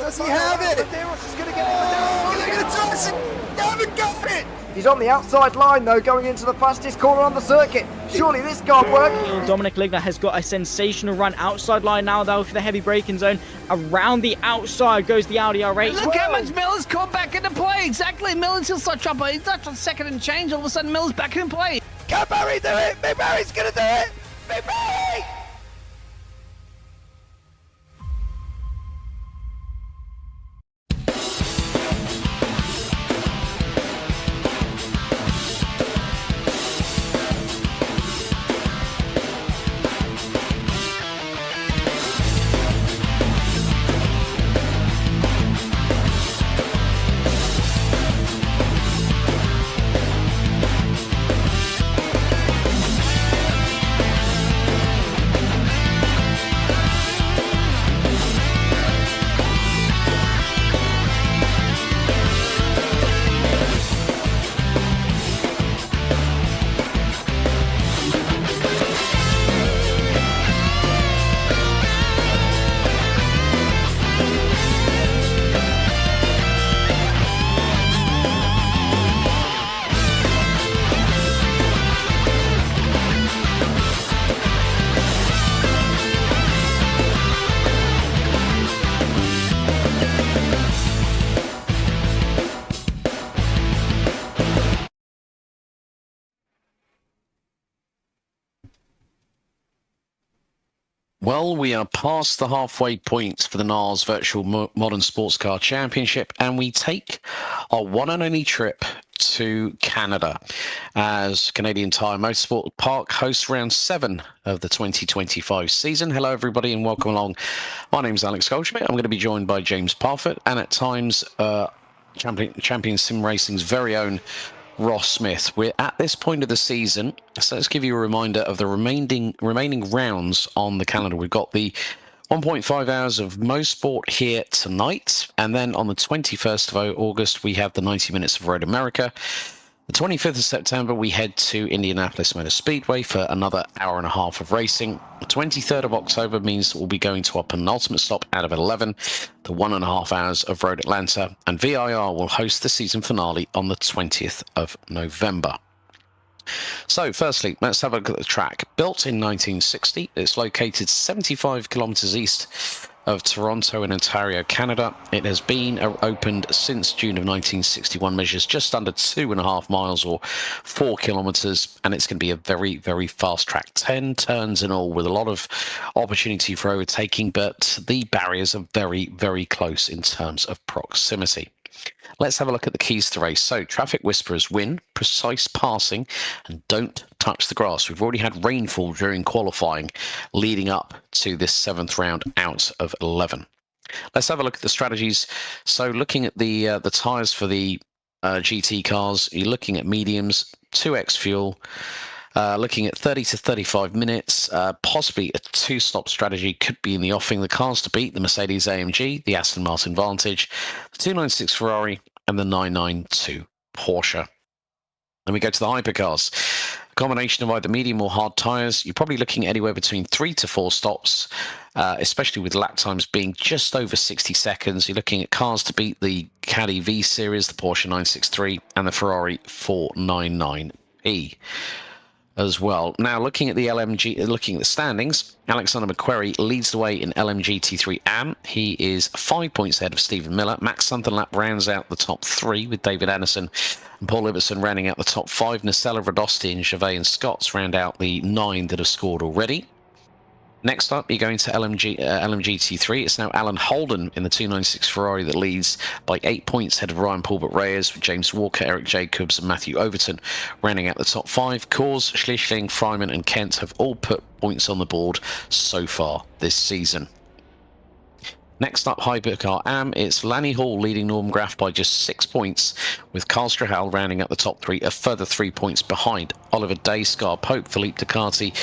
Does he have it? Medeiros is going to get it. Oh, they're going to toss it. They haven't got it. He's on the outside line though, going into the fastest corner on the circuit. Surely this can't work. Dominic Ligner has got a sensational run outside line now though for the heavy braking zone. Around the outside goes the Audi R8. Look how much Miller's caught back into play. Exactly, Miller's still start trouble. He's not on second and change. All of a sudden, Miller's back in play. Can Barry do it? Big Barry's going to do it. Big Barry! Well, we are past the halfway point for the NARS Virtual Modern Sports Car Championship, and we take our one and only trip to Canada as Canadian Tire Motorsport Park hosts round 7 of the 2025 season. Hello, everybody, and welcome along. My name's Alex Goldschmidt. I'm going to be joined by James Parfitt, and at times, Champion Sim Racing's very own Ross Smith. We're at this point of the season, so let's give you a reminder of the remaining rounds on the calendar. We've got the 1.5 hours of Mosport here tonight, and then on the 21st of August we have the 90 minutes of Road America. The 25th of September we head to Indianapolis Motor Speedway for another hour and a half of racing. The 23rd of October means we'll be going to our penultimate stop out of 11, the 1.5 hours of Road Atlanta, and VIR will host the season finale on the 20th of November. So firstly, let's have a look at the track. Built in 1960, it's located 75 kilometers east of Toronto in Ontario, Canada. It has been opened since June of 1961, measures just under 2.5 miles or 4 kilometers, and it's going to be a very, very fast track. 10 turns in all with a lot of opportunity for overtaking, but the barriers are very, very close in terms of proximity. Let's have a look at the keys to race. So, traffic whisperers win, precise passing, and don't touch the grass. We've already had rainfall during qualifying leading up to this 7th round out of 11. Let's have a look at the strategies. So, looking at the tyres for the GT cars, you're looking at mediums, 2x fuel, looking at 30 to 35 minutes, possibly a 2-stop strategy could be in the offing. The cars to beat: the Mercedes AMG, the Aston Martin Vantage, the 296 Ferrari, and the 992 Porsche. Then we go to the hypercars. A combination of either medium or hard tyres. You're probably looking at anywhere between 3 to 4 stops, especially with lap times being just over 60 seconds. You're looking at cars to beat the Caddy V Series, the Porsche 963, and the Ferrari 499P. As well. Now, looking at the looking at the standings, Alexander McQuarrie leads the way in LMGT3 AM. He is 5 points ahead of Stephen Miller. Max Sunderlap rounds out the top 3 with David Anderson and Paul Ibbotson rounding out the top 5. Nacella, Radosti, and Gervais and Scotts round out the 9 that have scored already. Next up, you're going to LMGT3. It's now Alan Holden in the 296 Ferrari that leads by 8 points ahead of Ryan Paulbert Reyes, with James Walker, Eric Jacobs, and Matthew Overton rounding out the top 5. Kors, Schlichting, Freiman, and Kent have all put points on the board so far this season. Next up, Hypercar AM, it's Lanny Hall leading Norm Graff by just 6 points, with Carl Strahal rounding up the top 3, a further 3 points behind. Oliver Day, Scar Pope, Philippe Ducati,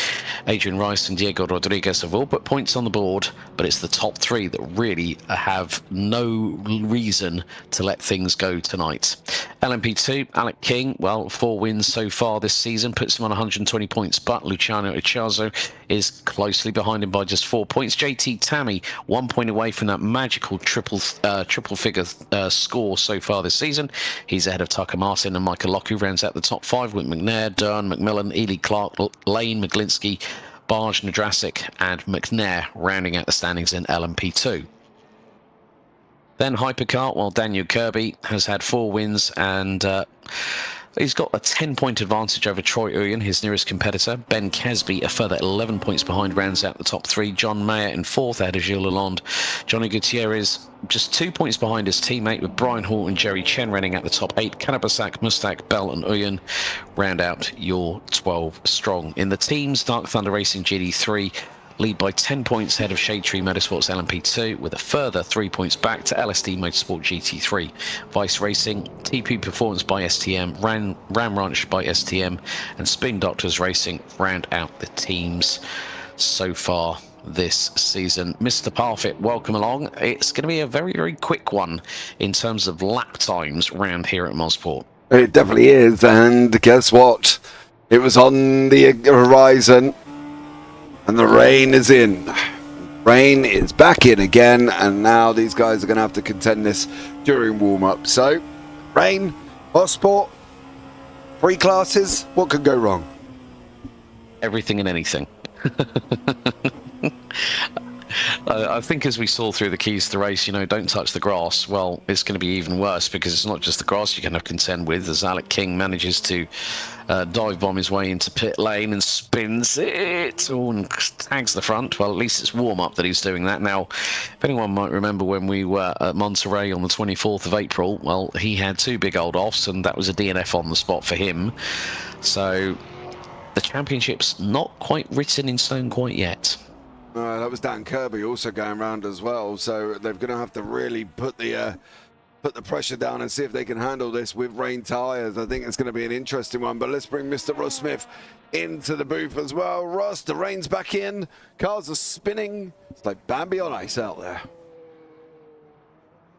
Adrian Rice, and Diego Rodriguez have all put points on the board, but it's the top 3 that really have no reason to let things go tonight. LMP2, Alec King, well, 4 wins so far this season, puts him on 120 points, but Luciano Ichazo is closely behind him by just 4 points. JT Tammy, 1 point away from that magical triple figure score so far this season. He's ahead of Tucker Martin and Michael Locke, who rounds out the top 5 with McNair, Dern, McMillan, Ely Clark, Lane, McGlinsky, Barge, Nadrasic, and McNair rounding out the standings in LMP2. Then Hypercar, while Daniel Kirby has had 4 wins and he's got a 10-point advantage over Troy Uyen, his nearest competitor. Ben Casby, a further 11 points behind, rounds out the top 3. John Mayer in 4th, ahead of Gilles Lalonde. Johnny Gutierrez just 2 points behind his teammate, with Brian Hall and Jerry Chen running at the top 8. Kanabasak, Mustak, Bell and Uyen round out your 12 strong. In the teams, Dark Thunder Racing GT3 lead by 10 points ahead of Shade Tree Motorsports LMP2, with a further 3 points back to LSD Motorsport GT3. Vice Racing, TP Performance by STM, Ram Ranch by STM, and Spin Doctors Racing round out the teams so far this season. Mr. Parfit, welcome along. It's going to be a very, very quick one in terms of lap times round here at Mosport. It definitely is, and guess what? It was on the horizon. And the rain is in. Rain is back in again, and now these guys are going to have to contend this during warm-up. So, rain, Mosport, 3 classes, what could go wrong? Everything and anything. I think as we saw through the keys to the race, you know, don't touch the grass. Well, it's going to be even worse, because it's not just the grass you're going to contend with, as Alec King manages to dive bomb his way into pit lane and spins it and tags the front. Well, at least it's warm-up that he's doing that. Now, if anyone might remember when we were at Monterey on the 24th of April, well, he had 2 big old offs, and that was a DNF on the spot for him. So the championship's not quite written in stone quite yet. That was Dan Kirby also going around as well, so they're going to have to really put the pressure down and see if they can handle this with rain tyres. I think it's going to be an interesting one, but let's bring Mr. Ross Smith into the booth as well. Ross, the rain's back in, cars are spinning. It's like Bambi on ice out there.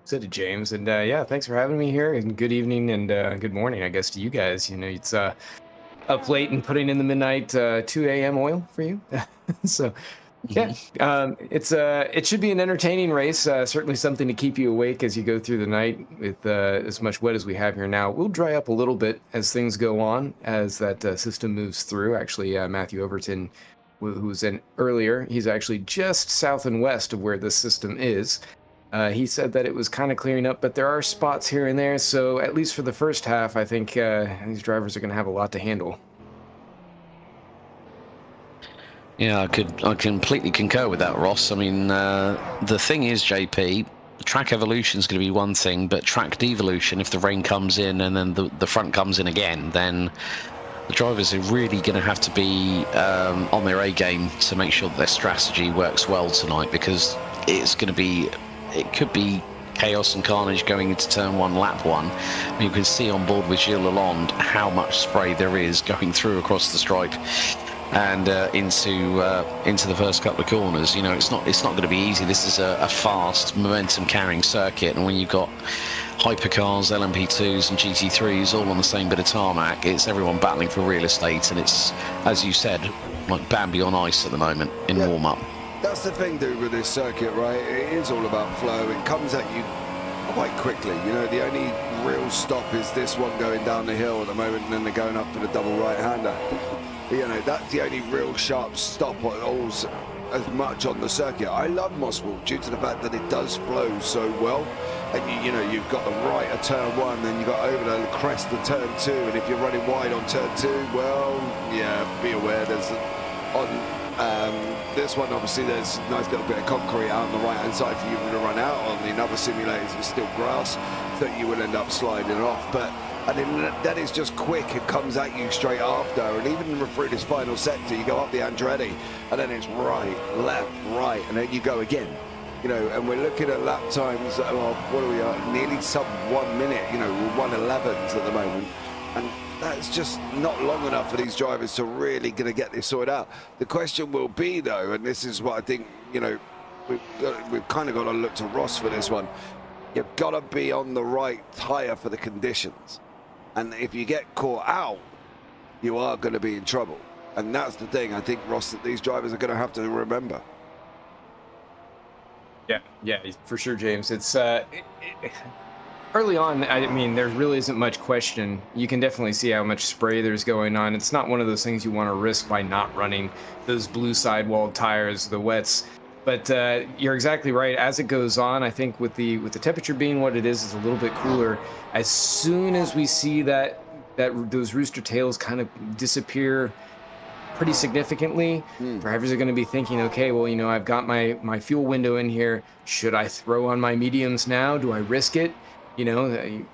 Said to James, and yeah, thanks for having me here, and good evening and good morning, I guess, to you guys. You know, it's up late and putting in the midnight 2 a.m. oil for you. So yeah, it should be an entertaining race. Certainly something to keep you awake as you go through the night with as much wet as we have here now. We'll dry up a little bit as things go on, as that system moves through. Actually, Matthew Overton, who was in earlier, he's actually just south and west of where this system is. He said that it was kind of clearing up, but there are spots here and there. So at least for the first half, I think these drivers are going to have a lot to handle. Yeah, I completely concur with that, Ross. I mean, the thing is, JP, track evolution is going to be one thing, but track devolution, if the rain comes in and then the front comes in again, then the drivers are really going to have to be on their A game to make sure that their strategy works well tonight, because it's going to be, it could be chaos and carnage going into turn 1, lap 1. And you can see on board with Gilles Lalonde how much spray there is going through across the stripe and into the first couple of corners. You know, it's not going to be easy. This is a fast, momentum-carrying circuit, and when you've got hypercars, LMP2s, and GT3s all on the same bit of tarmac, it's everyone battling for real estate, and it's, as you said, like Bambi on ice at the moment in warm-up. That's the thing, dude, with this circuit, right? It is all about flow. It comes at you quite quickly. You know, the only real stop is this one going down the hill at the moment, and then they're going up for the double right-hander. You know, that's the only real sharp stop as much on the circuit. I love Mosport due to the fact that it does flow so well. And you know, you've got the right of turn 1, then you've got over the crest of turn 2, and if you're running wide on turn 2, well, yeah, be aware there's this one, obviously there's a nice little bit of concrete out on the right hand side for you to run out on. The other simulators is still grass, so you will end up sliding off. But and then it's just quick, it comes at you straight after, and even through this final sector you go up the Andretti and then it's right, left, right, and then you go again. You know, and we're looking at lap times, well, what are we at? Nearly sub 1 minute, you know, we're 1:11s at the moment, and that's just not long enough for these drivers to really going to get this sorted out. The question will be, though, and this is what I think, you know, we've kind of got to look to Ross for this one. You've got to be on the right tyre for the conditions. And if you get caught out, you are going to be in trouble. And that's the thing, I think, Ross, that these drivers are going to have to remember. Yeah, for sure, James. It's early on. I mean, there really isn't much question. You can definitely see how much spray there's going on. It's not one of those things you want to risk by not running those blue sidewall tires, the wets. But you're exactly right. As it goes on, I think with the temperature being what it is a little bit cooler. As soon as we see that those rooster tails kind of disappear pretty significantly, drivers are going to be thinking, okay, well, I've got my fuel window in here. Should I throw on my mediums now? Do I risk it? You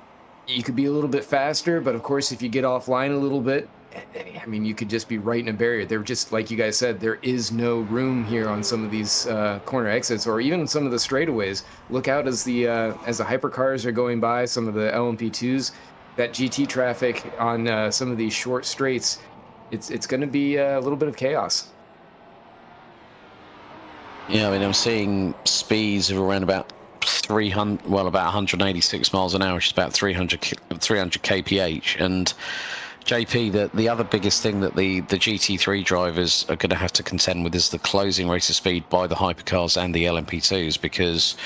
could be a little bit faster, but of course, if you get offline a little bit, I mean, you could just be right in a barrier. They're just, like you guys said, there is no room here on some of these corner exits, or even some of the straightaways. Look out as the hypercars are going by, some of the LMP2s, that GT traffic on some of these short straights. It's going to be a little bit of chaos. Yeah, I mean, I'm seeing speeds of around about 300, well, about 186 miles an hour, which is about 300 kph. And JP, the other biggest thing that the GT3 drivers are going to have to contend with is the closing rate of speed by the hypercars and the LMP2s, because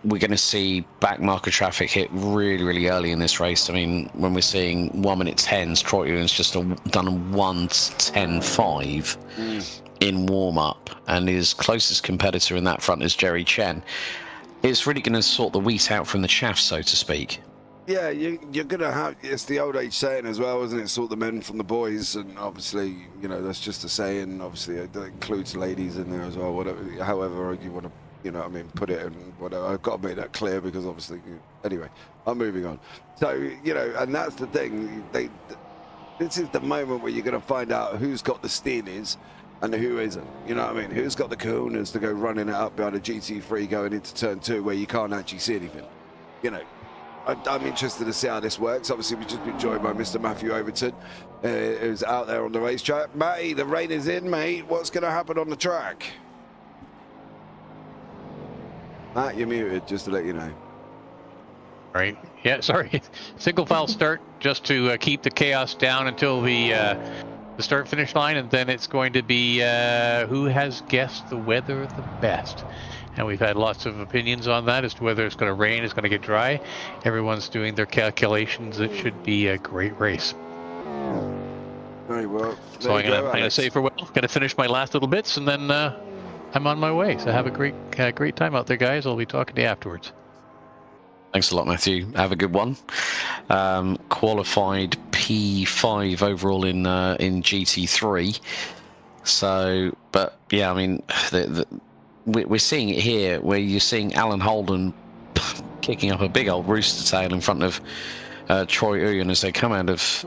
we're going to see back marker traffic hit really, really early in this race. I mean, when we're seeing 1 minute 10s, Troy Ewan's just done a 1:10.5 in warm-up, and his closest competitor in that front is Jerry Chen. It's really going to sort the wheat out from the chaff, so to speak. Yeah, you're going to have, it's the old age saying as well, isn't it? Sort the men from the boys, and obviously, that's just a saying. Obviously, that includes ladies in there as well, whatever, however you want to, put it in whatever. I've got to make that clear, because obviously, anyway, I'm moving on. So, and that's the thing. This is the moment where you're going to find out who's got the steelies and who isn't. You know what I mean? Who's got the kahunas to go running it up behind a GT3 going into turn 2 where you can't actually see anything. I'm interested to see how this works. Obviously, we've just been joined by Mr. Matthew Overton, who's out there on the racetrack. Matty, the rain is in, mate. What's going to happen on the track? Matt, you're muted, just to let you know. Right. Yeah, sorry. Single file start just to keep the chaos down until the start finish line, and then it's going to be who has guessed the weather the best. And we've had lots of opinions on that as to whether it's going to rain, it's going to get dry. Everyone's doing their calculations. It should be a great race. Very well. So I'm going to say farewell. Going to finish my last little bits, and then I'm on my way. So have a great time out there, guys. I'll be talking to you afterwards. Thanks a lot, Matthew. Have a good one. Qualified P5 overall in GT3. So, but yeah, I mean, we're seeing it here, where you're seeing Alan Holden kicking up a big old rooster tail in front of Troy Ewan as they come out of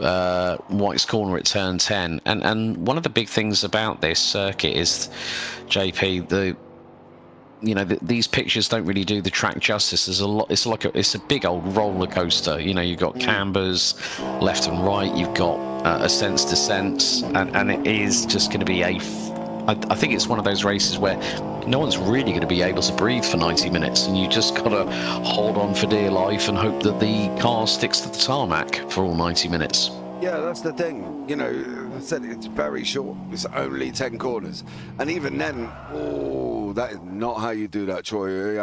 White's Corner at turn 10. And one of the big things about this circuit is, JP, these pictures don't really do the track justice. There's a lot. It's a big old roller coaster. You've got cambers left and right. You've got ascents, descents, and it is just going to be I think it's one of those races where no one's really going to be able to breathe for 90 minutes, and you just got to hold on for dear life and hope that the car sticks to the tarmac for all 90 minutes. Yeah, that's the thing. I said it's very short. It's only 10 corners. And even then, that is not how you do that, Troy.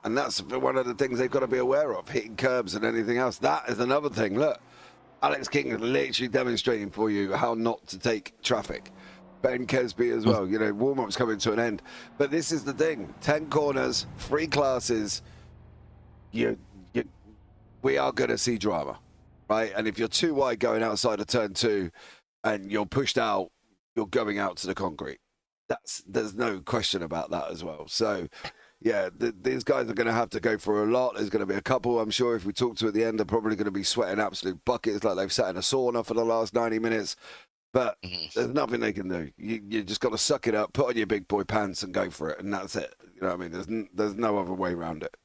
And that's one of the things they've got to be aware of, hitting curbs and anything else. That is another thing. Look, Alex King is literally demonstrating for you how not to take traffic. Ben Kesby as well. Warm-up's coming to an end. But this is the thing. 10 corners, 3 classes. We are going to see drama. Right, and if you're too wide going outside of turn 2 and you're pushed out, you're going out to the concrete. There's no question about that as well. So, yeah, these guys are going to have to go for a lot. There's going to be a couple, I'm sure, if we talk to at the end, they're probably going to be sweating absolute buckets like they've sat in a sauna for the last 90 minutes. But there's nothing they can do. You just got to suck it up, put on your big boy pants and go for it, and that's it. You know what I mean? There's no other way around it.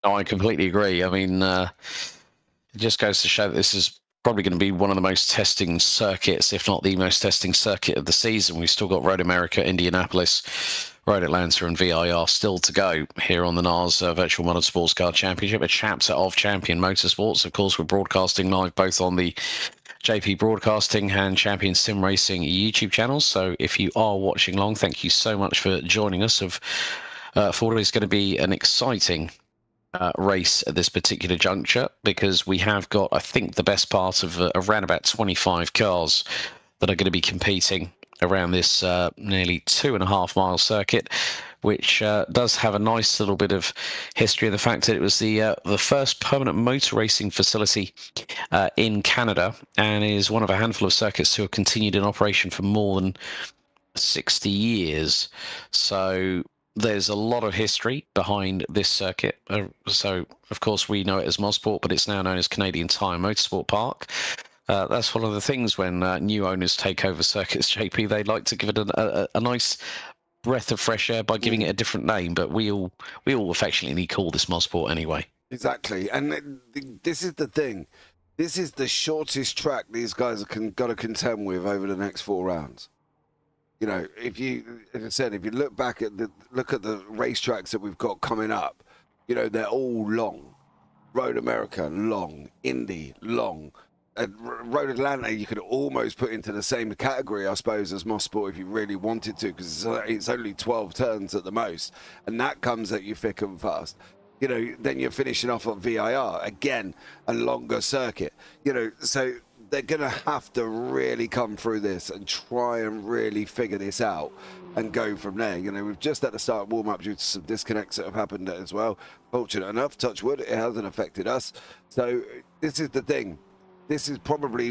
No, I completely agree. I mean, it just goes to show that this is probably going to be one of the most testing circuits, if not the most testing circuit of the season. We've still got Road America, Indianapolis, Road Atlanta, and VIR still to go here on the NARS Virtual Modern Sports Car Championship, a chapter of Champion Motorsports. Of course, we're broadcasting live both on the JP Broadcasting and Champion Sim Racing YouTube channels. So if you are watching along, thank you so much for joining us. for what is going to be an exciting race at this particular juncture, because we have got, I think, the best part of around about 25 cars that are going to be competing around this nearly 2.5 mile circuit, which does have a nice little bit of history in the fact that it was the first permanent motor racing facility in Canada, and is one of a handful of circuits who have continued in operation for more than 60 years. So there's a lot of history behind this circuit. So, of course, we know it as Mosport, but it's now known as Canadian Tire Motorsport Park. That's one of the things when new owners take over circuits, JP, they like to give it a nice breath of fresh air by giving it a different name, but we all affectionately call this Mosport anyway. Exactly, and this is the thing. This is the shortest track these guys are got to contend with over the next 4 rounds. You know, as I said, if you look back at the racetracks that we've got coming up, you know, they're all long. Road America, long. Indy, long. Road Atlanta, you could almost put into the same category, I suppose, as Mosport if you really wanted to, because it's only 12 turns at the most, and that comes at you thick and fast. You know, then you're finishing off on VIR, again, a longer circuit. You know, so they're going to have to really come through this and try and really figure this out and go from there. You know, we've just had to start warm-up due to some disconnects that have happened as well. Fortunate enough, touch wood, it hasn't affected us. So this is the thing. This is probably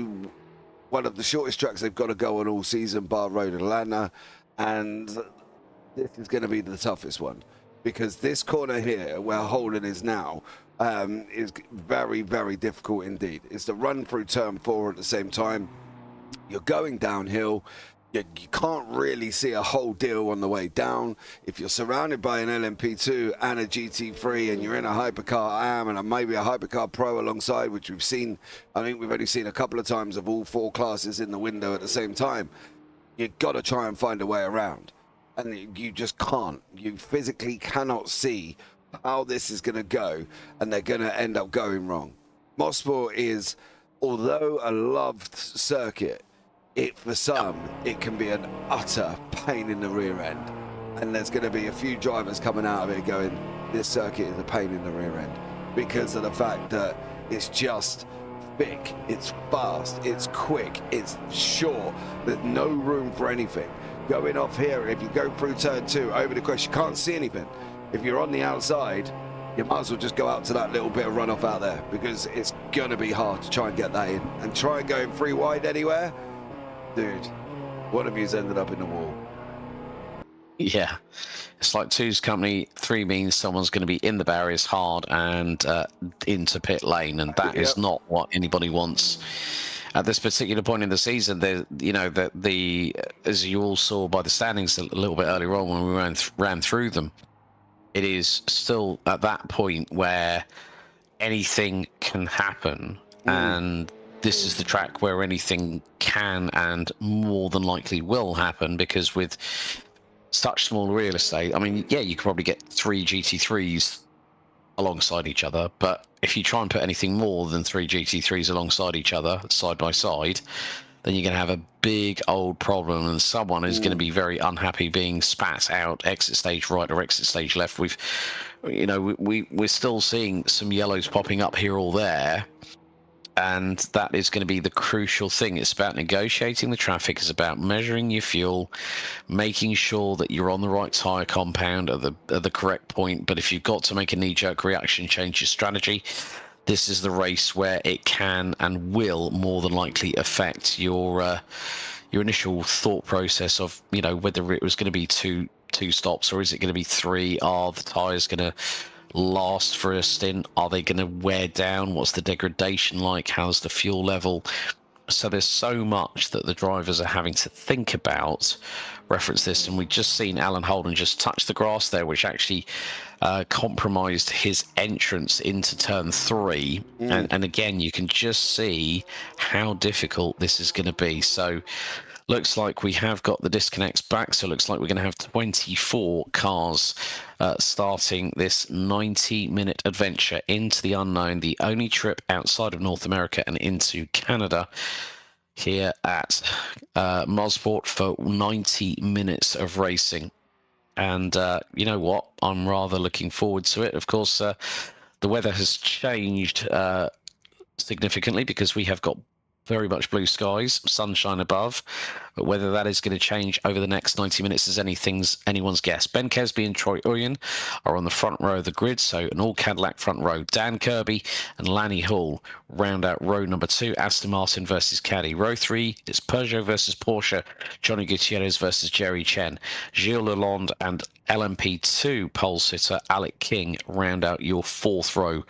one of the shortest tracks they've got to go on all season, bar Road Atlanta, and this is going to be the toughest one, because this corner here, where Holden is now, is very, very difficult indeed. It's the run through turn 4 at the same time. You're going downhill. You can't really see a whole deal on the way down. If you're surrounded by an LMP2 and a GT3 and you're in a Hypercar AM and maybe a Hypercar Pro alongside, which we've seen, I think we've only seen a couple of times of all 4 classes in the window at the same time, you've got to try and find a way around. And you just can't. You physically cannot see how this is going to go, and they're going to end up going wrong. Mosport is, although a loved circuit, for some, it can be an utter pain in the rear end. And there's going to be a few drivers coming out of it going, this circuit is a pain in the rear end, because of the fact that it's just thick, it's fast, it's quick, it's short, there's no room for anything. Going off here, if you go through turn 2, over the crest, you can't see anything. If you're on the outside, you might as well just go out to that little bit of runoff out there, because it's going to be hard to try and get that in. And try and go in 3 wide anywhere. Dude, one of you's ended up in the wall. Yeah, it's like 2's company, 3 means someone's going to be in the barriers hard and into pit lane, and that is not what anybody wants at this particular point in the season. You know, the as you all saw by the standings a little bit earlier on when we ran through them, it is still at that point where anything can happen, and this is the track where anything can and more than likely will happen, because with such small real estate, I mean, yeah, you could probably get 3 GT3s alongside each other, but if you try and put anything more than 3 GT3s alongside each other, side by side, then you're going to have a big old problem, and someone is going to be very unhappy being spat out exit stage right or exit stage left. We're still seeing some yellows popping up here or there, and that is going to be the crucial thing. It's about negotiating the traffic. It's about measuring your fuel, making sure that you're on the right tyre compound at the correct point. But if you've got to make a knee-jerk reaction, change your strategy, this is the race where it can and will more than likely affect your initial thought process of, you know, whether it was going to be two stops or is it going to be 3. Are the tyres going to last for a stint? Are they going to wear down? What's the degradation like? How's the fuel level? So there's so much that the drivers are having to think about. Reference this, and we've just seen Alan Holden just touch the grass there, which actually compromised his entrance into turn 3. And again, you can just see how difficult this is going to be. So looks like we have got the disconnects back, so it looks like we're going to have 24 cars starting this 90-minute adventure into the unknown, the only trip outside of North America and into Canada here at Mosport for 90 minutes of racing. And you know what? I'm rather looking forward to it. Of course, the weather has changed significantly because we have got very much blue skies, sunshine above, but whether that is going to change over the next 90 minutes is anyone's guess. Ben Kesby and Troy Uyen are on the front row of the grid, so an all-Cadillac front row. Dan Kirby and Lanny Hall round out row number 2, Aston Martin versus Caddy. Row 3 is Peugeot versus Porsche, Johnny Gutierrez versus Jerry Chen. Gilles Lalonde and LMP2 pole sitter Alec King round out your 4th row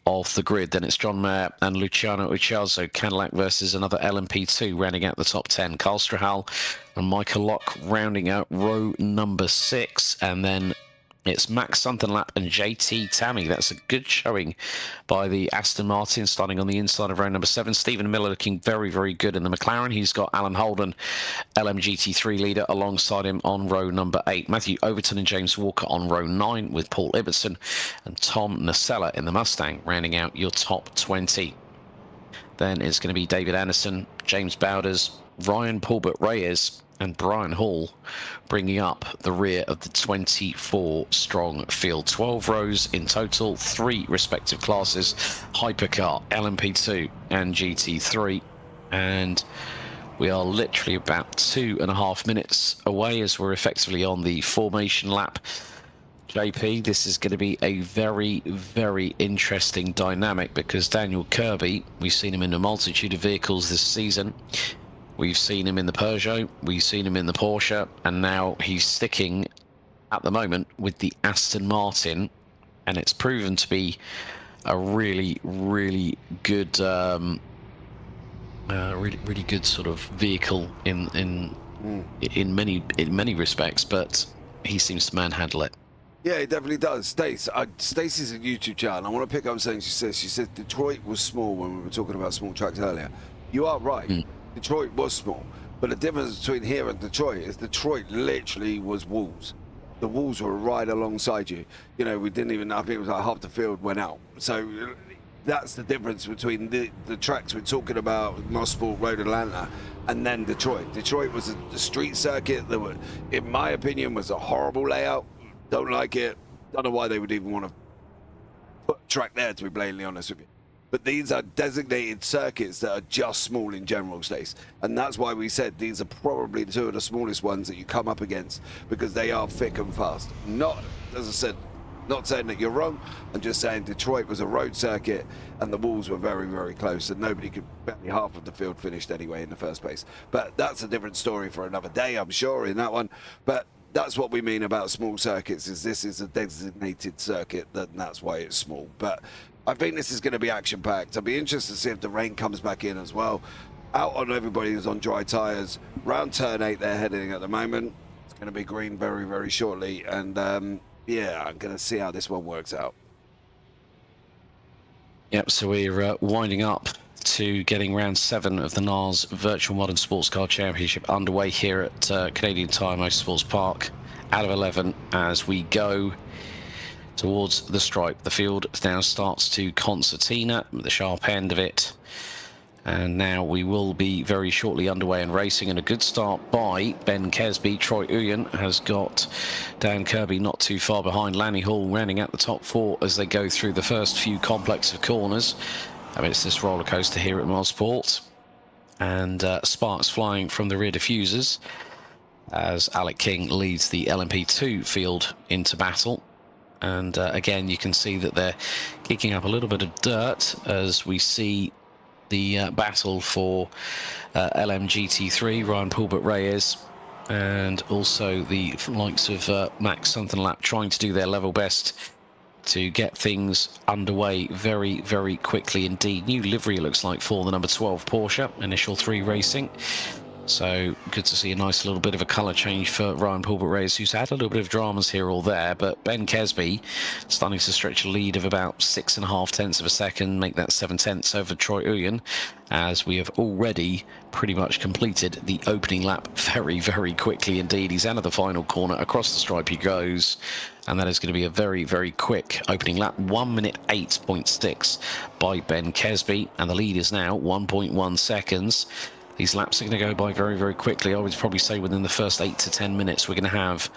of the grid. Then it's John Mayer and Luciano Ucciazzo, Cadillac versus another LMP2, rounding out the top 10. Carl Strahal and Michael Lock rounding out row number 6. And then it's Max Sunderlap and JT Tammy. That's a good showing by the Aston Martin, starting on the inside of row number 7. Stephen Miller looking very, very good in the McLaren. He's got Alan Holden, LMGT3 leader, alongside him on row number 8. Matthew Overton and James Walker on row 9, with Paul Ibbotson and Tom Nacella in the Mustang, rounding out your top 20. Then it's going to be David Anderson, James Bowders, Ryan Pulbert Reyes, and Brian Hall bringing up the rear of the 24-strong field. 12 rows in total, 3 respective classes: Hypercar, LMP2 and GT3. And we are literally about 2.5 minutes away as we're effectively on the formation lap. JP, this is going to be a very, very interesting dynamic because Daniel Kirby, we've seen him in a multitude of vehicles this season. We've seen him in the Peugeot, we've seen him in the Porsche, and now he's sticking at the moment with the Aston Martin, and it's proven to be a really, really good, really good sort of vehicle in many respects. But he seems to manhandle it. Yeah, it definitely does. Stacey's a YouTube channel. I want to pick up something she says. She said Detroit was small when we were talking about small tracks earlier. You are right. Detroit was small, but the difference between here and Detroit is Detroit literally was walls. The walls were right alongside you. You know, we didn't even, I think it was like half the field went out. So that's the difference between the tracks we're talking about, Mosport, Road Atlanta, and then Detroit. Detroit was a street circuit that, were, in my opinion, was a horrible layout. Don't like it. Don't know why they would even want to put a track there, to be blatantly honest with you. But these are designated circuits that are just small in general, Stace. And that's why we said these are probably 2 of the smallest ones that you come up against, because they are thick and fast. Not, as I said, not saying that you're wrong. I'm just saying Detroit was a road circuit and the walls were very, very close, and nobody could, barely half of the field finished anyway in the first place. But that's a different story for another day, I'm sure, in that one. But that's what we mean about small circuits, is this is a designated circuit, that's why it's small. But I think this is going to be action-packed. I'll be interested to see if the rain comes back in as well. Out on everybody who's on dry tyres. Round turn 8 they're heading at the moment. It's going to be green very, very shortly. And yeah, I'm going to see how this one works out. Yep, so we're winding up to getting round 7 of the NARS Virtual Modern Sports Car Championship underway here at Canadian Tire Motorsports Park out of 11 as we go towards the stripe. The field now starts to concertina at the sharp end of it, and now we will be very shortly underway and racing, and a good start by Ben Kesby. Troy Uyen has got Dan Kirby not too far behind. Lanny Hall rounding out the top 4 as they go through the first few complex of corners. I mean, it's this roller coaster here at Mosport, and sparks flying from the rear diffusers as Alec King leads the LMP2 field into battle. And again, you can see that they're kicking up a little bit of dirt as we see the battle for LMGT3, Ryan Pulbert Reyes, and also the likes of Max Sunderlap trying to do their level best to get things underway very, very quickly indeed. New livery, looks like, for the number 12 Porsche, initial 3 racing. So good to see a nice little bit of a colour change for Ryan Pulbert Reyes, who's had a little bit of dramas here or there. But Ben Kesby starting to stretch a lead of about 6.5 tenths of a second, make that 7 tenths over Troy Uyen, as we have already pretty much completed the opening lap very, very quickly indeed. He's out of the final corner, across the stripe he goes, and that is going to be a very, very quick opening lap. 1 minute 8.6 by Ben Kesby, and the lead is now 1.1 seconds. These laps are going to go by very, very quickly. I would probably say within the first 8 to 10 minutes, we're going to have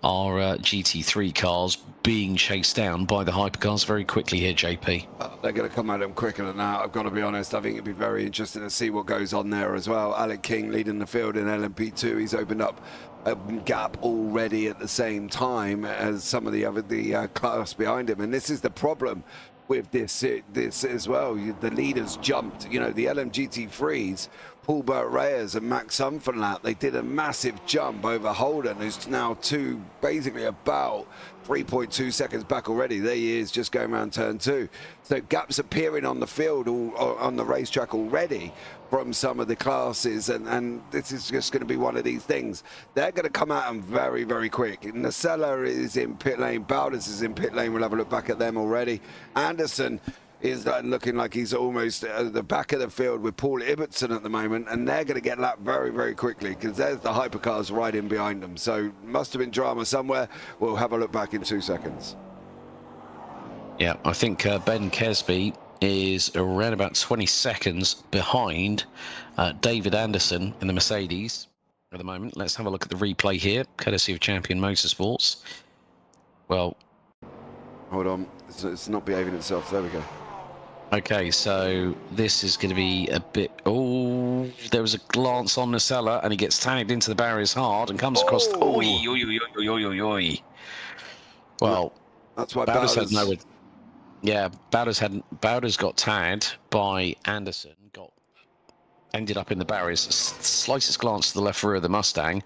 our GT3 cars being chased down by the hypercars very quickly here, JP. They're going to come at them quicker than that, I've got to be honest. I think it'd be very interesting to see what goes on there as well. Alec King leading the field in LMP2. He's opened up a gap already at the same time as some of the class behind him. And this is the problem with this as well. The leaders jumped, you know, the LMGT3s, Paul Burt-Reyes and Max Umfenlat, they did a massive jump over Holden, who's now basically about 3.2 seconds back already. There he is, just going around turn 2. So gaps appearing on the field, on the racetrack already from some of the classes, and this is just going to be one of these things. They're going to come at them very, very quick. Nacella is in pit lane, Bowders is in pit lane. We'll have a look back at them already. Anderson is looking like he's almost at the back of the field with Paul Ibbotson at the moment, and they're going to get lapped very, very quickly because there's the hypercars right in behind them. So must have been drama somewhere. We'll have a look back in 2 seconds. Yeah, I think Ben Kesby is around about 20 seconds behind David Anderson in the Mercedes at the moment. Let's have a look at the replay here, courtesy of Champion Motorsports. Well, hold on, it's not behaving itself. There we go. Okay, so this is going to be a bit... Oh, there was a glance on Nacella, and he gets tagged into the barriers hard and comes across... Oh, well, that's why Bowders had nowhere... Yeah, Bowders got tagged by Anderson, ended up in the barriers, slightest glance to the left rear of the Mustang,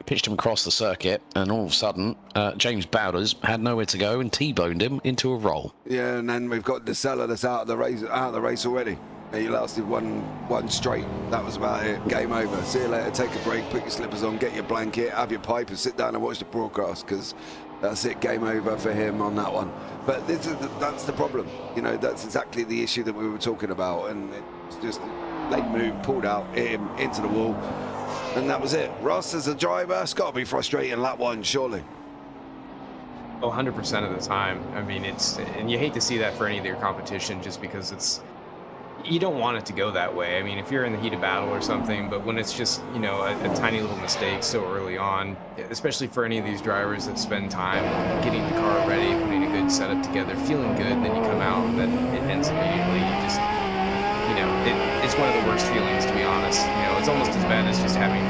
pitched him across the circuit, and all of a sudden, James Bowders had nowhere to go and T-boned him into a roll. Yeah, and then we've got Nacella that's out of the race already. He lasted one straight. That was about it. Game over. See you later. Take a break. Put your slippers on. Get your blanket. Have your pipe and sit down and watch the broadcast, because that's it. Game over for him on that one. But that's the problem. You know, that's exactly the issue that we were talking about, and it's just late move, pulled out, hit him into the wall. And that was it. Ross, as a driver, it's got to be frustrating lap 1, surely. Oh, 100% of the time. I mean, and you hate to see that for any of your competition, just because you don't want it to go that way. I mean, if you're in the heat of battle or something, but when it's just, you know, a tiny little mistake so early on, especially for any of these drivers that spend time getting the car ready, putting a good setup together, feeling good, then you come out and then it ends immediately. You just, you know, it's one of the worst feelings, to be honest. You know, it's almost as bad as just having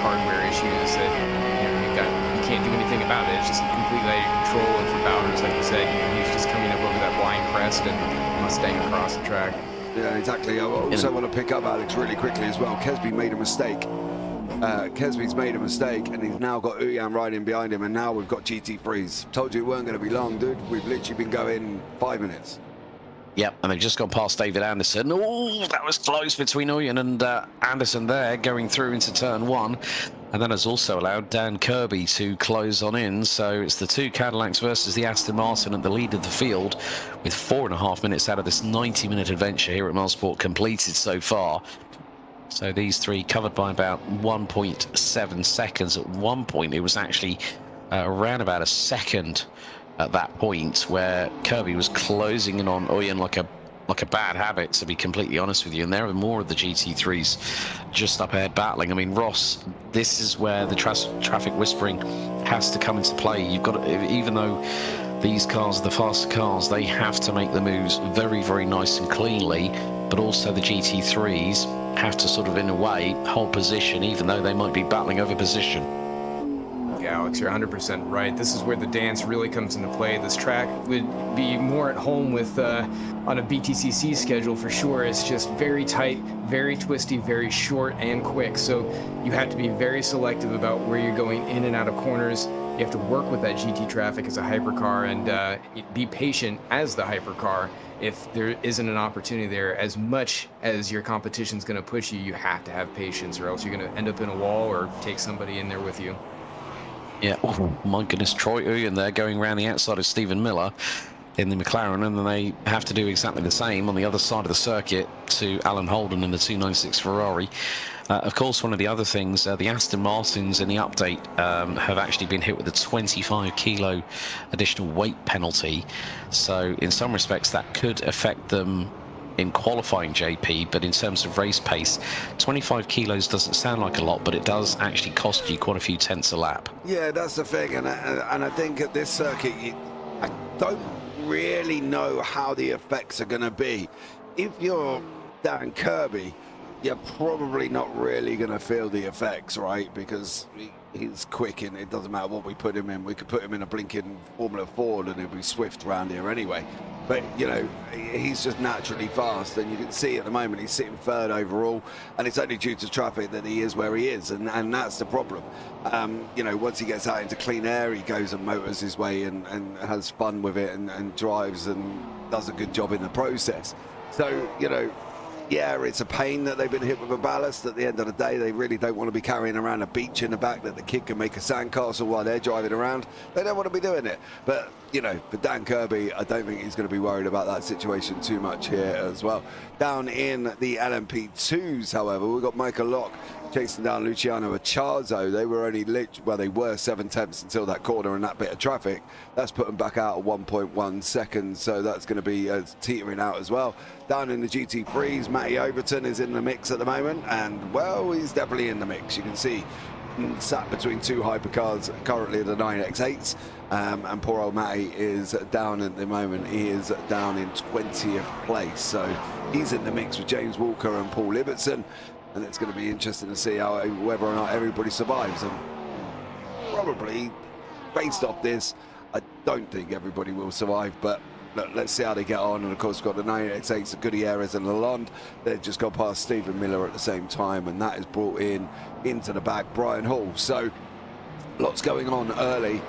hardware issues that, you know, you can't do anything about it. It's just completely out of your control. And for Bowders, like you said, you know, he's just coming up over that blind crest and Mustang across the track. Yeah, exactly. I also want to pick up Alex really quickly as well. Kesby made a mistake. Kesby's made a mistake, and he's now got Uyan riding behind him, and now we've got GT3s. Told you it weren't going to be long, dude. We've literally been going 5 minutes. Yep, and they've just gone past David Anderson. Oh, that was close between Uyan and Anderson there, going through into turn 1. And that has also allowed Dan Kirby to close on in. So it's the 2 Cadillacs versus the Aston Martin at the lead of the field, with 4.5 minutes out of this 90-minute adventure here at Mosport completed so far. So these 3 covered by about 1.7 seconds. At one point, it was actually around about a second at that point where Kirby was closing in on Uyan like a bad habit, to be completely honest with you. And there are more of the GT3s just up ahead battling. I mean, Ross, this is where the traffic whispering has to come into play. You've got to, even though these cars are the faster cars, they have to make the moves very, very nice and cleanly, but also the GT3s have to sort of, in a way, hold position, even though they might be battling over position. Yeah, Alex, you're 100% right. This is where the dance really comes into play. This track would be more at home with on a BTCC schedule for sure. It's just very tight, very twisty, very short and quick. So you have to be very selective about where you're going in and out of corners. You have to work with that GT traffic as a hypercar and be patient as the hypercar. If there isn't an opportunity there, as much as your competition's going to push you, you have to have patience, or else you're going to end up in a wall or take somebody in there with you. Yeah, oh my goodness, Troy Uyan there going around the outside of Stephen Miller in the McLaren, and then they have to do exactly the same on the other side of the circuit to Alan Holden in the 296 Ferrari. Of course, one of the other things, the Aston Martins in the update have actually been hit with a 25 kilo additional weight penalty. So in some respects, that could affect them in qualifying, JP, but in terms of race pace, 25 kilos doesn't sound like a lot, but it does actually cost you quite a few tenths a lap. Yeah, that's the thing, and I think at this circuit, I don't really know how the effects are going to be. If you're Dan Kirby, you're probably not really going to feel the effects, right? Because he's quick, and it doesn't matter what we put him in. We could put him in a blinking Formula Ford, and he'll be swift around here anyway. But, you know, he's just naturally fast, and you can see at the moment he's sitting third overall, and it's only due to traffic that he is where he is, and that's the problem. You know, once he gets out into clean air, he goes and motors his way and has fun with it and drives and does a good job in the process. So, you know, yeah, it's a pain that they've been hit with a ballast. At the end of the day, they really don't want to be carrying around a beach in the back that the kid can make a sandcastle while they're driving around. They don't want to be doing it. But, you know, for Dan Kirby, I don't think he's going to be worried about that situation too much here as well. Down in the LMP2s, however, we've got Michael Locke chasing down Luciano Acciazzo. They were only they were 7 tenths until that corner and that bit of traffic. That's put them back out at 1.1 seconds, so that's going to be teetering out as well. Down in the GT3s, Matty Overton is in the mix at the moment, and, well, he's definitely in the mix. You can see sat between two hypercars, currently the 9X8s, and poor old Matty is down at the moment. He is down in 20th place, so he's in the mix with James Walker and Paul Ibbotson, and it's going to be interesting to see whether or not everybody survives. And probably, based off this, I don't think everybody will survive, but look, let's see how they get on. And of course, we've got the 9X8s, the Gutierrez and Lalonde. They've just gone past Stephen Miller at the same time, and that has brought into the back Brian Hall. So lots going on early.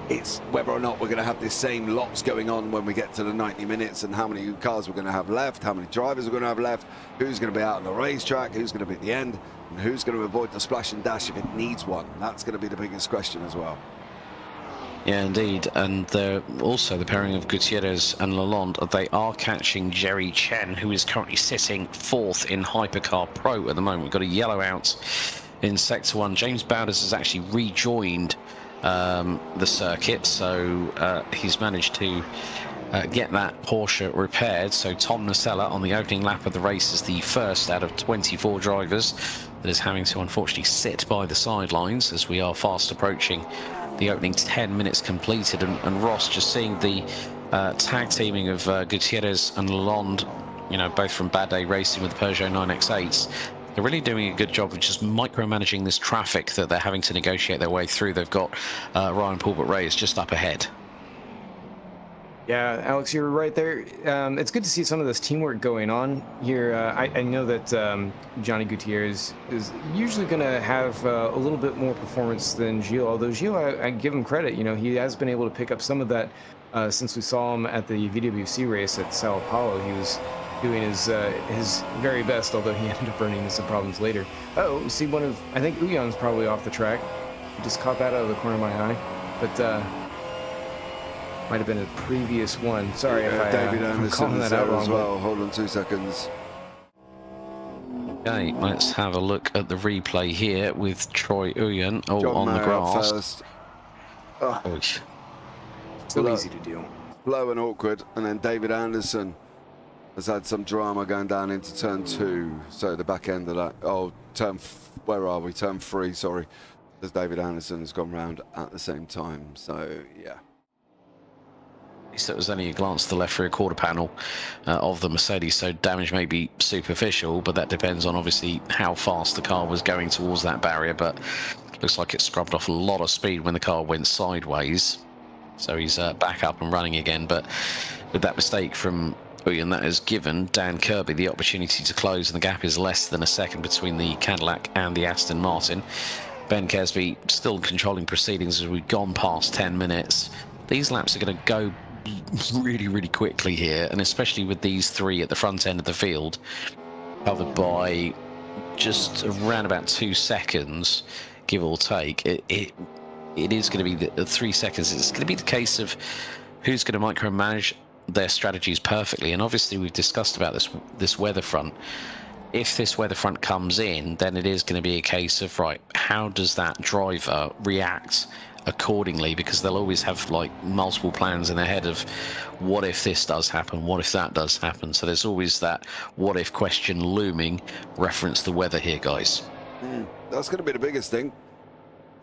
It's whether or not we're going to have this same lots going on when we get to the 90 minutes, and how many cars we're going to have left, how many drivers we're going to have left, who's going to be out on the racetrack, who's going to be at the end, and who's going to avoid the splash and dash if it needs one. That's going to be the biggest question as well. Yeah, indeed. And also the pairing of Gutierrez and Lalonde, they are catching Jerry Chen, who is currently sitting 4th in Hypercar Pro at the moment. We've got a yellow out in Sector 1. James Bowders has actually rejoined the circuit, so he's managed to get that Porsche repaired. So Tom Nacella on the opening lap of the race is the first out of 24 drivers that is having to unfortunately sit by the sidelines, as we are fast approaching the opening 10 minutes completed. And Ross, just seeing the tag teaming of Gutierrez and Lalonde, you know, both from Bad Day Racing with the Peugeot 9X8s, they're really doing a good job of just micromanaging this traffic that they're having to negotiate their way through. They've got Ryan Pulbert-Ray is just up ahead. Yeah, Alex, you're right there. It's good to see some of this teamwork going on here. I know that Johnny Gutierrez is usually going to have a little bit more performance than Gilles, although Gilles, I give him credit. You know, he has been able to pick up some of that since we saw him at the VWC race at Sao Paulo. He was doing his very best, although he ended up running into some problems later. Oh, see, I think Uyan's probably off the track. Just caught that out of the corner of my eye, but might have been a previous one. Sorry if David I'm Anderson calling that out wrong. as well. Hold on 2 seconds. Okay, let's have a look at the replay here with Troy Uyan on the Mayer grass. first. Oh, So easy to do. Slow and awkward, and then David Anderson has had some drama going down into turn 2, so the back end of that. Oh, where are we? Turn 3, sorry. As David Anderson's gone round at the same time, so yeah. At least it was only a glance to the left rear quarter panel of the Mercedes, so damage may be superficial, but that depends on obviously how fast the car was going towards that barrier. But looks like it scrubbed off a lot of speed when the car went sideways, so he's back up and running again. But with that mistake from Uyan, that has given Dan Kirby the opportunity to close, and the gap is less than a second between the Cadillac and the Aston Martin. Ben Kesby still controlling proceedings as we've gone past 10 minutes. These laps are going to go really, really quickly here, and especially with these three at the front end of the field, covered by just around about 2 seconds, give or take. It is going to be the 3 seconds. It's going to be the case of who's going to micromanage their strategies perfectly. And obviously we've discussed about this weather front. If this weather front comes in, then it is going to be a case of, right, how does that driver react accordingly, because they'll always have like multiple plans in their head of what if this does happen, what if that does happen. So there's always that what if question looming. Reference the weather here, guys. That's going to be the biggest thing.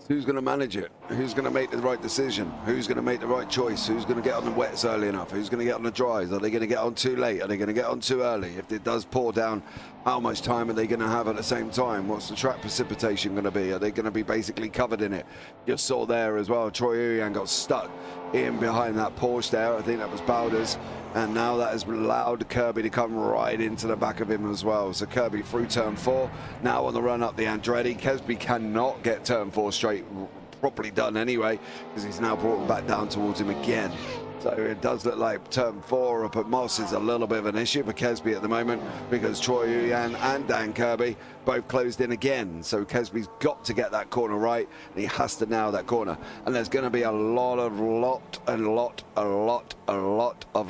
Who's going to manage it? Who's going to make the right decision? Who's going to make the right choice? Who's going to get on the wets early enough? Who's going to get on the dries? Are they going to get on too late? Are they going to get on too early? If it does pour down, how much time are they going to have at the same time? What's the track precipitation going to be? Are they going to be basically covered in it? Just saw there as well, Troy Uyan got stuck in behind that Porsche there. I think that was Bowders. And now that has allowed Kirby to come right into the back of him as well. So Kirby through turn 4, now on the run up the Andretti. Kesby cannot get turn 4 straight properly done anyway, because he's now brought back down towards him again. So it does look like turn 4 up at Moss is a little bit of an issue for Kesby at the moment, because Troy Uyan and Dan Kirby both closed in again. So Kesby's got to get that corner right, and he has to nail that corner. And there's going to be a lot of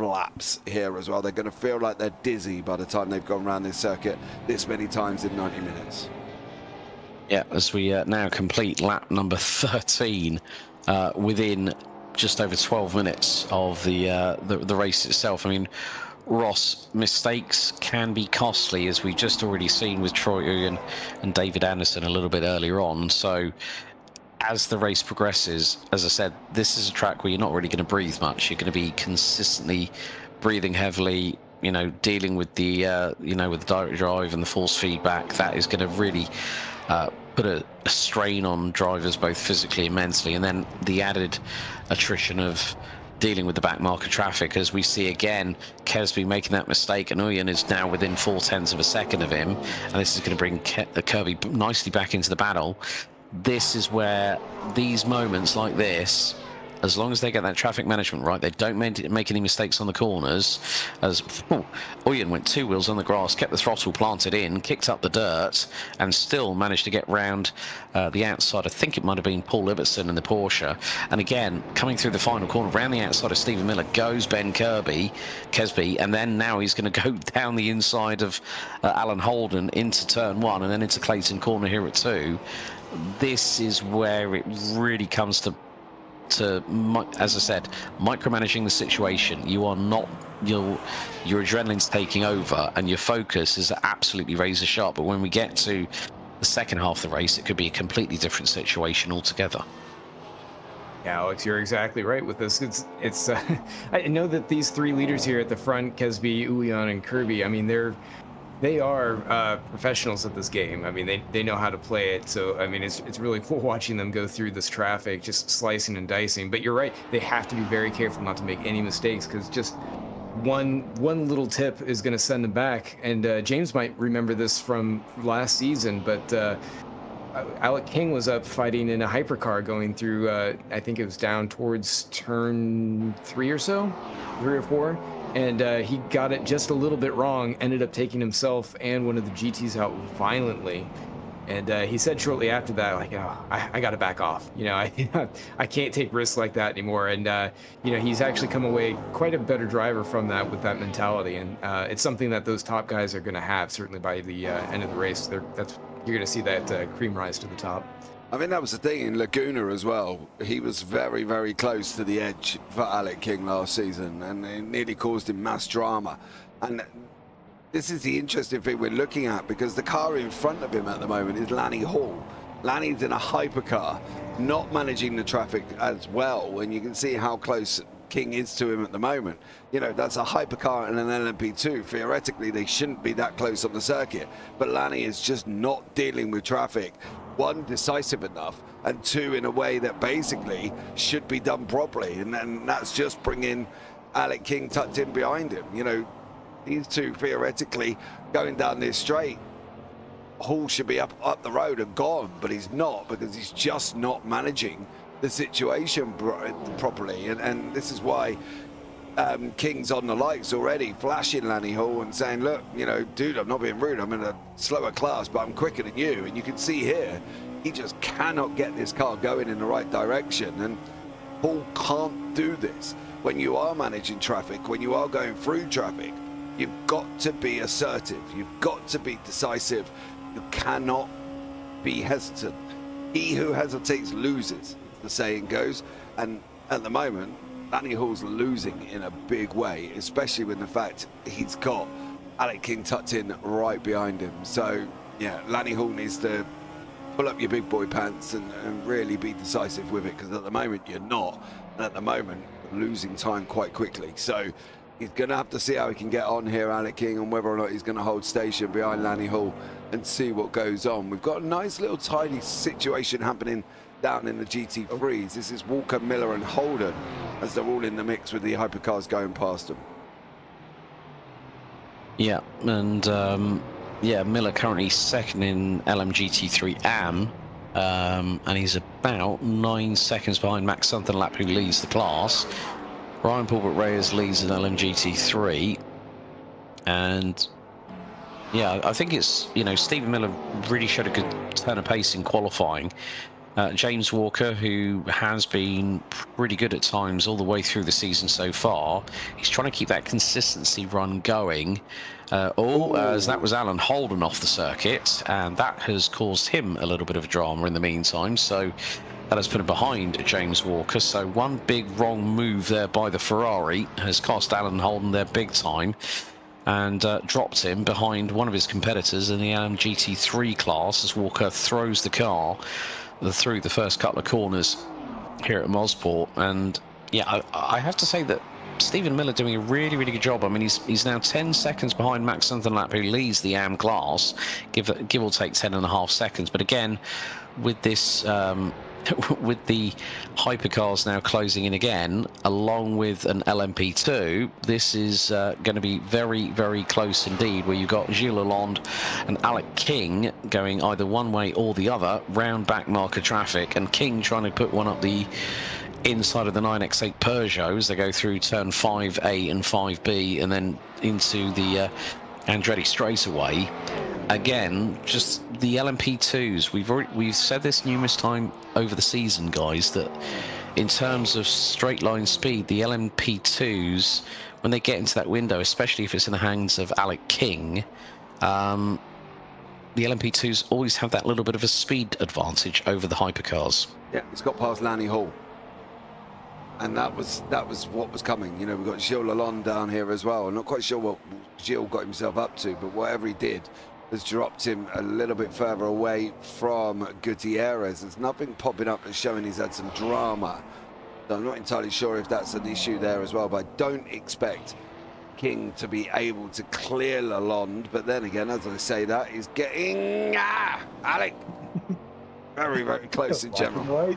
laps here as well. They're going to feel like they're dizzy by the time they've gone around this circuit this many times in 90 minutes. Yeah, as we now complete lap number 13 within just over 12 minutes of the race itself. I mean, Ross, mistakes can be costly, as we've just already seen with Troy Uyan and David Anderson a little bit earlier on. So as the race progresses, as I said, this is a track where you're not really going to breathe much. You're going to be consistently breathing heavily, you know, dealing with the with the direct drive and the force feedback. That is going to really put a strain on drivers, both physically and mentally. And then the added attrition of dealing with the back marker traffic, as we see again Kesby making that mistake, and Uyan is now within 0.4 of a second of him, and this is going to bring Kirby nicely back into the battle. This is where these moments like this, as long as they get that traffic management right, they don't make any mistakes on the corners. As Uyan went 2 wheels on the grass, kept the throttle planted in, kicked up the dirt, and still managed to get round the outside. I think it might have been Paul Ibbotson in the Porsche. And again, coming through the final corner, round the outside of Stephen Miller goes Ben Kesby, and then now he's going to go down the inside of Alan Holden into turn 1, and then into Clayton Corner here at 2. This is where it really comes to, as I said, micromanaging the situation. You are not, your adrenaline's taking over, and your focus is absolutely razor sharp. But when we get to the second half of the race, it could be a completely different situation altogether. Yeah, Alex, you're exactly right with this. It's I know that these 3 leaders here at the front, Kesby, Uyan, and Kirby, I mean, they are professionals at this game. I mean, they know how to play it. So, I mean, it's really cool watching them go through this traffic, just slicing and dicing. But you're right, they have to be very careful not to make any mistakes, because just one little tip is going to send them back. And James might remember this from last season, but Alec King was up fighting in a hypercar going through, I think it was down towards turn 3 or 4. And he got it just a little bit wrong, ended up taking himself and one of the GTs out violently. And he said shortly after that, like, oh, I got to back off. You know, I can't take risks like that anymore. And, you know, he's actually come away quite a better driver from that, with that mentality. And it's something that those top guys are going to have, certainly by the end of the race. You're going to see that cream rise to the top. I think that was the thing in Laguna as well. He was very, very close to the edge for Alec King last season, and it nearly caused him mass drama. And this is the interesting thing we're looking at, because the car in front of him at the moment is Lanny Hall. Lanny's in a hypercar, not managing the traffic as well, and you can see how close King is to him at the moment. You know, that's a hypercar and an LMP2. Theoretically, they shouldn't be that close on the circuit, but Lanny is just not dealing with traffic. 1, decisive enough, and 2, in a way that basically should be done properly. And then that's just bringing Alec King tucked in behind him. You know, these 2 theoretically going down this straight, Hall should be up the road and gone, but he's not, because he's just not managing the situation properly. And this is why King's on the lights already, flashing Lanny Hall and saying, look, you know, dude, I'm not being rude, I'm in a slower class, but I'm quicker than you. And you can see here, he just cannot get this car going in the right direction. And Hall can't do this. When you are managing traffic, when you are going through traffic, you've got to be assertive, you've got to be decisive, you cannot be hesitant. He who hesitates loses. the saying goes. And at the moment, Lanny Hall's losing in a big way, especially with the fact he's got Alec King tucked in right behind him. So, yeah, Lanny Hall needs to pull up your big boy pants and really be decisive with it, because at the moment you're not. And at the moment, losing time quite quickly. So he's going to have to see how he can get on here, Alec King, and whether or not he's going to hold station behind Lanny Hall and see what goes on. We've got a nice little tiny situation happening down in the GT3s. This is Walker, Miller and Holden as they're all in the mix with the hypercars going past them. Yeah, and yeah, Miller currently second in LMGT3 AM, and he's about 9 seconds behind Max Sunderlap, who leads the class. Ryan Pulbert Reyes leads in LMGT3, and yeah, I think it's, you know, Stephen Miller really showed a good turn of pace in qualifying. James Walker, who has been pretty good at times all the way through the season so far, he's trying to keep that consistency run going. As that was Alan Holden off the circuit, and that has caused him a little bit of drama in the meantime. So that has put him behind James Walker. So one big wrong move there by the Ferrari has cost Alan Holden there big time, and dropped him behind one of his competitors in the LMGT3 class as Walker throws the car through the first couple of corners here at Mosport. And yeah, I have to say that Stephen Miller doing a really, really good job. I mean, he's now 10 seconds behind Max Sunderlap, who leads the AM class, give or take 10.5 seconds. But again, with this with the hypercars now closing in again, along with an LMP2, this is going to be very, very close indeed, where you've got Gilles Lalonde and Alec King going either one way or the other, round back marker traffic, and King trying to put one up the inside of the 9X8 Peugeot as they go through turn 5A and 5B and then into the Andretti straightaway. Again, just the LMP2s. We've said this numerous times over the season, guys, that in terms of straight line speed, the LMP2s, when they get into that window, especially if it's in the hands of Alec King, the LMP2s always have that little bit of a speed advantage over the hypercars. Yeah, he's got past Lanny Hall. And that was what was coming. You know, we've got Gilles Lalonde down here as well. I'm not quite sure what Gilles got himself up to, but whatever he did has dropped him a little bit further away from Gutierrez. There's nothing popping up that's showing he's had some drama. So I'm not entirely sure if that's an issue there as well, but I don't expect King to be able to clear Lalonde. But then again, as I say that, he's getting Alec very, very close in general.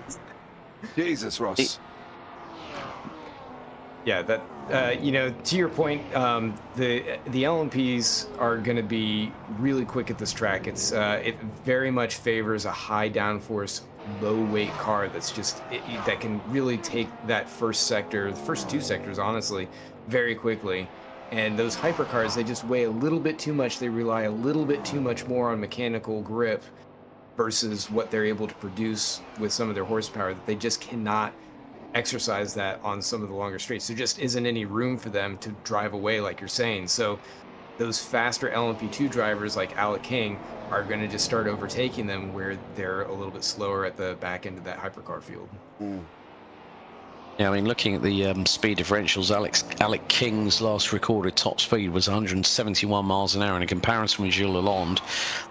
Jesus, Ross. Yeah, that you know, to your point, the LMPs are going to be really quick at this track. It very much favors a high downforce, low weight car that's just that can really take that first sector, the first two sectors, honestly, very quickly. And those hypercars, they just weigh a little bit too much. They rely a little bit too much more on mechanical grip versus what they're able to produce with some of their horsepower. That they just cannot exercise that on some of the longer straights. There just isn't any room for them to drive away, like you're saying. So those faster LMP2 drivers like Alec King are going to just start overtaking them where they're a little bit slower at the back end of that hypercar field. Yeah, I mean, looking at the speed differentials, Alec King's last recorded top speed was 171 miles an hour. And in comparison with Gilles Lalonde,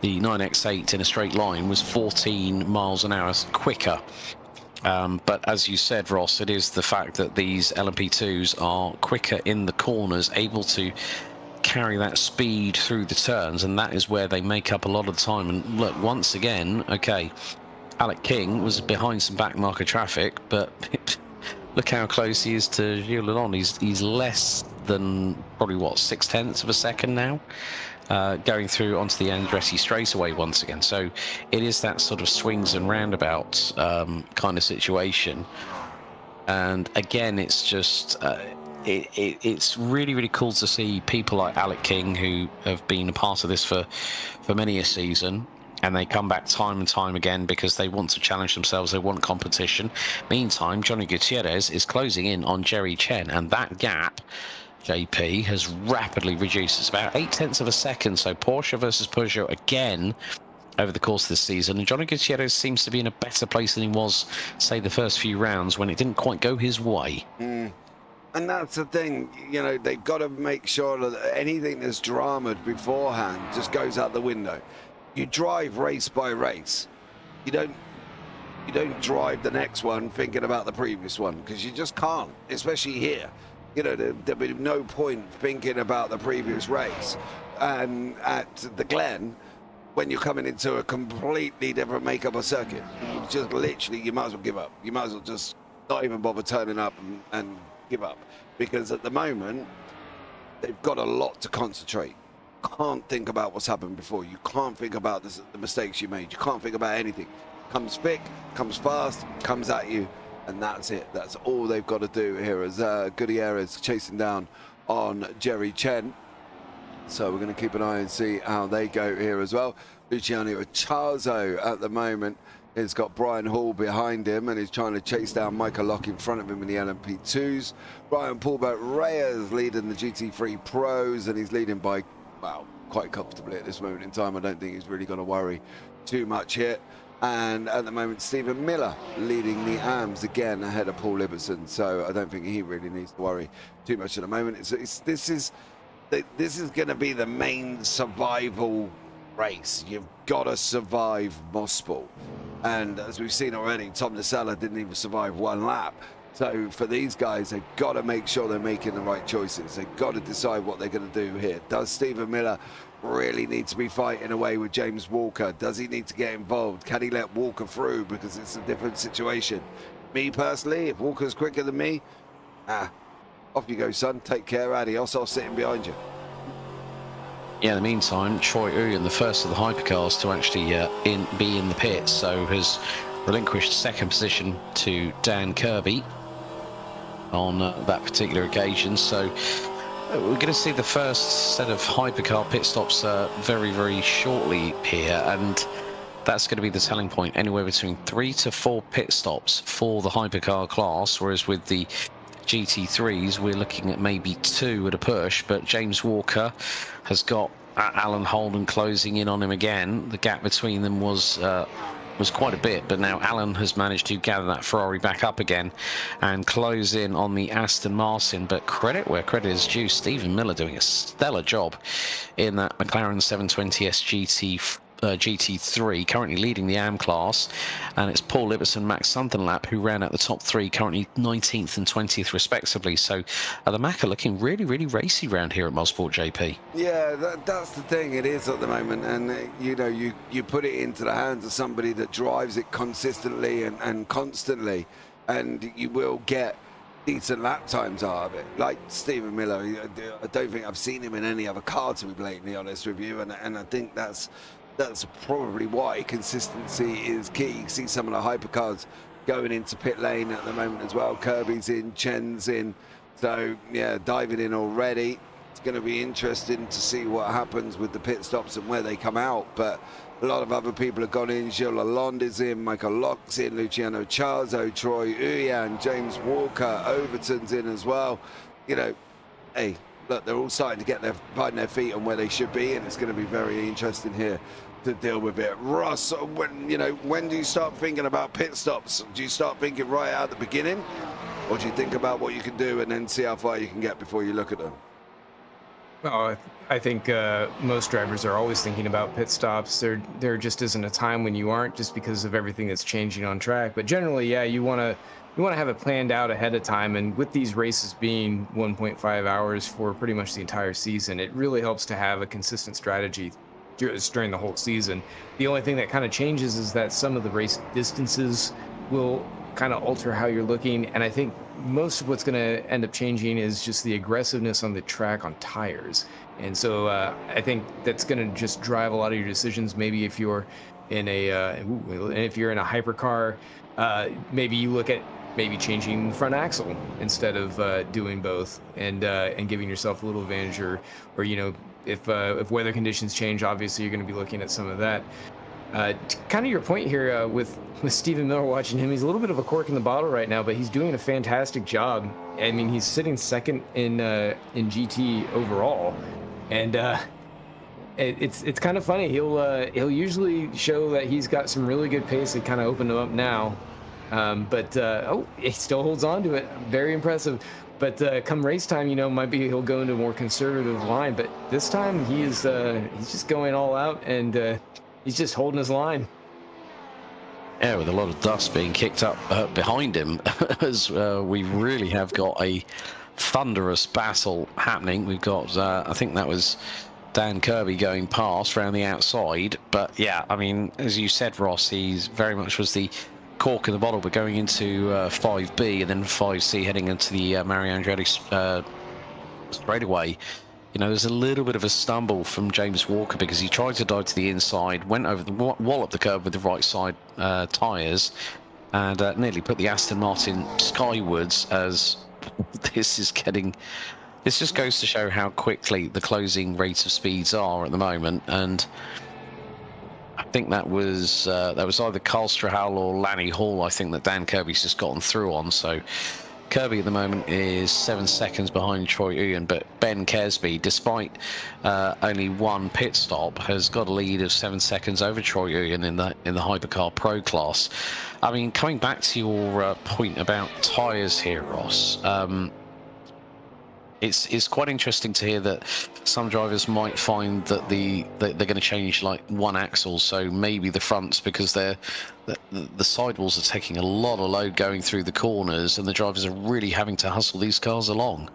the 9X8 in a straight line was 14 miles an hour quicker. But as you said, Ross, it is the fact that these LMP2s are quicker in the corners, able to carry that speed through the turns, and that is where they make up a lot of the time. And look, once again, okay, Alec King was behind some back marker traffic, but look how close he is to Gilles Lalonde. He's less than probably, what, 0.6 of a second now? Going through onto the Andretti straightaway once again. So it is that sort of swings and roundabouts kind of situation. And again, it's just it's really, really cool to see people like Alec King, who have been a part of this for many a season, and they come back time and time again because they want to challenge themselves. They want competition. Meantime, Johnny Gutierrez is closing in on Jerry Chen, and that gap, JP, has rapidly reduced. It's about 0.8 of a second. So Porsche versus Peugeot again over the course of the season. And Johnny Gutierrez seems to be in a better place than he was, say, the first few rounds when it didn't quite go his way. And that's the thing, you know, they've got to make sure that anything that's dramaed beforehand just goes out the window. You drive race by race. You don't drive the next one thinking about the previous one, because you just can't, especially here. You know, there'd be no point thinking about the previous race. And at the Glen, when you're coming into a completely different makeup of circuit, you just literally, you might as well give up. You might as well just not even bother turning up and give up. Because at the moment, they've got a lot to concentrate. Can't think about what's happened before. You can't think about the mistakes you made. You can't think about anything. Comes thick, comes fast, comes at you, and that's it. That's all they've got to do here as Gutierrez chasing down on Jerry Chen. So we're going to keep an eye and see how they go here as well. Luciano Acharzo at the moment has got Brian Hall behind him and he's trying to chase down Michael Locke in front of him in the LMP2s. Brian Paulbert Reyes leading the GT3 Pros, and he's leading by, well, quite comfortably at this moment in time. I don't think he's really going to worry too much here. And at the moment, Stephen Miller leading the AMS again ahead of Paul Ibbotson. So I don't think he really needs to worry too much at the moment. This is going to be the main survival race. You've got to survive Mosport. And as we've seen already, Tom Nisella didn't even survive one lap. So for these guys, they've got to make sure they're making the right choices. They've got to decide what they're going to do here. Does Stephen Miller really need to be fighting away with James Walker? Does he need to get involved? Can he let Walker through, because it's a different situation? Me personally, if Walker's quicker than me, off you go, son. Take care, adios. I'll sit in behind you. Yeah, in the meantime, Troy Uyen, the first of the hypercars to actually be in the pits, so has relinquished second position to Dan Kirby on that particular occasion. So we're going to see the first set of hypercar pit stops very, very shortly here, and that's going to be the telling point. Anywhere between 3 to 4 pit stops for the hypercar class, whereas with the GT3s we're looking at maybe 2 at a push. But James Walker has got Alan Holden closing in on him again. The gap between them was quite a bit, but now Alan has managed to gather that Ferrari back up again and close in on the Aston Martin. But credit where credit is due, Stephen Miller doing a stellar job in that McLaren 720S GT3, currently leading the AM class, and it's Paul Ibbotson, Max Sunderlap who ran out the top 3, currently 19th and 20th respectively. So the Mac are looking really, really racy round here at Mosport, JP. Yeah, that's the thing. It is at the moment, and you know, you put it into the hands of somebody that drives it consistently and constantly, and you will get decent lap times out of it. Like Stephen Miller, I don't think I've seen him in any other car, to be blatantly honest with you, and I think that's probably why consistency is key. You see some of the hypercars going into pit lane at the moment as well. Kirby's in, Chen's in, so yeah, diving in already. It's going to be interesting to see what happens with the pit stops and where they come out, but a lot of other people have gone in. Gilles Lalonde is in, Michael Locke's in, Luciano Charzo, Troy Uyan, James Walker, Overton's in as well. You know, hey, look, they're all starting to find their feet on where they should be, and it's going to be very interesting here to deal with it. Ross, when do you start thinking about pit stops? Do you start thinking right at the beginning, or do you think about what you can do and then see how far you can get before you look at them? Well, I think most drivers are always thinking about pit stops. There just isn't a time when you aren't, just because of everything that's changing on track. But generally, yeah, you want to have it planned out ahead of time. And with these races being 1.5 hours for pretty much the entire season, it really helps to have a consistent strategy during the whole season. The only thing that kind of changes is that some of the race distances will kind of alter how you're looking, and I think most of what's going to end up changing is just the aggressiveness on the track on tires. And so I think that's going to just drive a lot of your decisions. Maybe if you're in a hypercar, maybe you look at changing the front axle instead of doing both, and giving yourself a little advantage, or if weather conditions change, obviously you're going to be looking at some of that. Kind of your point here with Stephen Miller, watching him, he's a little bit of a cork in the bottle right now, but he's doing a fantastic job. I mean, he's sitting second in GT overall, and it's kind of funny. He'll usually show that he's got some really good pace. It kind of opened him up now, but oh, he still holds on to it. Very impressive. But come race time, you know, might be he'll go into a more conservative line. But this time he's just going all out, and he's just holding his line. Yeah, with a lot of dust being kicked up behind him, as we really have got a thunderous battle happening. We've got, I think that was Dan Kirby going past around the outside. But yeah, I mean, as you said, Ross, he's very much was the cork in the bottle, but going into 5B and then 5C heading into the Mario Andretti straightaway. You know, there's a little bit of a stumble from James Walker because he tried to dive to the inside, went over the wallop the curb with the right side tyres, and nearly put the Aston Martin skywards. As this just goes to show how quickly the closing rates of speeds are at the moment. And I think that was either Carl Strahal or Lanny Hall, I think, that Dan Kirby's just gotten through on. So Kirby at the moment is 7 seconds behind Troy Uyen, but Ben Kesby, despite only one pit stop, has got a lead of 7 seconds over Troy Uyen in the Hypercar Pro class. I mean, coming back to your point about tyres here, Ross, it's quite interesting to hear that some drivers might find that they're going to change like one axle, so maybe the fronts, because the sidewalls are taking a lot of load going through the corners, and the drivers are really having to hustle these cars along.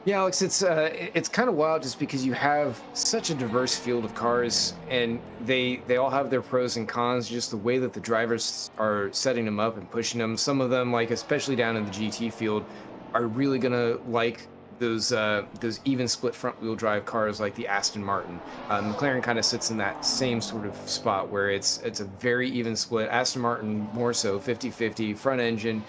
Yeah, Alex, it's kind of wild just because you have such a diverse field of cars, and they all have their pros and cons. Just the way that the drivers are setting them up and pushing them. Some of them, like especially down in the GT field, are really gonna like those even split front wheel drive cars like the Aston Martin. McLaren kind of sits in that same sort of spot where it's a very even split. Aston Martin more so 50-50 front engine.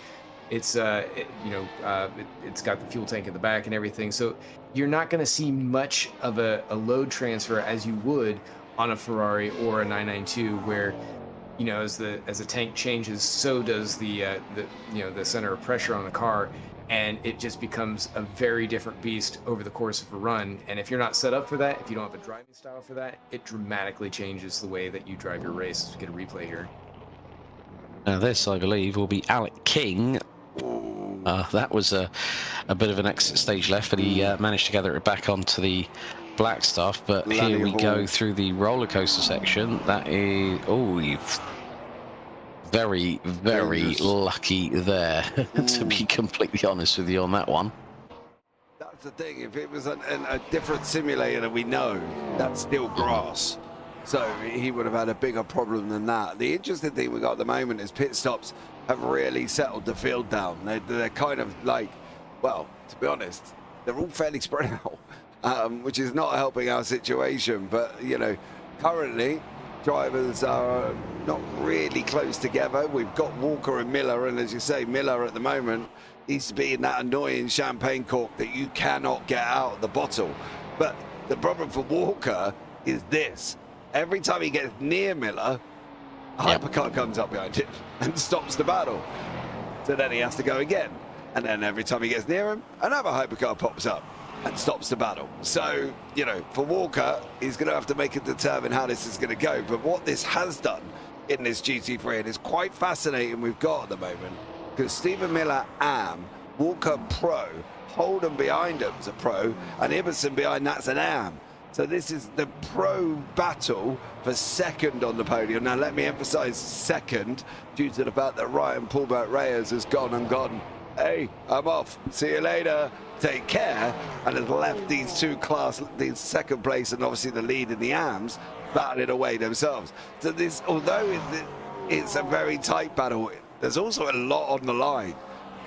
It's it's got the fuel tank in the back and everything. So you're not going to see much of a load transfer as you would on a Ferrari or a 992, where, you know, as the tank changes, so does the center of pressure on the car, and it just becomes a very different beast over the course of a run. And if you're not set up for that, if you don't have a driving style for that, it dramatically changes the way that you drive your race. Let's get a replay here. Now this, I believe, will be Alec King. That was a bit of an exit stage left, but he managed to gather it back onto the black stuff. But here we go through the roller coaster section. That is, you've very, very lucky there, to be completely honest with you on that one. That's the thing. If it was a different simulator that we know, that's still grass. So he would have had a bigger problem than that. The interesting thing we got at the moment is pit stops have really settled the field down. They're kind of like, well, to be honest, they're all fairly spread out, which is not helping our situation. But, you know, currently drivers are not really close together. We've got Walker and Miller, and as you say, Miller at the moment needs to be in that annoying champagne cork that you cannot get out of the bottle. But the problem for Walker is this. Every time he gets near Miller, a hypercar comes up behind him and stops the battle. So then he has to go again. And then every time he gets near him, another hypercar pops up and stops the battle. So, you know, for Walker, he's going to have to make it determine how this is going to go. But what this has done in this GT3, and it's quite fascinating we've got at the moment, because Stephen Miller AM, Walker Pro, Holden behind him's a Pro, and Ibbotson behind that's an AM. So this is the pro battle for second on the podium. Now let me emphasize second, due to the fact that Ryan Paulbert Reyes has gone and gone, hey, I'm off, see you later, take care, and has left these these second place and obviously the lead in the AMs, battling away themselves. So this, although it's a very tight battle, there's also a lot on the line.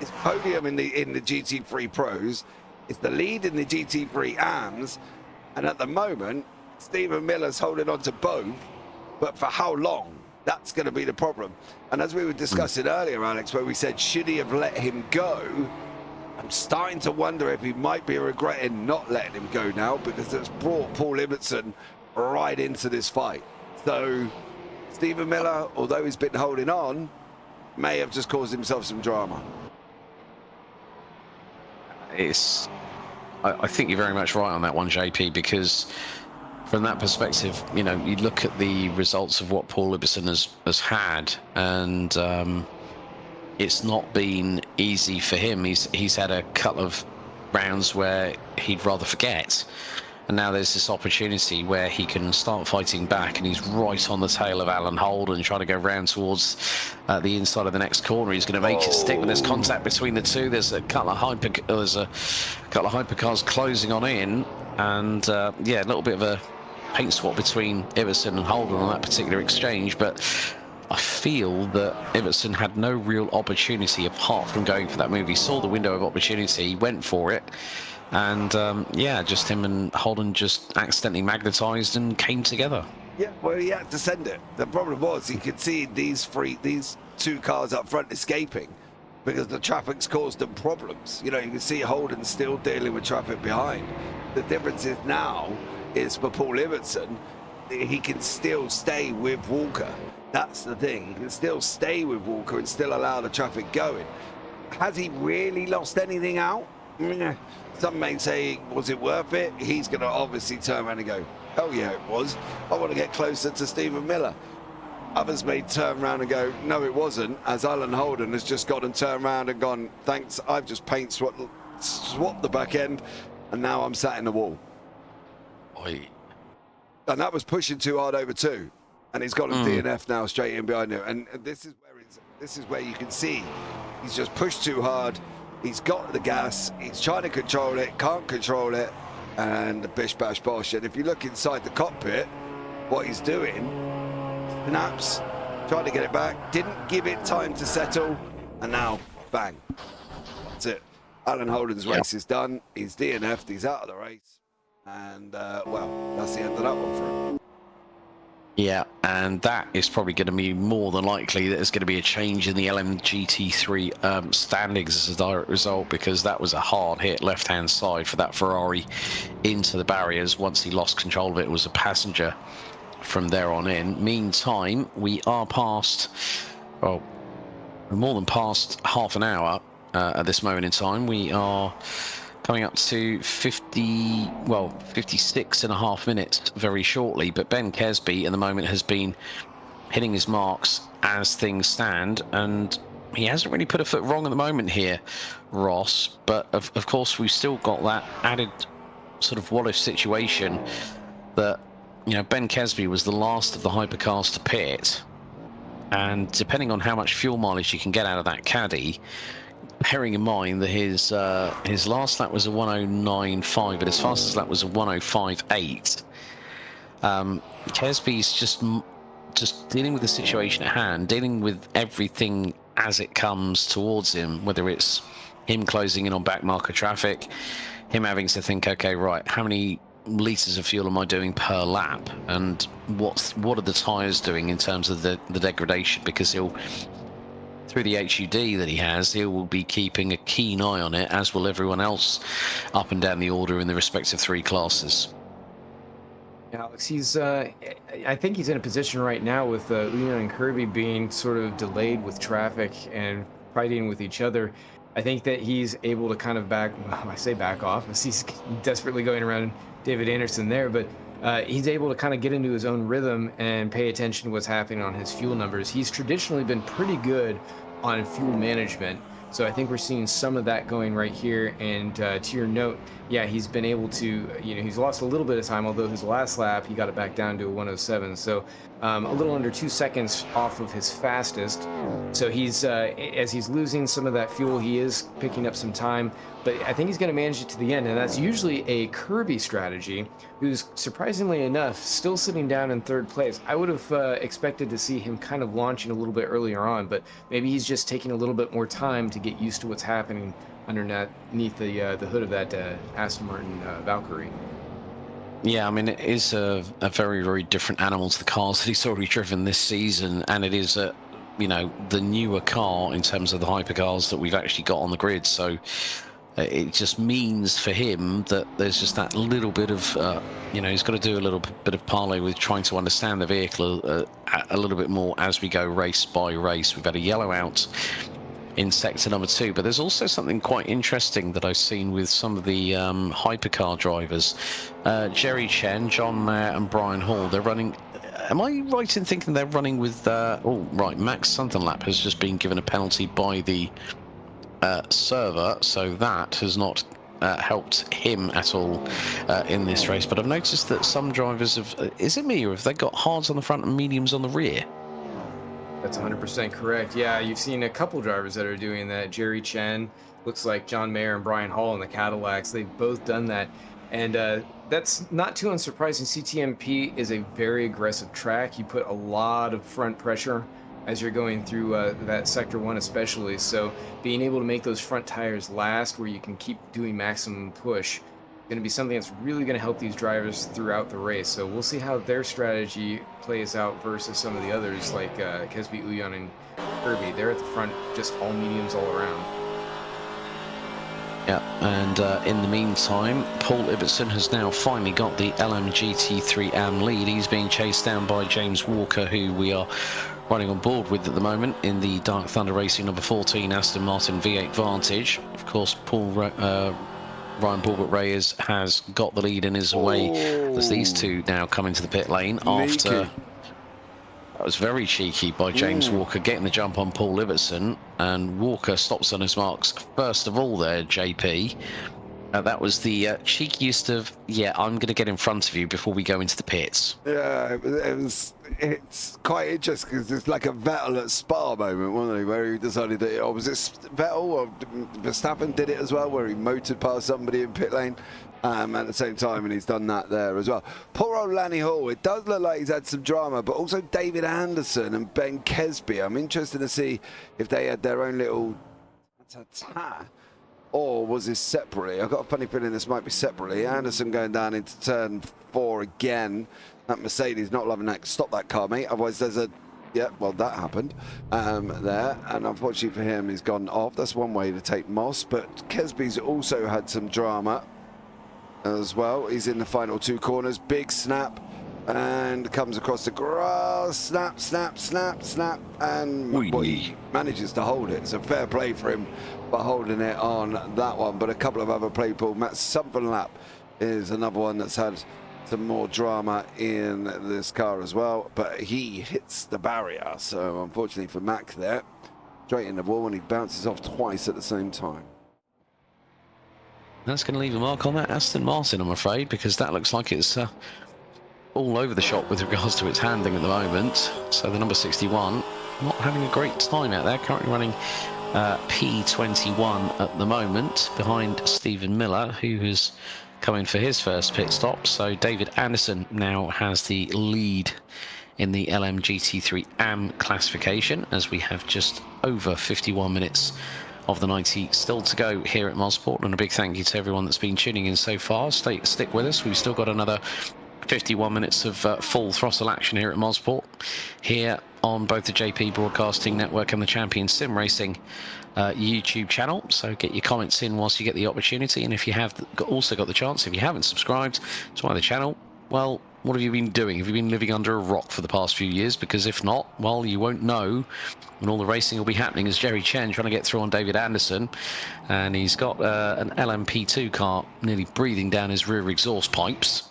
It's podium in the GT3 Pros, it's the lead in the GT3 AMs, and at the moment, Stephen Miller's holding on to both, but for how long? That's going to be the problem. And as we were discussing earlier, Alex, where we said, should he have let him go? I'm starting to wonder if he might be regretting not letting him go now, because it's brought Paul Ibbotson right into this fight. So Stephen Miller, although he's been holding on, may have just caused himself some drama. I think you're very much right on that one, JP, because from that perspective, you know, you look at the results of what Paul Ibbotson has had, and it's not been easy for him. He's had a couple of rounds where he'd rather forget, and now there's this opportunity where he can start fighting back, and he's right on the tail of Alan Holden, trying to go round towards the inside of the next corner. He's going to make it stick, but there's contact between the two. There's a couple of hypercars closing on in, and yeah, a little bit of a paint swap between Ibbotson and Holden on that particular exchange, but I feel that Ibbotson had no real opportunity apart from going for that move. He saw the window of opportunity, went for it, and yeah, just him and Holden just accidentally magnetised and came together. Yeah, well, he had to send it. The problem was he could see these two cars up front escaping because the traffic's caused them problems. You know, you can see Holden still dealing with traffic behind. The difference is now is for Paul Ibbotson, he can still stay with Walker. That's the thing. He can still stay with Walker and still allow the traffic going. Has he really lost anything out? Some may say, was it worth it? He's going to obviously turn around and go, oh yeah, it was. I want to get closer to Stephen Miller. Others may turn around and go, no, it wasn't, as Alan Holden has just got and turned around and gone, thanks, I've just paint swapped the back end, and now I'm sat in the wall. Oi. And that was pushing too hard over two, and he's got a DNF now straight in behind him. And this is where you can see he's just pushed too hard. He's got the gas. He's trying to control it, can't control it, and bish bash bosh. And if you look inside the cockpit, what he's doing, snaps, trying to get it back, didn't give it time to settle, and now bang, that's it. Alan Holden's race is done. He's DNF'd. He's out of the race. And, well, that's the end of that one for him. Yeah, and that is probably going to be more than likely that there's going to be a change in the GT3 standings as a direct result, because that was a hard hit left-hand side for that Ferrari into the barriers. Once he lost control of it, it was a passenger from there on in. Meantime, we are past, well, more than past half an hour at this moment in time. We are coming up to 56 and a half minutes very shortly, but Ben Kesby at the moment has been hitting his marks as things stand, and he hasn't really put a foot wrong at the moment here, Ross, but of course we've still got that added sort of what-if situation that, you know, Ben Kesby was the last of the hypercars to pit, and depending on how much fuel mileage you can get out of that caddy, bearing in mind that his last lap was a 109.5, but his fastest lap was a 105.8. Kesby's just dealing with the situation at hand, dealing with everything as it comes towards him, whether it's him closing in on back marker traffic, him having to think, okay, right, how many litres of fuel am I doing per lap, and what are the tyres doing in terms of the degradation, because he'll, through the HUD that he has, he will be keeping a keen eye on it, as will everyone else up and down the order in the respective three classes. Alex, he's I think he's in a position right now with Leon and Kirby being sort of delayed with traffic and fighting with each other. I think that he's able to kind of back off, as he's desperately going around David Anderson there, but he's able to kind of get into his own rhythm and pay attention to what's happening on his fuel numbers. He's traditionally been pretty good on fuel management, so I think we're seeing some of that going right here. And to your note, yeah, he's been able to, you know, he's lost a little bit of time, although his last lap he got it back down to a 107, so a little under 2 seconds off of his fastest. So he's as he's losing some of that fuel, he is picking up some time, but I think he's going to manage it to the end, and that's usually a Kirby strategy, who's surprisingly enough still sitting down in third place. I would have expected to see him kind of launching a little bit earlier on, but maybe he's just taking a little bit more time to get used to what's happening underneath the hood of that Aston Martin Valkyrie. Yeah, I mean, it is a very, very different animal to the cars that he's already driven this season, and it is you know, the newer car in terms of the hypercars that we've actually got on the grid. So it just means for him that there's just that little bit of, you know, he's got to do a little bit of parlay with trying to understand the vehicle a little bit more as we go race by race. We've had a yellow out in sector number 2. But there's also something quite interesting that I've seen with some of the hypercar drivers. Jerry Chen, John Mayer and Brian Hall, they're running... Am I right in thinking they're running with... oh, right, Max Sunderlap has just been given a penalty by the server, so that has not helped him at all in this race. But I've noticed that some drivers have... is it me, or have they got hards on the front and mediums on the rear? That's 100% correct. Yeah, you've seen a couple drivers that are doing that. Jerry Chen, looks like John Mayer and Brian Hall in the Cadillacs. They've both done that. And that's not too unsurprising. CTMP is a very aggressive track. You put a lot of front pressure as you're going through that Sector 1 especially. So being able to make those front tires last where you can keep doing maximum push going to be something that's really going to help these drivers throughout the race. So we'll see how their strategy plays out versus some of the others like Kesby, Uyan, and Kirby. They're at the front, just all mediums all around. Yeah, and in the meantime, Paul Ibbotson has now finally got the LMGT3 AM lead. He's being chased down by James Walker, who we are running on board with at the moment in the Dark Thunder Racing number 14 Aston Martin V8 Vantage. Of course, Ryan Bulbert Reyes has got the lead and is away as these two now come into the pit lane after... That was very cheeky by James Walker getting the jump on Paul Ibbotson, and Walker stops on his marks first of all there, JP. That was the cheekiest of, yeah, I'm going to get in front of you before we go into the pits. Yeah, it's quite interesting because it's like a Vettel at Spa moment, wasn't it? Where he decided that, or was it Vettel or Verstappen did it as well, where he motored past somebody in pit lane at the same time, and he's done that there as well. Poor old Lanny Hall, it does look like he's had some drama, but also David Anderson and Ben Kesby. I'm interested to see if they had their own little ta-ta. Or was this separately? I've got a funny feeling this might be separately. Anderson going down into turn 4 again. That Mercedes not loving that. Stop that car, mate. Otherwise there's a... Yeah, well, that happened there. And unfortunately for him, he's gone off. That's one way to take Moss. But Kesby's also had some drama as well. He's in the final 2 corners. Big snap. And comes across the grass. Snap, snap, snap, snap. And boy, manages to hold it. So fair play for him for holding it on that one. But a couple of other people. Matt Sunderlap is another one that's had some more drama in this car as well. But he hits the barrier. So unfortunately for Mac there, straight in the wall, and he bounces off twice at the same time. That's going to leave a mark on that Aston Martin, I'm afraid, because that looks like it's... all over the shop with regards to its handling at the moment. So the number 61 not having a great time out there, currently running P21 at the moment behind Stephen Miller, who has come in for his first pit stop. So David Anderson now has the lead in the LMGT3 AM classification, as we have just over 51 minutes of the 90 still to go here at Mosport. And a big thank you to everyone that's been tuning in so far. Stick with us. We've still got another 51 minutes of full throttle action here at Mosport, here on both the JP Broadcasting Network and the Champion Sim Racing YouTube channel. So get your comments in whilst you get the opportunity, and if you have also got the chance, if you haven't subscribed to either channel, well, what have you been doing? Have you been living under a rock for the past few years? Because if not, well, you won't know when all the racing will be happening. As Jerry Chen trying to get through on David Anderson, and he's got an LMP2 car nearly breathing down his rear exhaust pipes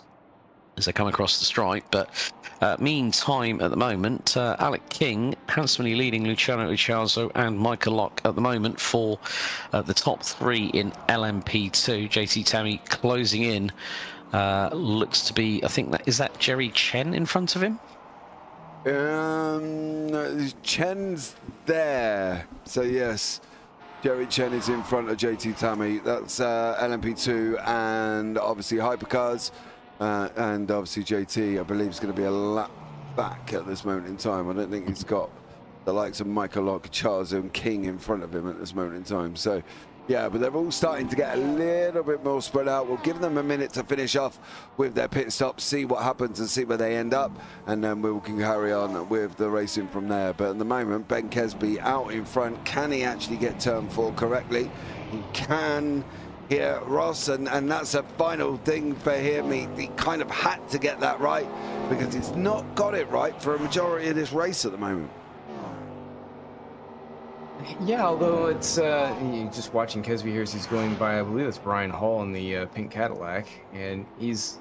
as they come across the stripe. But meantime, at the moment, Alec King handsomely leading Luciano Ucciarzo and Michael Lock at the moment for the top 3 in LMP2. JT Tammy closing in. Looks to be, I think, is that Jerry Chen in front of him? Chen's there. So yes, Jerry Chen is in front of JT Tammy. That's LMP2 and obviously Hypercars. And obviously JT, I believe, is going to be a lap back at this moment in time. I don't think he's got the likes of Michael Lock, Charles and King in front of him at this moment in time. So, yeah, but they're all starting to get a little bit more spread out. We'll give them a minute to finish off with their pit stop, see what happens and see where they end up, and then we can carry on with the racing from there. But at the moment, Ben Kesby out in front. Can he actually get turn 4 correctly? He can. Here, Ross, and that's a final thing for him. He kind of had to get that right because he's not got it right for a majority of this race at the moment. Yeah, although it's just watching Kesby here as he's going by, I believe it's Brian Hall in the pink Cadillac, and it's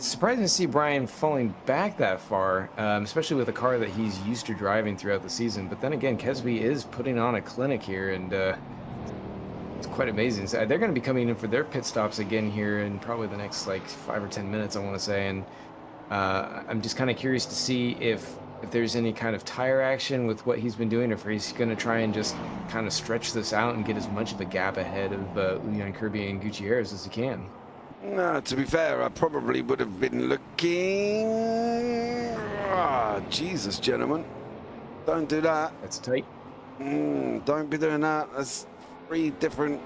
surprising to see Brian falling back that far, especially with a car that he's used to driving throughout the season. But then again, Kesby is putting on a clinic here, and it's quite amazing. So they're going to be coming in for their pit stops again here in probably the next like 5 or 10 minutes, I want to say, and I'm just kind of curious to see if there's any kind of tire action with what he's been doing, or if he's going to try and just kind of stretch this out and get as much of a gap ahead of Uyan Kirby and Gutierrez as he can. No, to be fair, I probably would have been looking... Jesus, gentlemen. Don't do that. That's tight. Don't be doing that. That's 3 different...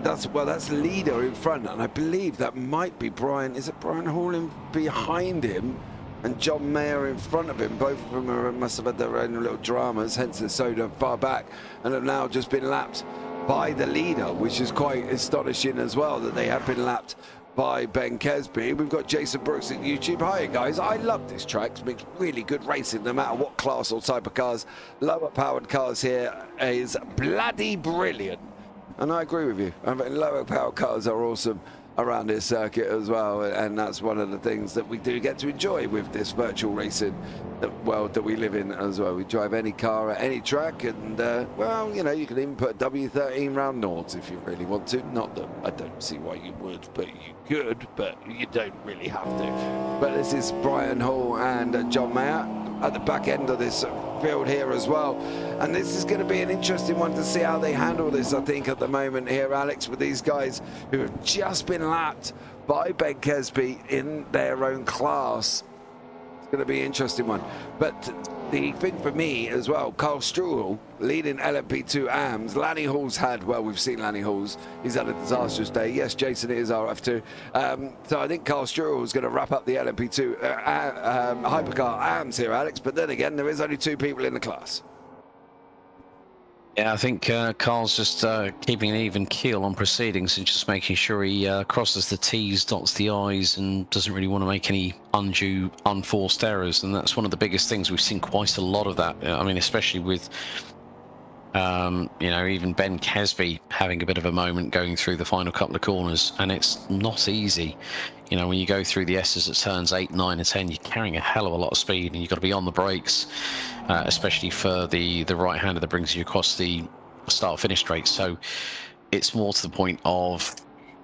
That's leader in front, and I believe that might be Brian. Is it Brian Hall in behind him and John Mayer in front of him? Both of them must have had their own little dramas, hence they're so far back, and have now just been lapped by the leader, which is quite astonishing as well, that they have been lapped by Ben Kesby. We've got Jason Brooks at YouTube. Hi guys, I love this track. It makes really good racing no matter what class or type of cars. Lower powered cars here is bloody brilliant, and I agree with you. I mean, lower powered cars are awesome around this circuit as well, and that's one of the things that we do get to enjoy with this virtual racing world that we live in as well. We drive any car at any track, and well, you know, you can even put a W13 round Nords if you really want to. Not that I don't see why you would, but you could, but you don't really have to. But this is Brian Hall and John Mayer at the back end of this field here as well, and this is going to be an interesting one to see how they handle this, I think, at the moment here, Alex, with these guys who have just been lapped by Ben Kesby in their own class. It's going to be an interesting one. But the thing for me as well, Carl Struhl leading LMP2 AMS. Lanny Hall's had, well, we've seen Lanny Hall's, he's had a disastrous day. Yes, Jason, it is RF2. So I think Carl Struhl is going to wrap up the LMP2 Hypercar AMS here, Alex. But then again, there is only 2 people in the class. Yeah, I think Carl's just keeping an even keel on proceedings and just making sure he crosses the T's, dots the I's, and doesn't really want to make any undue, unforced errors. And that's one of the biggest things. We've seen quite a lot of that. I mean, especially with, you know, even Ben Kesby having a bit of a moment going through the final couple of corners. And it's not easy. You know, when you go through the S's at turns 8, 9, and 10, you're carrying a hell of a lot of speed, and you've got to be on the brakes, especially for the right-hander that brings you across the start-finish straight. So it's more to the point of,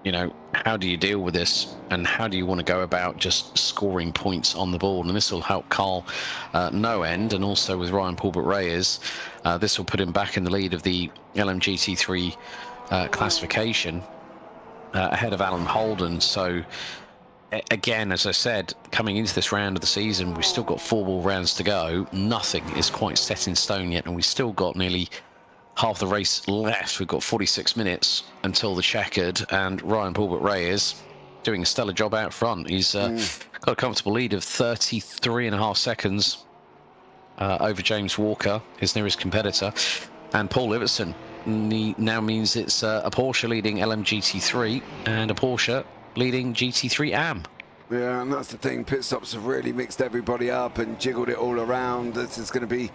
you know, how do you deal with this, and how do you want to go about just scoring points on the board? And this will help Carl no end, and also with Ryan Paulbert Reyes, this will put him back in the lead of the LMGT3 classification, ahead of Alan Holden. So again, as I said, coming into this round of the season, we've still got 4 more rounds to go. Nothing is quite set in stone yet, and we've still got nearly half the race left. We've got 46 minutes until the checkered, and Ryan Paulbert Reyes doing a stellar job out front. He's got a comfortable lead of 33.5 seconds over James Walker, his nearest competitor, and Paul Iverson. Now means it's a Porsche leading LMGT3 and a Porsche leading GT3 AM. Yeah, and that's the thing. Pit stops have really mixed everybody up and jiggled it all around. This is going to be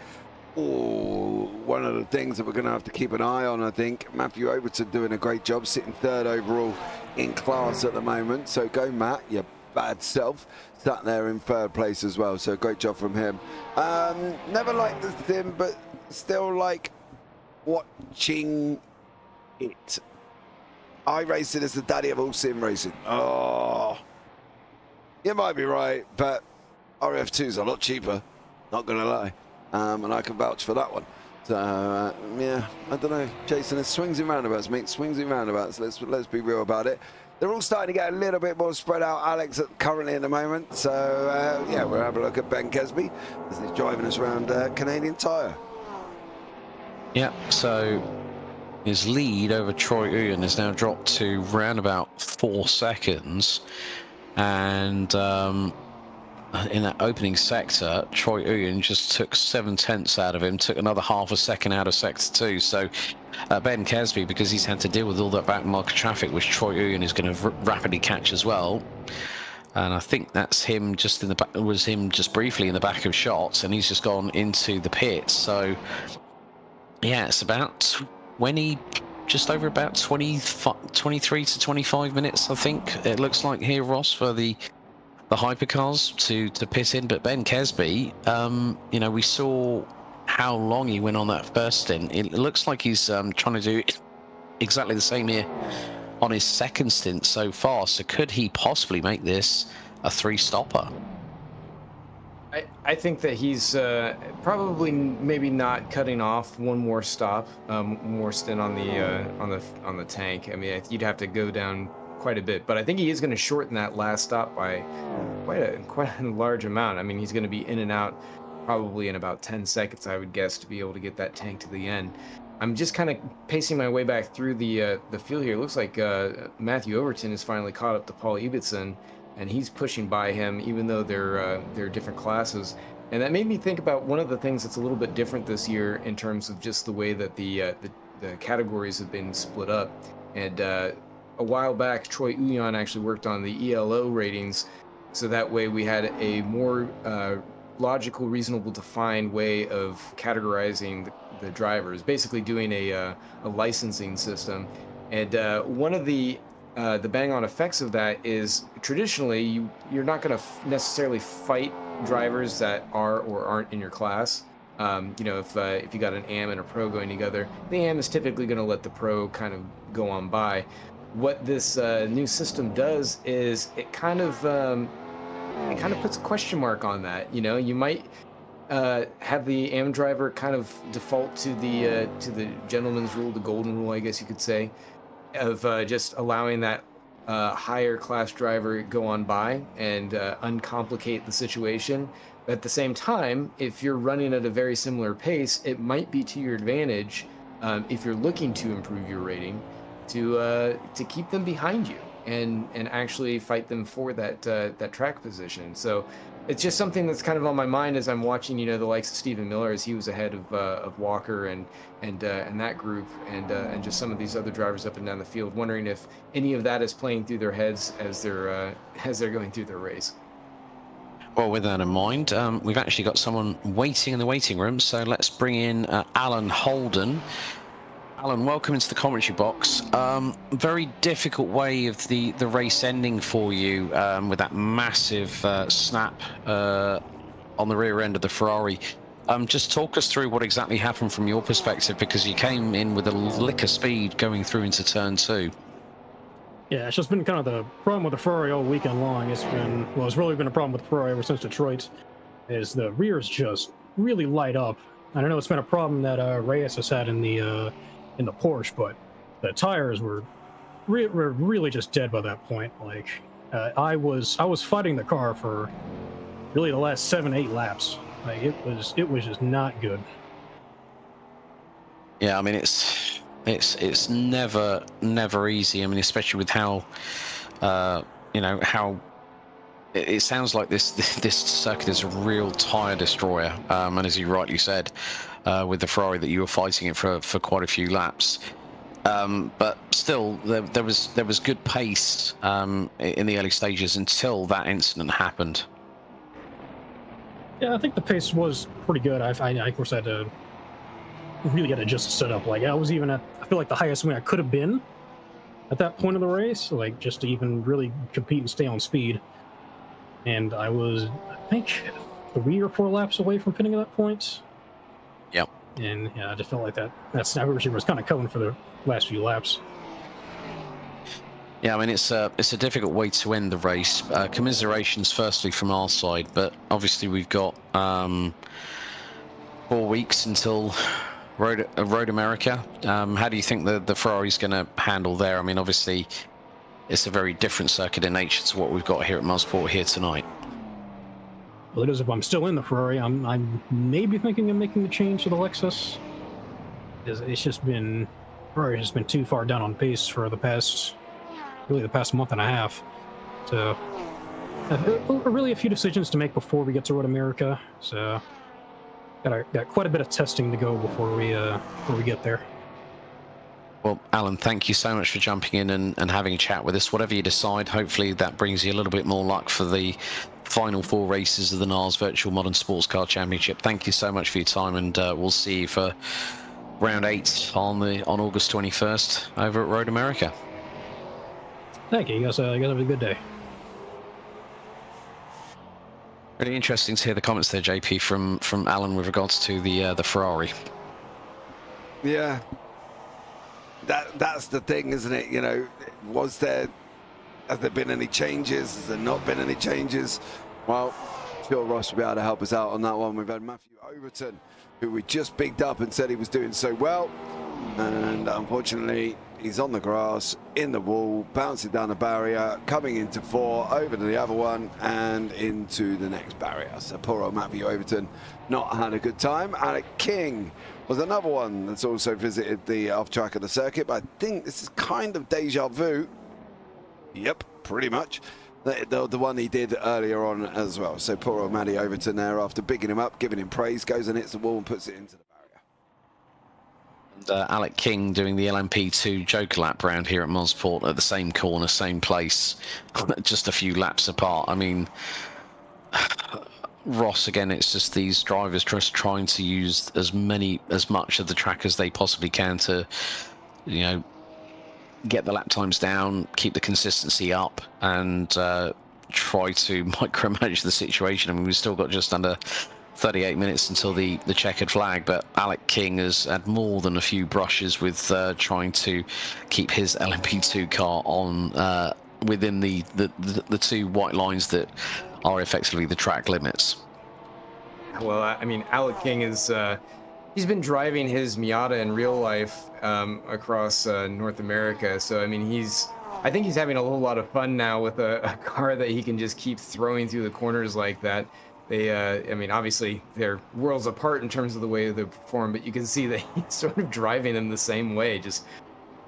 one of the things that we're going to have to keep an eye on, I think. Matthew Overton doing a great job, sitting 3rd overall in class at the moment. So go, Matt, your bad self. Sat there in 3rd place as well. So great job from him. Never liked the sim, but still like watching it. iRacing is the daddy of all sim racing. Oh, you might be right, but RF2 is a lot cheaper, not gonna lie, and I can vouch for that one. So yeah, I don't know, Jason, it's swings and roundabouts, mate, swings and roundabouts. Let's be real about it. They're all starting to get a little bit more spread out, Alex, currently in the moment. So yeah, we'll have a look at Ben Kesby as he's driving us around Canadian Tire. Yeah, so his lead over Troy Uyen has now dropped to round about 4 seconds, and in that opening sector, Troy Uyen just took 7/10 out of him, took another half a second out of sector 2. So Ben Kesby, because he's had to deal with all that back market traffic, which Troy Uyen is going to rapidly catch as well. And I think that's him just in the back, was him just briefly in the back of shots, and he's just gone into the pits. So Yeah, it's about 20, just over about 23 to 25 minutes, I think it looks like here, Ross, for the hypercars to pit in. But Ben Kesby, you know, we saw how long he went on that first stint. It looks like he's trying to do exactly the same here on his second stint so far. So could he possibly make this a 3-stopper? I think that he's probably maybe not cutting off one more stop, more stint on the tank. I mean, you'd have to go down quite a bit, but I think he is going to shorten that last stop by quite a large amount. I mean, he's going to be in and out probably in about 10 seconds, I would guess, to be able to get that tank to the end. I'm just kind of pacing my way back through the field here. It looks like Matthew Overton has finally caught up to Paul Ibbotson, and he's pushing by him, even though they're different classes. And that made me think about one of the things that's a little bit different this year in terms of just the way that the categories have been split up. And a while back, Troy Uyan actually worked on the ELO ratings, so that way we had a more logical, reasonable, defined way of categorizing the drivers, basically doing a licensing system. And one of the bang-on effects of that is traditionally you're not going to necessarily fight drivers that are or aren't in your class. You know, if you got an AM and a pro going together, the AM is typically going to let the pro kind of go on by. What this new system does is it kind of puts a question mark on that. You know, you might have the AM driver kind of default to the gentleman's rule, the golden rule, I guess you could say, of just allowing that higher class driver go on by and uncomplicate the situation. But at the same time, if you're running at a very similar pace, it might be to your advantage if you're looking to improve your rating to keep them behind you and actually fight them for that track position. So it's just something that's kind of on my mind as I'm watching, you know, the likes of Stephen Miller, as he was ahead of Walker and that group, and just some of these other drivers up and down the field, wondering if any of that is playing through their heads as they're going through their race. Well, with that in mind, we've actually got someone waiting in the waiting room, so let's bring in Alan Holden. Alan, welcome into the commentary box. Very difficult way of the race ending for you with that massive snap on the rear end of the Ferrari. Just talk us through what exactly happened from your perspective, because you came in with a lick of speed going through into turn 2. Yeah, it's just been kind of the problem with the Ferrari all weekend long. It's really been a problem with the Ferrari ever since Detroit, is the rears just really light up. And I know it's been a problem that Reyes has had in the Porsche, but the tires were really just dead by that point. Like I was fighting the car for really the last 7-8 laps. Like it was just not good. Yeah, I mean it's never easy. I mean, especially with how you know, how it sounds like this circuit is a real tire destroyer. And as you rightly said, with the Ferrari, that you were fighting it for quite a few laps. But still, there was good pace in the early stages until that incident happened. Yeah, I think the pace was pretty good. I of course had to really get adjusted set up. Like I was even at, I feel like the highest wing I could have been at that point of the race, like just to even really compete and stay on speed. And I was, I think, 3 or 4 laps away from pitting at that point. Yep. And yeah, I just felt like that snap receiver was kind of coming for the last few laps. Yeah, I mean, it's a difficult way to end the race. Commiserations firstly from our side, but obviously we've got 4 weeks until Road America. How do you think the Ferrari's going to handle there? I mean, obviously it's a very different circuit in nature to what we've got here at Mosport here tonight. Well, it is. If I'm still in the Ferrari, I'm maybe thinking of making the change to the Lexus. It's just been, Ferrari has been too far down on pace for the past month and a half. So really a few decisions to make before we get to Road America. So got quite a bit of testing to go before we get there. Well, Alan, thank you so much for jumping in and having a chat with us. Whatever you decide, hopefully that brings you a little bit more luck for the final 4 races of the NARS Virtual Modern Sports Car Championship. Thank you so much for your time, and we'll see you for round 8 on August 21st over at Road America. Thank you. You guys have a good day. Really interesting to hear the comments there, JP, from Alan with regards to the Ferrari. Yeah, that's the thing, isn't it? You know, has there been any changes? Has there not been any changes? Well, sure Ross will be able to help us out on that one. We've had Matthew Overton, who we just bigged up and said he was doing so well, and unfortunately he's on the grass, in the wall, bouncing down the barrier, coming into 4, over to the other one, and into the next barrier. So poor old Matthew Overton not had a good time. Alec King was another one that's also visited the off track of the circuit, but I think this is kind of deja vu. Yep, pretty much. The one he did earlier on as well. So poor old Matty Overton there, after bigging him up, giving him praise, goes and hits the wall and puts it into the barrier. And Alec King doing the LMP2 Joker lap round here at Mosport at the same corner, same place, just a few laps apart. I mean, Ross, again, it's just these drivers just trying to use as much of the track as they possibly can to, you know, get the lap times down, keep the consistency up, and try to micromanage the situation. I mean, we've still got just under 38 minutes until the checkered flag, but Alec King has had more than a few brushes with trying to keep his LMP2 car on within the 2 white lines that are effectively the track limits. Well, I mean, Alec King is he's been driving his Miata in real life across North America. So, I mean, I think he's having a whole lot of fun now with a car that he can just keep throwing through the corners like that. They, I mean, obviously they're worlds apart in terms of the way they perform, but you can see that he's sort of driving them the same way, just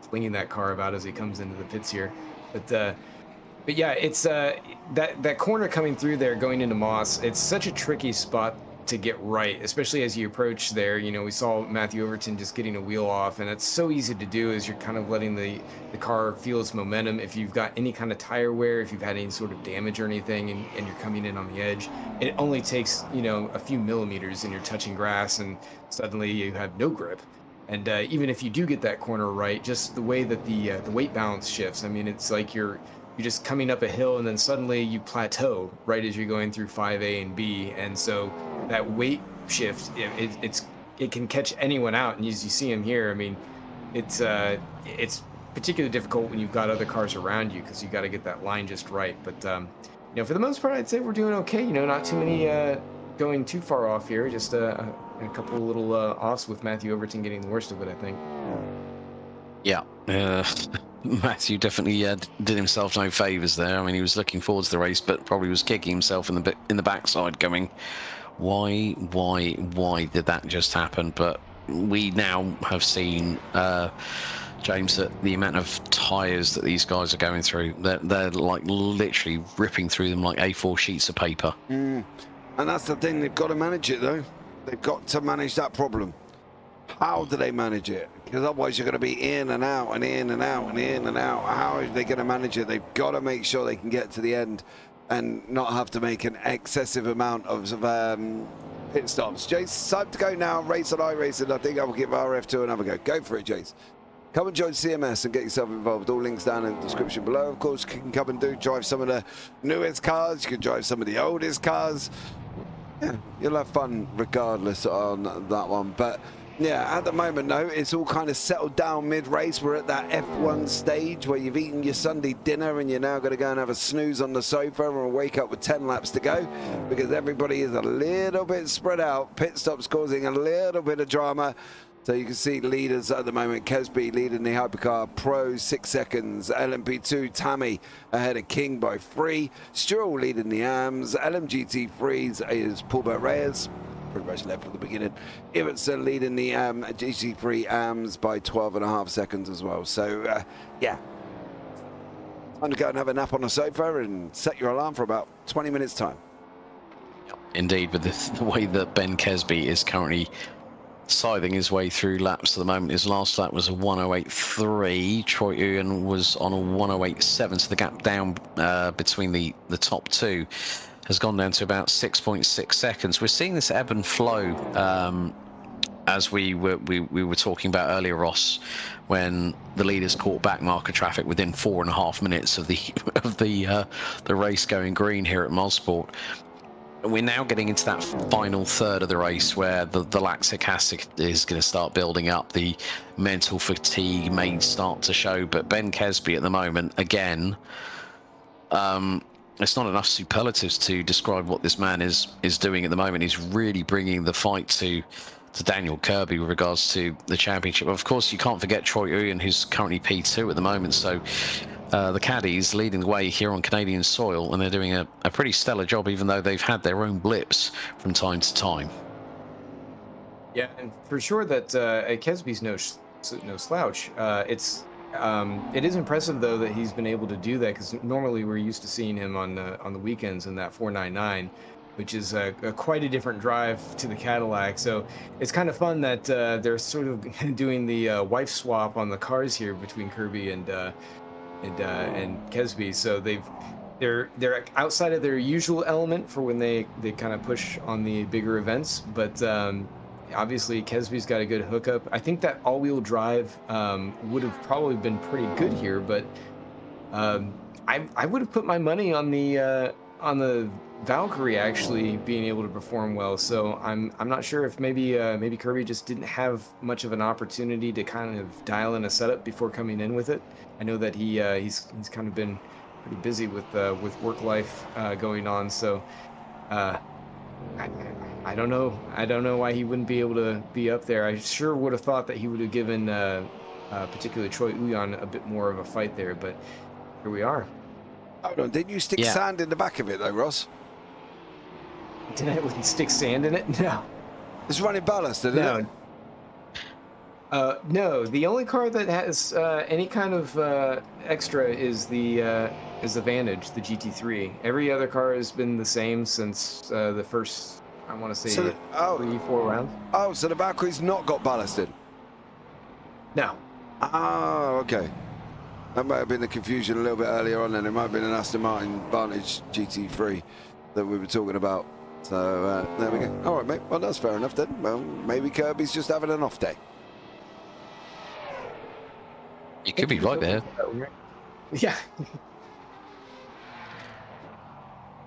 flinging that car about as he comes into the pits here. But yeah, it's that corner coming through there, going into Moss. It's such a tricky spot to get right, especially as you approach there. You know, we saw Matthew Overton just getting a wheel off, and it's so easy to do as you're kind of letting the car feel its momentum. If you've got any kind of tire wear, if you've had any sort of damage or anything, and you're coming in on the edge, it only takes, you know, a few millimeters and you're touching grass and suddenly you have no grip. And even if you do get that corner right, just the way that the weight balance shifts, I mean, it's like you're just coming up a hill and then suddenly you plateau right as you're going through 5A and B. And so that weight shift, it can catch anyone out. And as you see him here, I mean, it's particularly difficult when you've got other cars around you, because you got to get that line just right. But you know, for the most part, I'd say we're doing okay. You know, not too many going too far off here. Just a couple of little offs with Matthew Overton getting the worst of it, I think. Yeah. Matthew definitely did himself no favours there. I mean, he was looking forward to the race, but probably was kicking himself in the backside, going, why did that just happen? But we now have seen, James, that the amount of tyres that these guys are going through, they're like literally ripping through them like A4 sheets of paper. And that's the thing, they've got to manage it though. They've got to manage that problem. How do they manage it? Because otherwise you're going to be in and out and in and out and in and out. How are they going to manage it? They've got to make sure they can get to the end and not have to make an excessive amount of pit stops. Jace, time to go now. Race on iRacing. I think I will give RF2 another go. Go for it, Jace. Come and join CMS and get yourself involved. All links down in the description below. Of course, you can come and drive some of the newest cars. You can drive some of the oldest cars. Yeah, you'll have fun regardless on that one. But yeah, at the moment, no, it's all kind of settled down mid-race. We're at that F1 stage where you've eaten your Sunday dinner and you're now going to go and have a snooze on the sofa and wake up with 10 laps to go, because everybody is a little bit spread out. Pit stops causing a little bit of drama. So you can see leaders at the moment. Kesby leading the Hypercar Pro 6 seconds. LMP2 Tammy ahead of King by 3. Stroll leading the AMS. LMGT3 is Paulbert Reyes, pretty much led from the beginning. Iverson leading the GT3 AMS by 12.5 seconds as well. So yeah, time to go and have a nap on the sofa and set your alarm for about 20 minutes time. Indeed, with the way that Ben Kesby is currently scything his way through laps at the moment. His last lap was a 108.3. Troy Ewan was on a 108.7, so the gap down between the top two has gone down to about 6.6 seconds. We're seeing this ebb and flow as we were talking about earlier, Ross, when the leaders caught back marker traffic within 4.5 minutes of the race going green here at Mosport. We're now getting into that final third of the race where the lactic acid is going to start building up. The mental fatigue may start to show, but Ben Kesby at the moment, again, it's not enough superlatives to describe what this man is doing at the moment. He's really bringing the fight to Daniel Kirby with regards to the championship. Of course, you can't forget Troy Uyen, who's currently P2 at the moment, so the caddies leading the way here on Canadian soil, and they're doing a pretty stellar job, even though they've had their own blips from time to time. Yeah, and for sure that Kesby's no slouch. It is impressive though that he's been able to do that, because normally we're used to seeing him on the weekends in that 499, which is quite a different drive to the Cadillac. So it's kind of fun that they're sort of doing the wife swap on the cars here between Kirby and Kesby. So they're outside of their usual element for when they kind of push on the bigger events, but obviously Kesby's got a good hookup. I think that all-wheel drive would have probably been pretty good here, but I would have put my money on the Valkyrie actually being able to perform well. So I'm not sure if maybe Kirby just didn't have much of an opportunity to kind of dial in a setup before coming in with it. I know that he's kind of been pretty busy with work life going on. So I don't know. I don't know why he wouldn't be able to be up there. I sure would have thought that he would have given particularly Troy Uyan a bit more of a fight there, but here we are. Hold on, didn't you stick sand in the back of it though, Ross? Did I stick sand in it? No. It's running ballast, isn't it? No, the only car that has any kind of extra is the Vantage, the GT3. Every other car has been the same since the first, I want to say, 3-4 rounds. Oh, so the Valkyrie's not got ballast in? No. Oh, okay. That might have been the confusion a little bit earlier on, and it might have been an Aston Martin Vantage GT3 that we were talking about. So there we go. All right, mate. Well, that's fair enough then. Well, maybe Kirby's just having an off day. You could be right there. Yeah.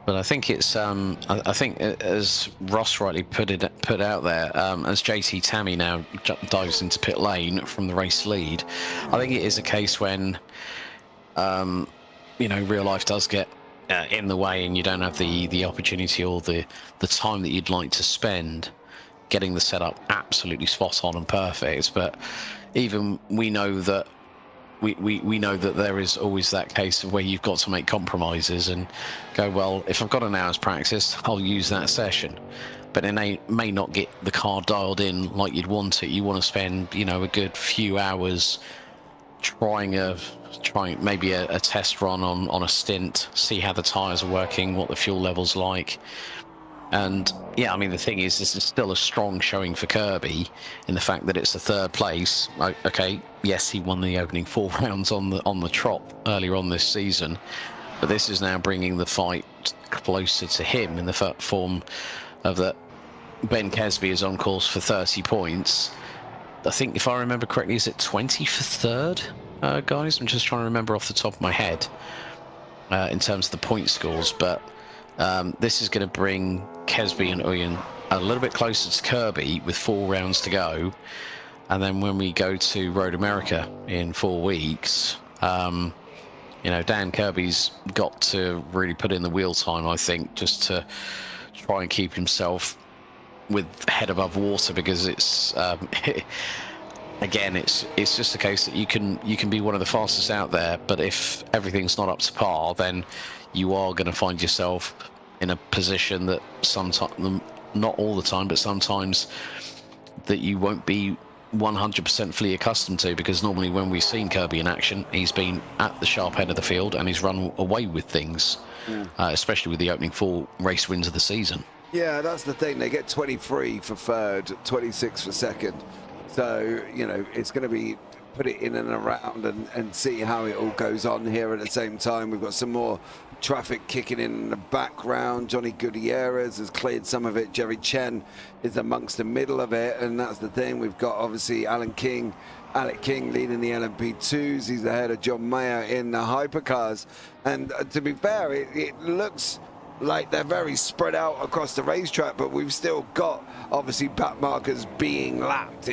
But I think it's I think as Ross rightly put out there, as JT Tammy now dives into pit lane from the race lead, I think it is a case when real life does get in the way, and you don't have the opportunity or the time that you'd like to spend getting the setup absolutely spot on and perfect. But even we know that we know that there is always that case of where you've got to make compromises and go, well, if I've got an hour's practice, I'll use that session. But it may not get the car dialed in like you'd want it. You want to spend, a good few hours trying maybe a test run on a stint, see how the tyres are working, what the fuel level's like. And yeah, I mean, the thing is, this is still a strong showing for Kirby in the fact that it's a third place. Okay, yes, he won the opening 4 rounds on the trot earlier on this season, but this is now bringing the fight closer to him in the form of that Ben Kesby is on course for 30 points. I think, if I remember correctly, is it 20 for third, guys? I'm just trying to remember off the top of my head in terms of the point scores, but this is going to bring Kesby and Uyan a little bit closer to Kirby with 4 rounds to go. And then when we go to Road America in 4 weeks, Dan Kirby's got to really put in the wheel time, I think, just to try and keep himself with head above water, because it's again, it's just a case that you can be one of the fastest out there, but if everything's not up to par, then you are going to find yourself in a position that sometimes, not all the time, but sometimes that you won't be 100% fully accustomed to, because normally when we've seen Kirby in action, he's been at the sharp end of the field and he's run away with things, especially with the opening 4 race wins of the season. Yeah, that's the thing. They get 23 for third, 26 for second. So, it's going to be put it in and around and see how it all goes on here at the same time. We've got some more traffic kicking in the background. Johnny Gutierrez has cleared some of it. Jerry Chen is amongst the middle of it, and that's the thing. We've got obviously Alec King leading the LMP2s. He's ahead of John Mayer in the hypercars. And to be fair, it looks like they're very spread out across the racetrack, but we've still got obviously back markers being lapped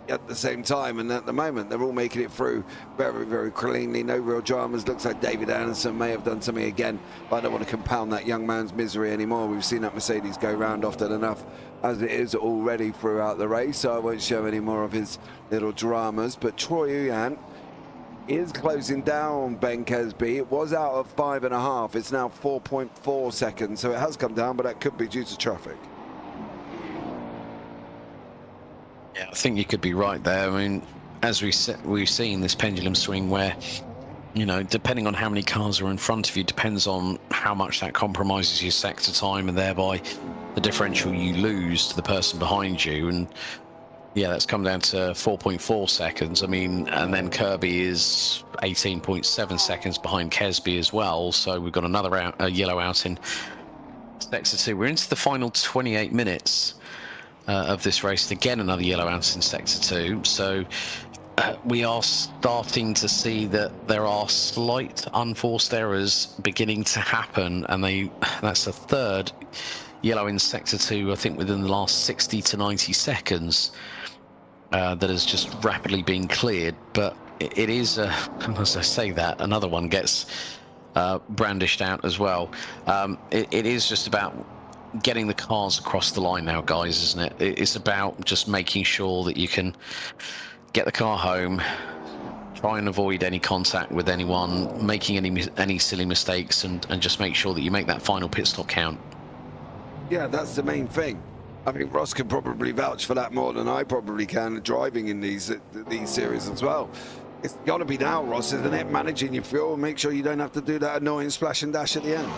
at the same time, and at the moment they're all making it through very, very cleanly. No real dramas. Looks like David Anderson may have done something again, but I don't want to compound that young man's misery anymore. We've seen that Mercedes go round often enough as it is already throughout the race, so I won't show any more of his little dramas. But Troy Uyan is closing down Ben Kesby. It was out of 5.5. It's now 4.4 seconds, so it has come down, but that could be due to traffic. Yeah, I think you could be right there. I mean, as we've seen this pendulum swing where, you know, depending on how many cars are in front of you, depends on how much that compromises your sector time and thereby the differential you lose to the person behind you. And yeah, that's come down to 4.4 seconds. I mean, and then Kirby is 18.7 seconds behind Kesby as well. So we've got another yellow out in sector 2. We're into the final 28 minutes of this race. Again, another yellow out in sector 2. So we are starting to see that there are slight unforced errors beginning to happen, and that's a third yellow in sector 2, I think, within the last 60 to 90 seconds that has just rapidly been cleared. But it is, as I say that, another one gets brandished out as well. It is just about getting the cars across the line now, guys, isn't it? It's about just making sure that you can get the car home, try and avoid any contact with anyone, making any silly mistakes, and just make sure that you make that final pit stop count. Yeah, that's the main thing. I think Ross can probably vouch for that more than I probably can, driving in these series as well. It's got to be now, Ross, isn't it? Managing your fuel, make sure you don't have to do that annoying splash and dash at the end.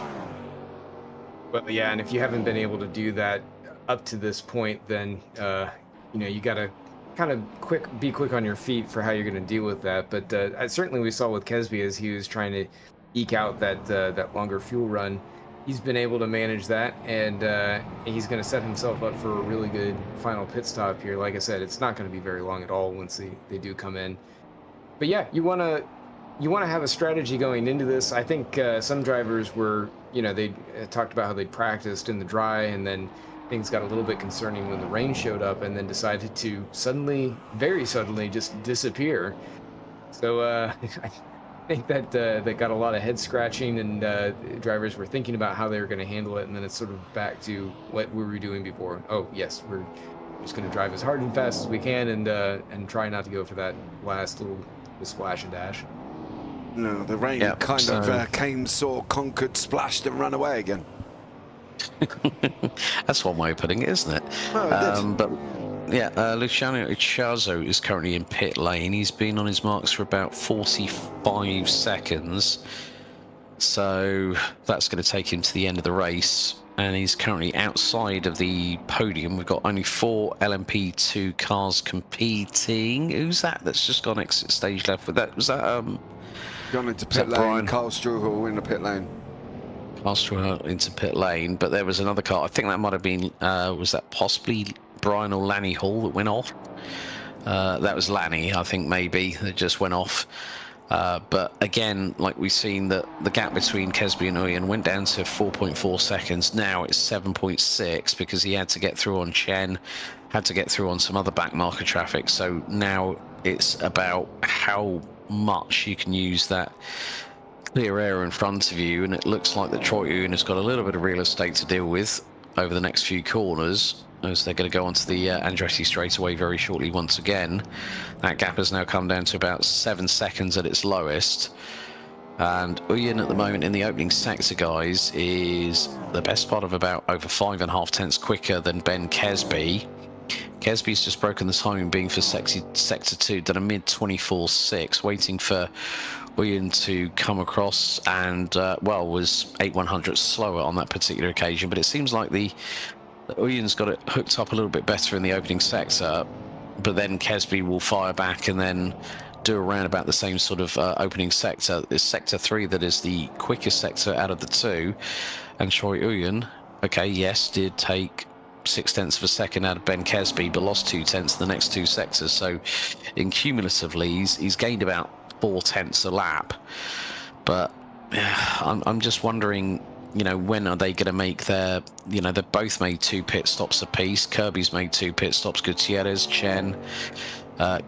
Well, yeah, and if you haven't been able to do that up to this point, then you know, you got to kind of be quick on your feet for how you're going to deal with that. But certainly we saw with Kesby as he was trying to eke out that longer fuel run, he's been able to manage that, and he's going to set himself up for a really good final pit stop here. Like I said, it's not going to be very long at all once they do come in. But yeah, you want to have a strategy going into this. I think some drivers were, you know, they talked about how they'd practiced in the dry, and then things got a little bit concerning when the rain showed up, and then decided to suddenly, very suddenly, just disappear. So I think that that got a lot of head scratching, and drivers were thinking about how they were going to handle it, and then it's sort of back to what we were doing before. Oh yes, we're just going to drive as hard and fast as we can, and try not to go for that last little splash and dash. No, the rain came, saw, conquered, splashed, and ran away again. That's one way of putting it, isn't it? Oh, but yeah, Luciano Ichazo is currently in pit lane. He's been on his marks for about 45 seconds. So that's going to take him to the end of the race. And he's currently outside of the podium. We've got only 4 LMP2 cars competing. Who's that that's just gone exit stage left? Was that gone into pit lane, Brian? Carl Struhel in the pit lane. Carl Struhel into pit lane, but there was another car. I think that might have been, was that possibly Brian or Lanny Hall that went off? That was Lanny, I think, maybe, that just went off. But again, like we've seen, that the gap between Kesby and Uyan went down to 4.4 seconds. Now it's 7.6 because he had to get through on Chen, had to get through on some other back marker traffic. So now it's about how much you can use that clear air in front of you, and it looks like that Troy Uyan has got a little bit of real estate to deal with over the next few corners, as they're going to go onto the Andretti straightaway very shortly once again. That gap has now come down to about 7 seconds at its lowest. And Uyan at the moment in the opening sector, guys, is the best part of about over 5.5 tenths quicker than Ben Kesby. Kesby's just broken the timing being for sector 2, done a mid 24.6, waiting for Uyan to come across, and well, was 8/100 slower on that particular occasion. But it seems like Uyan's got it hooked up a little bit better in the opening sector, but then Kesby will fire back and then do around about the same sort of opening sector. It's sector 3 that is the quickest sector out of the two, and Troy Uyen, okay, yes, did take 0.6 of a second out of Ben Kesby, but lost 0.2 the next two sectors. So in cumulatively, he's gained about 0.4 a lap. But I'm just wondering, you know, when are they going to make their, you know, they've both made 2 pit stops apiece. Kirby's made 2 pit stops, Gutierrez, Chen,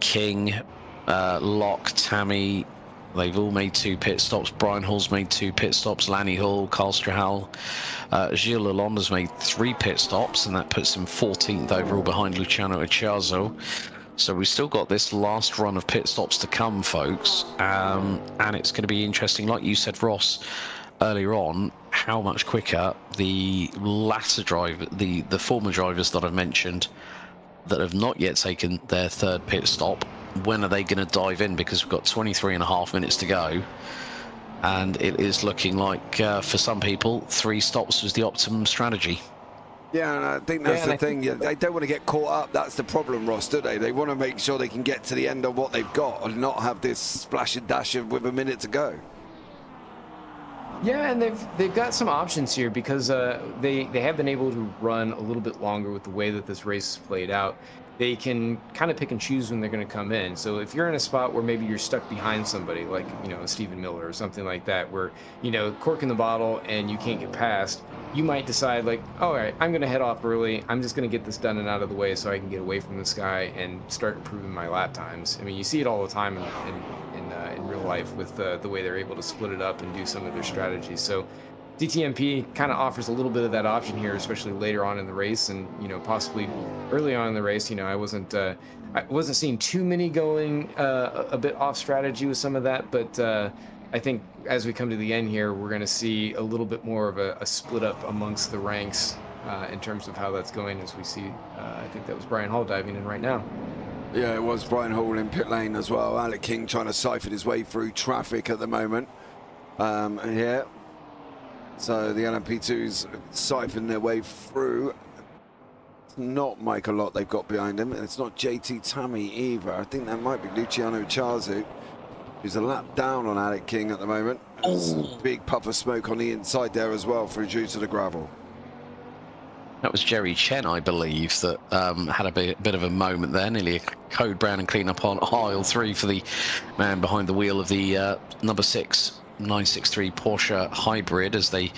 King, Locke, Tammy, they've all made 2 pit stops. Brian Hall's made 2 pit stops. Lanny Hall, Carl Strahal, Gilles Lalonde's made 3 pit stops, and that puts him 14th overall behind Luciano Echazo. So we've still got this last run of pit stops to come, folks, and it's going to be interesting, like you said, Ross, earlier on, how much quicker the latter driver, the former drivers that I've mentioned that have not yet taken their 3rd pit stop, when are they going to dive in? Because we've got 23.5 minutes to go, and it is looking like for some people 3 stops was the optimum strategy. Yeah, and I think that's the thing. They don't want to get caught up. That's the problem, Ross, do they? They want to make sure they can get to the end of what they've got and not have this splash and dash with a minute to go. Yeah, and they've got some options here because they have been able to run a little bit longer with the way that this race is played out. They can kind of pick and choose when they're going to come in. So if you're in a spot where maybe you're stuck behind somebody, like, you know, Stephen Miller or something like that, where, you know, cork in the bottle and you can't get past, you might decide, like, all right, I'm going to head off early. I'm just going to get this done and out of the way so I can get away from this guy and start improving my lap times. I mean, you see it all the time in real life with the way they're able to split it up and do some of their strategies. So CTMP kind of offers a little bit of that option here, especially later on in the race, and, you know, possibly early on in the race. You know, I wasn't seeing too many going a bit off strategy with some of that, but I think as we come to the end here, we're going to see a little bit more of a split up amongst the ranks in terms of how that's going. As we see, I think that was Brian Hall diving in right now. Yeah, it was Brian Hall in pit lane as well. Alec King trying to siphon his way through traffic at the moment. Yeah. So the LMP2s siphon their way through. It's not Michael Lott they've got behind him, and it's not JT Tammy either. I think that might be Luciano Chazu, who's a lap down on Alec King at the moment. There's a big puff of smoke on the inside there as well for due to the gravel. That was Jerry Chen, I believe, that had a bit of a moment there, nearly a code brown and clean up on aisle 3 for the man behind the wheel of the number 6 963 Porsche Hybrid as they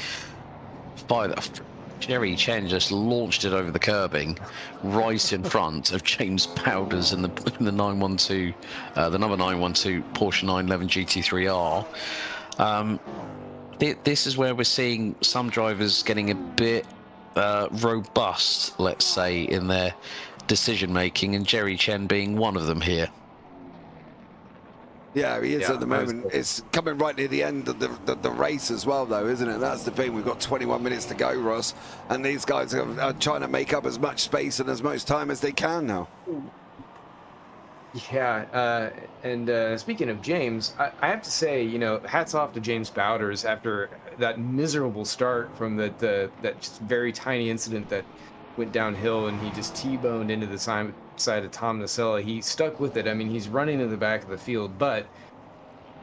fired. Jerry Chen just launched it over the curbing right in front of James Powders in the 912, the number 912 Porsche 911 GT3R. This is where we're seeing some drivers getting a bit robust, let's say, in their decision making, and Jerry Chen being one of them here. Yeah, he is at the moment. It's coming right near the end of the race as well, though, isn't it? That's the thing. We've got 21 minutes to go, Ross, and these guys are trying to make up as much space and as much time as they can now. Yeah, and speaking of James, I have to say, you know, hats off to James Bowders after that miserable start from that just very tiny incident that went downhill, and he just T-boned into the side of Tom Nacella. He stuck with it. I mean, he's running in the back of the field, but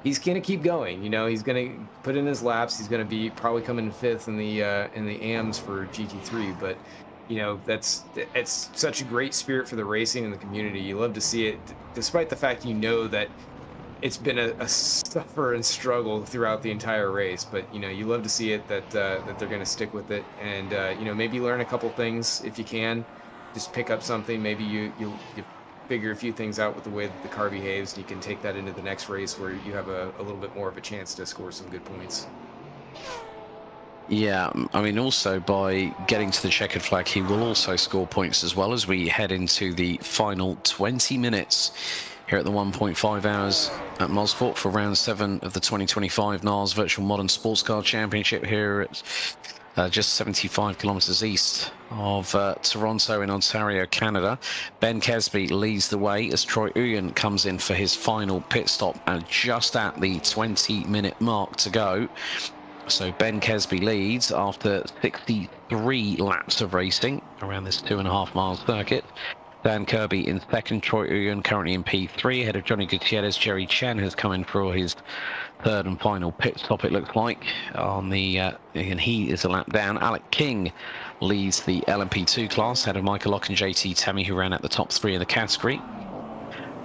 he's going to keep going. You know, he's going to put in his laps. He's going to be probably coming 5th in the AMs for GT3, but you know, it's such a great spirit for the racing and the community. You love to see it, despite the fact you know that it's been a suffer and struggle throughout the entire race. But you know, you love to see it that they're going to stick with it, and you know, maybe learn a couple things if you can. Just pick up something. Maybe you figure a few things out with the way that the car behaves, and you can take that into the next race where you have a little bit more of a chance to score some good points. Yeah, I mean, also by getting to the checkered flag, he will also score points as well as we head into the final 20 minutes here at the 1.5 hours at Mosport for round 7 of the 2025 NARS Virtual Modern Sports Car Championship here at just 75 kilometers east of Toronto in Ontario, Canada. Ben Kesby leads the way as Troy Uyen comes in for his final pit stop and just at the 20-minute mark to go. So Ben Kesby leads after 63 laps of racing around this 2.5 mile circuit. Dan Kirby in second, Troy Uyen currently in P3, ahead of Johnny Gutierrez. Jerry Chen has come in for his third and final pit stop, it looks like, on the, and he is a lap down. Alec King leads the LMP2 class, ahead of Michael Lock and JT Tammy, who ran at the top 3 in the category.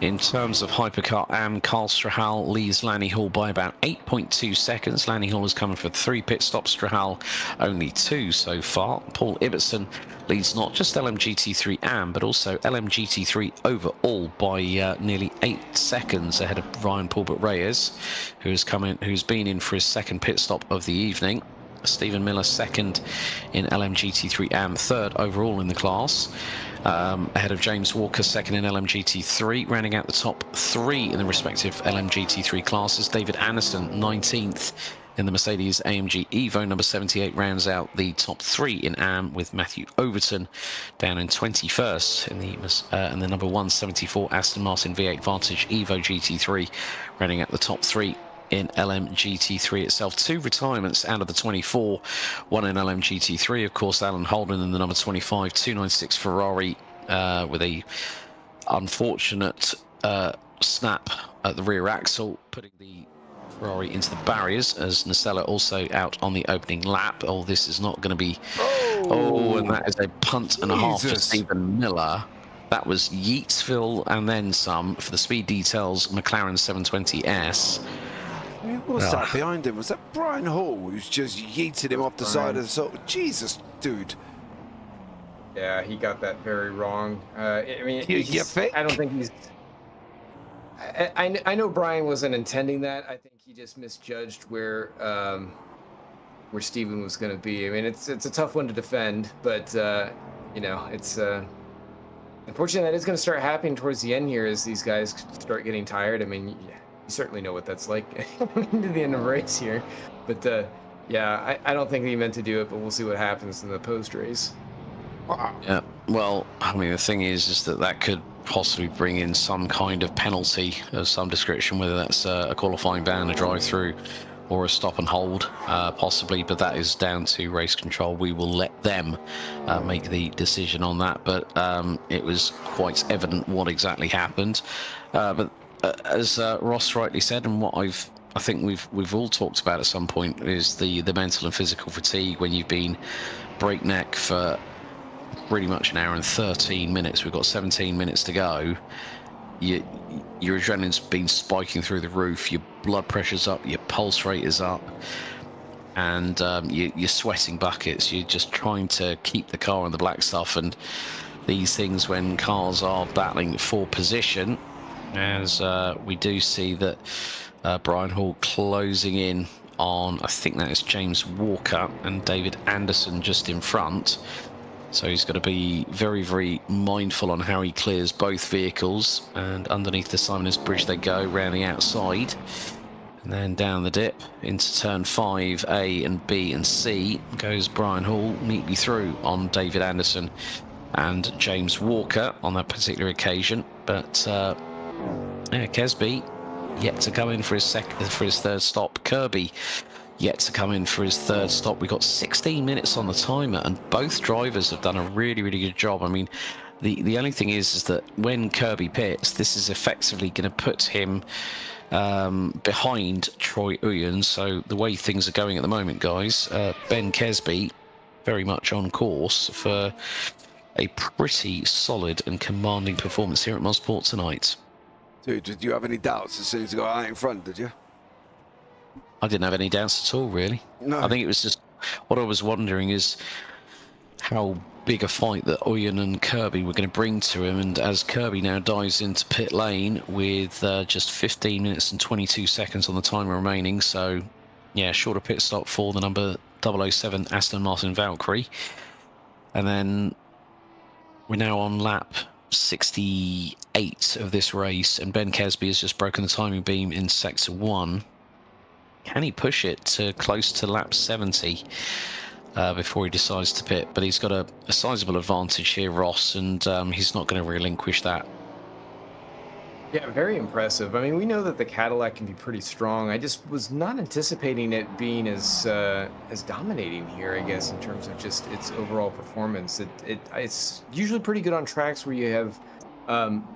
In terms of Hypercar AM, Carl Strahal leads Lanny Hall by about 8.2 seconds. Lanny Hall is coming for 3 pit stops, Strahal only 2 so far. Paul Ibbotson leads not just LMGT3 AM, but also LMGT3 overall by nearly 8 seconds ahead of Ryan Paulbert Reyes, who's been in for his second pit stop of the evening. Stephen Miller second in LMGT3 AM, third overall in the class. Ahead of James Walker, second in LMGT3, rounding out the top 3 in the respective LMGT3 classes. David Anderson, 19th in the Mercedes AMG Evo. Number 78 rounds out the top 3 in AM, with Matthew Overton down in 21st in the number 174 Aston Martin V8 Vantage Evo GT3, rounding out the top 3 in LMGT3 itself. 2 retirements out of the 24, one in LMGT3, of course, Alan Holden in the number 25 296 Ferrari, with a unfortunate snap at the rear axle, putting the Ferrari into the barriers, as Nacella also out on the opening lap. Oh, this is not going to be... Oh, and that is a punt and a half for Stephen Miller. That was Yeatsville and then some for the Speed Details McLaren 720S. Who was that behind him? Was that Brian Hall, who's just yeeted him off the side of the sort? Jesus, dude. Yeah, he got that very wrong. I mean, I don't think he's... I know Brian wasn't intending that. I think he just misjudged where Steven was going to be. I mean, it's a tough one to defend, but you know, it's unfortunately that is going to start happening towards the end here as these guys start getting tired. I mean, you certainly know what that's like into the end of the race here. But yeah, I don't think he meant to do it, but we'll see what happens in the post race. Yeah, well, I mean, the thing is that could possibly bring in some kind of penalty of some description, whether that's a qualifying ban, a drive-through, or a stop and hold, possibly, but that is down to race control. We will let them make the decision on that, but it was quite evident what exactly happened. But as Ross rightly said, and what I think we've all talked about at some point, is the mental and physical fatigue when you've been breakneck for pretty much an hour and 13 minutes. We've got 17 minutes to go. Your adrenaline's been spiking through the roof, your blood pressure's up, your pulse rate is up, and you're sweating buckets. You're just trying to keep the car on the black stuff, and these things, when cars are battling for position, as we do see that Brian Hall closing in on, I think that is James Walker, and David Anderson just in front. So he's got to be very, very mindful on how he clears both vehicles. And underneath the Simonist Bridge they go, round the outside. And then down the dip into turn 5, A and B and C, goes Brian Hall neatly through on David Anderson and James Walker on that particular occasion. But yeah, Kesby yet to come in for his third stop. Kirby yet to come in for his third stop. We've got 16 minutes on the timer, and both drivers have done a really, really good job. I mean, the only thing is that when Kirby pits, this is effectively going to put him behind Troy Uyen. So the way things are going at the moment, guys, Ben Kesby very much on course for a pretty solid and commanding performance here at Mosport tonight. Dude, did you have any doubts as soon as you got out in front, did you? I didn't have any doubts at all, really. No. I think it was just, what I was wondering is how big a fight that Uyen and Kirby were going to bring to him. And as Kirby now dives into pit lane with just 15 minutes and 22 seconds on the timer remaining. So, yeah, shorter pit stop for the number 007 Aston Martin Valkyrie. And then we're now on lap 68 of this race, and Ben Kesby has just broken the timing beam in sector 1. Can he push it to close to lap 70 before he decides to pit? But he's got a sizable advantage here, Ross, and he's not going to relinquish that. Yeah, very impressive. I mean, we know that the Cadillac can be pretty strong. I just was not anticipating it being as dominating here, I guess, in terms of just its overall performance. It's usually pretty good on tracks where you have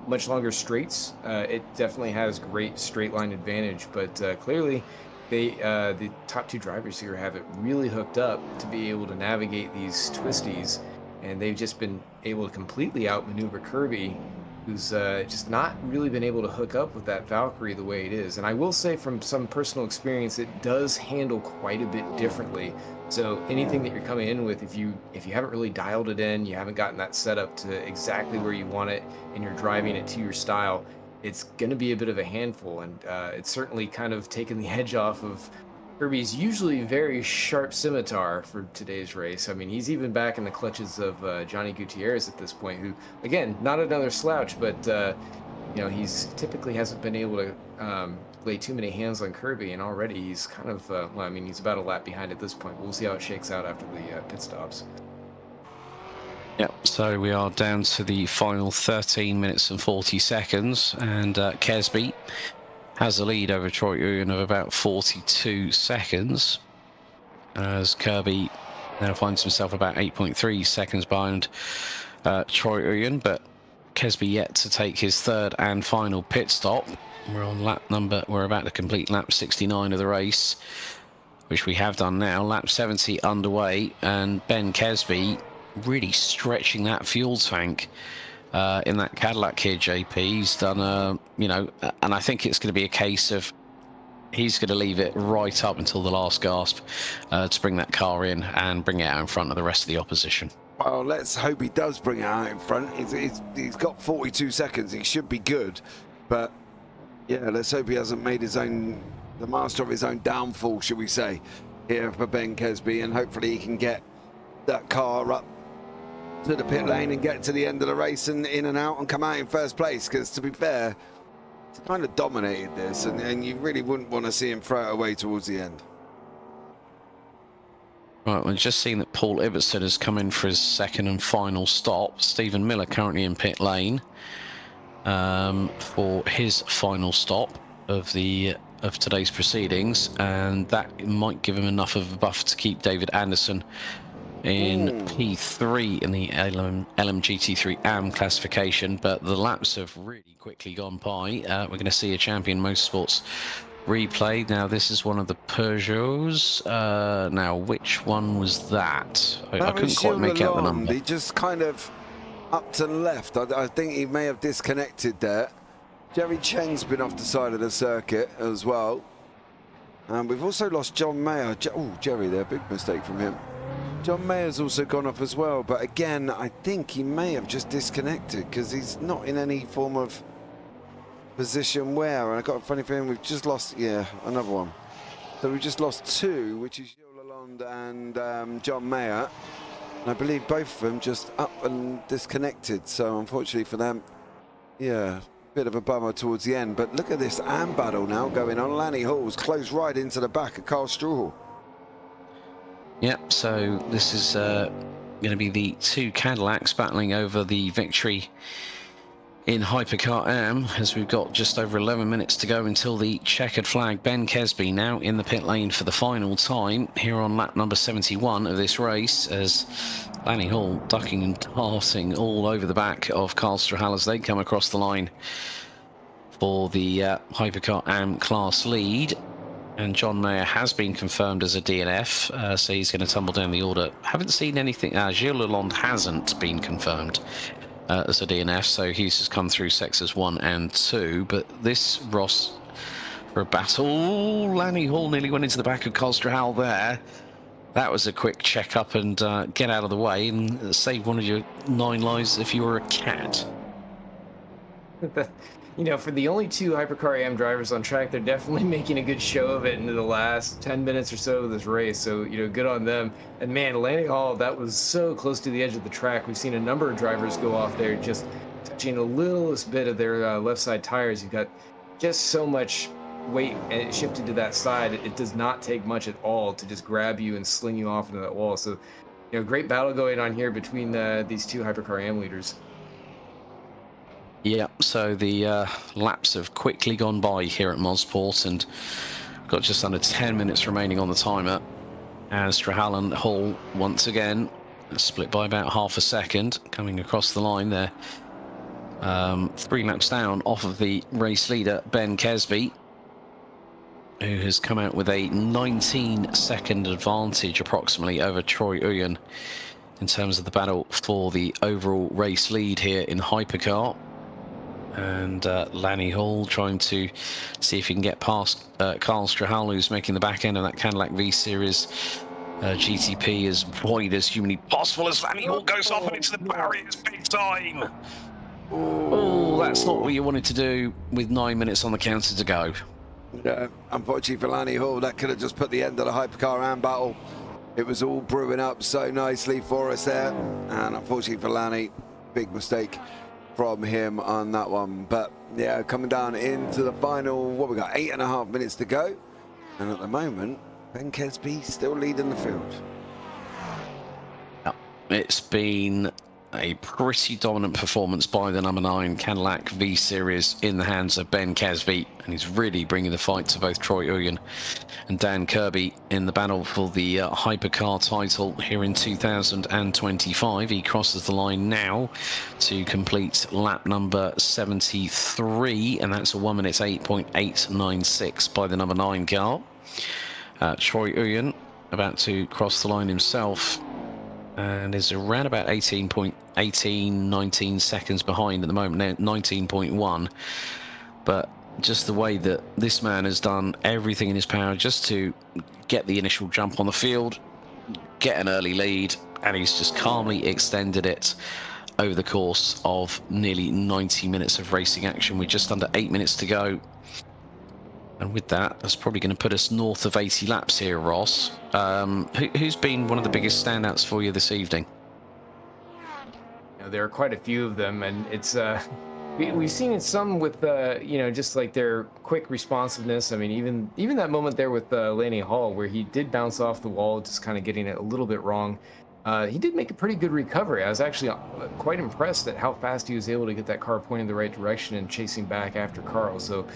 much longer straights. It definitely has great straight line advantage, but clearly the top two drivers here have it really hooked up to be able to navigate these twisties, and they've just been able to completely outmaneuver Kirby, who's just not really been able to hook up with that Valkyrie the way it is. And I will say from some personal experience, it does handle quite a bit differently. So anything that you're coming in with, if you haven't really dialed it in, you haven't gotten that set up to exactly where you want it, and you're driving it to your style, it's going to be a bit of a handful. And it's certainly kind of taken the edge off of Kirby's usually very sharp scimitar for today's race. I mean, he's even back in the clutches of Johnny Gutierrez at this point, who, again, not another slouch, but you know, he's typically hasn't been able to lay too many hands on Kirby, and already he's kind of, well, I mean, he's about a lap behind at this point. We'll see how it shakes out after the pit stops. Yep, so we are down to the final 13 minutes and 40 seconds, and Kesby has a lead over Troy Uyen of about 42 seconds, as Kirby now finds himself about 8.3 seconds behind Troy Uyen, but Kesby yet to take his third and final pit stop. We're about to complete lap 69 of the race, which we have done now. Lap 70 underway, and Ben Kesby really stretching that fuel tank in that Cadillac here, JP. He's done you know, and I think it's going to be a case of he's going to leave it right up until the last gasp to bring that car in and bring it out in front of the rest of the opposition. Well, let's hope he does bring it out in front. He's got 42 seconds. He should be good. But, yeah, let's hope he hasn't made the master of his own downfall, should we say, here for Ben Kesby. And hopefully he can get that car up to the pit lane and get to the end of the race and in and out and come out in first place. Because, to be fair, he's kind of dominated this. And you really wouldn't want to see him throw it away towards the end. Right, we've just seen that Paul Ibbotson has come in for his second and final stop. Stephen Miller currently in pit lane for his final stop of today's proceedings, and that might give him enough of a buffer to keep David Anderson in P3 in the LMGT3 AM classification. But the laps have really quickly gone by. We're going to see a Champion Motorsports replay. Now, this is one of the Peugeots. Now, which one was that? I couldn't quite make out the number. He just kind of up to the left. I think he may have disconnected there. Jerry Cheng's been off the side of the circuit as well. And we've also lost John Mayer. Oh, Jerry there, big mistake from him. John Mayer's also gone off as well. But again, I think he may have just disconnected because he's not in any form of position where, and I got a funny feeling we've just lost, yeah, another one. So we've just lost two, which is Gilles Lalonde and John Mayer. And I believe both of them just up and disconnected. So unfortunately for them, yeah, bit of a bummer towards the end. But look at this AM battle now going on. Lanny Hall's close right into the back of Carl Struhl. Yep, so this is going to be the two Cadillacs battling over the victory in Hypercar AM, as we've got just over 11 minutes to go until the checkered flag. Ben Kesby now in the pit lane for the final time here on lap number 71 of this race, as Lanny Hall ducking and darting all over the back of Carl Strahal as they come across the line for the Hypercar AM class lead. And John Mayer has been confirmed as a DNF, so he's going to tumble down the order. Haven't seen anything. Gilles Lalonde hasn't been confirmed as a DNF, so he's just come through sectors 1 and 2. But this Ross for a battle. Lanny Hall nearly went into the back of Carl Strahal there. That was a quick check up and get out of the way and save one of your 9 lives if you were a cat. You know, for the only two Hypercar AM drivers on track, they're definitely making a good show of it into the last 10 minutes or so of this race. So, you know, good on them. And man, Lanny Hall, that was so close to the edge of the track. We've seen a number of drivers go off there just touching a littlest bit of their left side tires. You've got just so much weight shifted to that side. It does not take much at all to just grab you and sling you off into that wall. So, you know, great battle going on here between these two Hypercar AM leaders. Yeah, so the laps have quickly gone by here at Mosport, and got just under 10 minutes remaining on the timer. As Strahallen Hall once again split by about half a second coming across the line there. 3 laps down off of the race leader, Ben Kesby, who has come out with a 19-second advantage approximately over Troy Uyen in terms of the battle for the overall race lead here in Hypercar. And Lanny Hall trying to see if he can get past Carl Strahal, who's making the back end of that Cadillac V-Series GTP as wide as humanly possible as Lanny Hall goes off and into the barriers big time. Oh, that's not what you wanted to do with 9 minutes on the counter to go. Unfortunately for Lanny Hall, that could have just put the end of the Hypercar AM battle. It was all brewing up so nicely for us there, and unfortunately for Lanny, big mistake from him on that one. But yeah, coming down into the final, what we got, 8.5 minutes to go, and at the moment Ben Kesby still leading the field. It's been a pretty dominant performance by the number 9 Cadillac V-Series in the hands of Ben Kesby, and he's really bringing the fight to both Troy Uyen and Dan Kirby in the battle for the Hypercar title here in 2025. He crosses the line now to complete lap number 73, and that's a 1 minute 8.896 by the number 9 car. Troy Uyen about to cross the line himself, and is around about 19 seconds behind at the moment, now 19.1. But just the way that this man has done everything in his power just to get the initial jump on the field, get an early lead, and he's just calmly extended it over the course of nearly 90 minutes of racing action with just under 8 minutes to go. And with that, that's probably going to put us north of 80 laps here, Ross. Who's been one of the biggest standouts for you this evening? You know, there are quite a few of them, and it's we've seen it some with you know, just like their quick responsiveness. I mean, even that moment there with Laney Hall, where he did bounce off the wall, just kind of getting it a little bit wrong. He did make a pretty good recovery. I was actually quite impressed at how fast he was able to get that car pointed in the right direction and chasing back after Carl. So,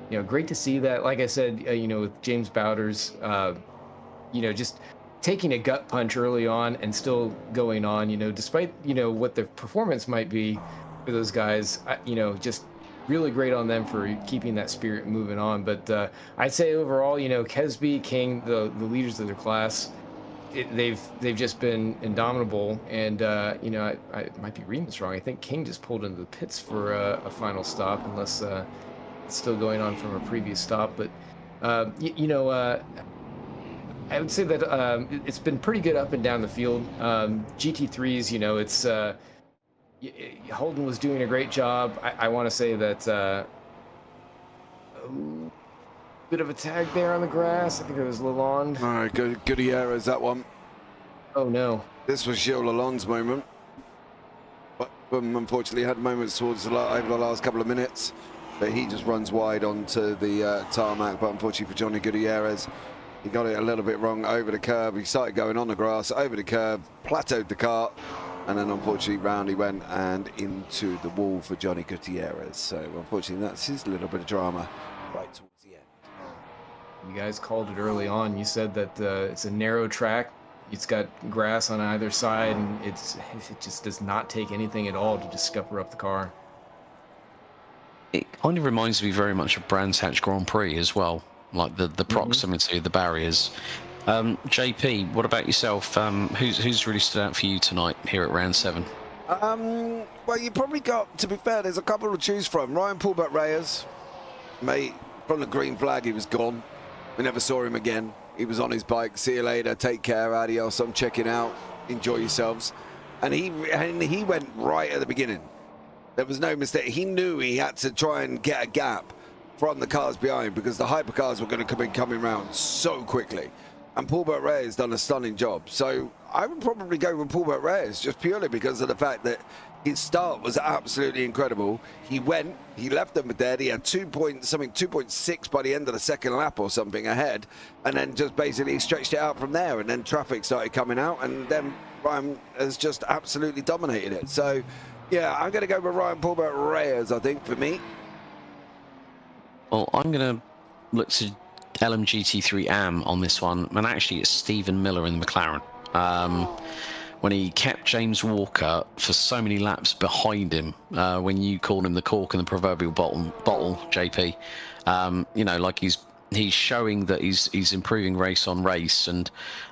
you know, great to see that. Like I said, you know, with James Bowders, you know, just taking a gut punch early on and still going on, you know, despite, you know, what the performance might be for those guys, you know, just really great on them for keeping that spirit moving on. But I'd say overall, you know, Kesby, King, the leaders of their class, they've just been indomitable. And, you know, I might be reading this wrong. I think King just pulled into the pits for a final stop, unless it's still going on from a previous stop. But, you know, I would say that it's been pretty good up and down the field. GT3s, you know, it's Holden was doing a great job. I want to say that bit of a tag there on the grass. I think it was Lalonde. All right, Gutierrez, that one. Oh no, this was Gilles Lalonde's moment, but unfortunately had moments towards over the last couple of minutes that he just runs wide onto the tarmac. But unfortunately for Johnny Gutierrez, he got it a little bit wrong over the curb. He started going on the grass, over the curb, plateaued the car, and then unfortunately round he went and into the wall for Johnny Gutierrez. So unfortunately that's his little bit of drama right towards the end. You guys called it early on. You said that it's a narrow track. It's got grass on either side, and it just does not take anything at all to just scupper up the car. It kind of reminds me very much of Brands Hatch Grand Prix as well, like the proximity of the barriers. JP, what about yourself? Who's really stood out for you tonight here at round 7? Well, you probably got, to be fair, there's a couple to choose from. Ryan Paulbert Reyes, mate, from the green flag, he was gone. We never saw him again. He was on his bike. See you later. Take care. Adios. I'm checking out. Enjoy yourselves. And he went right at the beginning. There was no mistake. He knew he had to try and get a gap from the cars behind because the hypercars were going to be coming around so quickly. And Paulbert Reyes done a stunning job. So I would probably go with Paulbert Reyes just purely because of the fact that his start was absolutely incredible. He left them dead. He had 2.6 by the end of the second lap or something ahead, and then just basically stretched it out from there. And then traffic started coming out, and then Ryan has just absolutely dominated it. So Yeah, I'm going to go with Ryan Paulbert Reyes, I think, for me. Well, I'm going to look to LMGT3 AM on this one, and actually it's Stephen Miller in the McLaren. When he kept James Walker for so many laps behind him, when you called him the cork in the proverbial bottle, JP, you know, like he's showing that he's improving race on race. And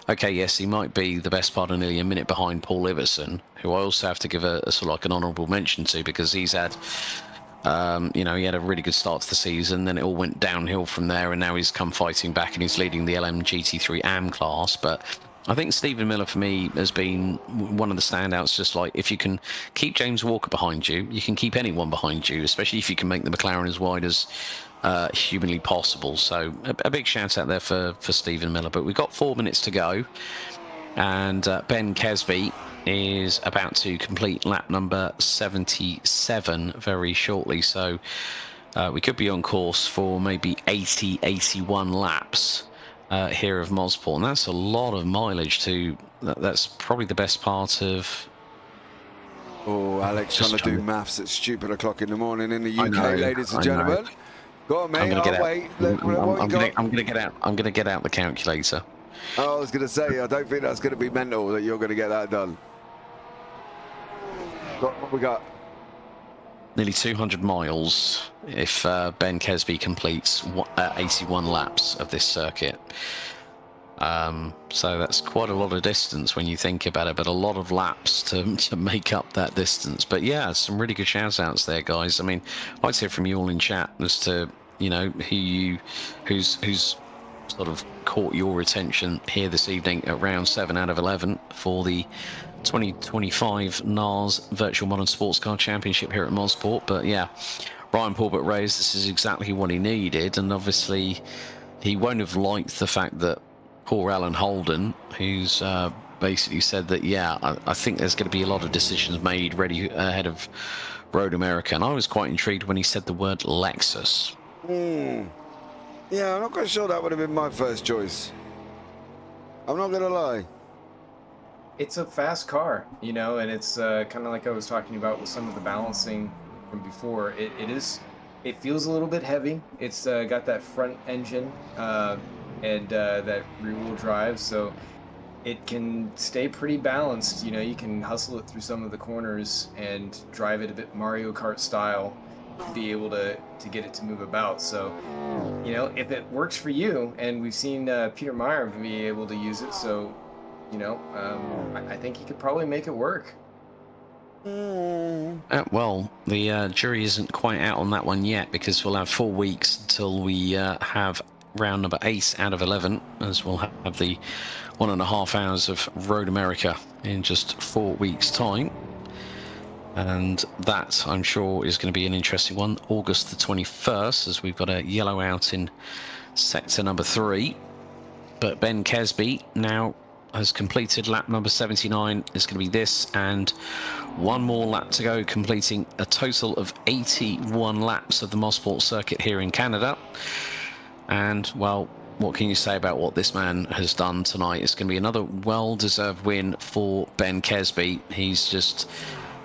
okay, yes, he might be the best part of nearly a minute behind Paul Iverson, who I also have to give a sort of like an honourable mention to, because he's had, you know, he had a really good start to the season, then it all went downhill from there, and now he's come fighting back and he's leading the LMGT3 AM class. But I think Stephen Miller for me has been one of the standouts. Just like, if you can keep James Walker behind you, you can keep anyone behind you, especially if you can make the McLaren as wide as humanly possible. So a big shout out there for Stephen Miller. But we've got 4 minutes to go, and Ben Kesby is about to complete lap number 77 very shortly. So we could be on course for maybe 81 laps here of Mosport, and that's a lot of mileage to. That's probably the best part of. Oh, Alex trying to do maths at stupid o'clock in the morning in the UK, know, ladies and I gentlemen. know. Go on, mate. I'm gonna get out. Wait. I'm gonna get out the calculator. I was going to say, I don't think that's going to be mental that you're going to get that done. What we got? Nearly 200 miles if Ben Kesby completes 81 laps of this circuit. So that's quite a lot of distance when you think about it, but a lot of laps to make up that distance. But yeah, some really good shout outs there, guys. I mean, I'd like to hear from you all in chat as to, you know, who's sort of caught your attention here this evening at round 7 out of 11 for the 2025 NARS Virtual Modern Sports Car Championship here at Mosport. But yeah, Ryan Paulbert Reyes, this is exactly what he needed, and obviously he won't have liked the fact that poor Alan Holden, who's basically said that, yeah, I think there's going to be a lot of decisions made ready ahead of Road America, and I was quite intrigued when he said the word Lexus. Yeah, I'm not quite sure that would have been my first choice. I'm not going to lie. It's a fast car, you know, and it's kind of like I was talking about with some of the balancing from before. It feels a little bit heavy. It's got that front engine and that rear-wheel drive, so it can stay pretty balanced. You know, you can hustle it through some of the corners and drive it a bit Mario Kart style, be able to get it to move about. So, you know, if it works for you, and we've seen Peter Meyer be able to use it, so, you know, I think he could probably make it work. Well, the jury isn't quite out on that one yet, because we'll have 4 weeks until we have round number 8 out of 11, as we'll have the 1.5 hours of Road America in just 4 weeks' time. And that, I'm sure, is going to be an interesting one. August the 21st, as we've got a yellow out in sector number 3. But Ben Kesby now has completed lap number 79. It's going to be this and one more lap to go, completing a total of 81 laps of the Mosport circuit here in Canada. And, well, what can you say about what this man has done tonight? It's going to be another well-deserved win for Ben Kesby. He's just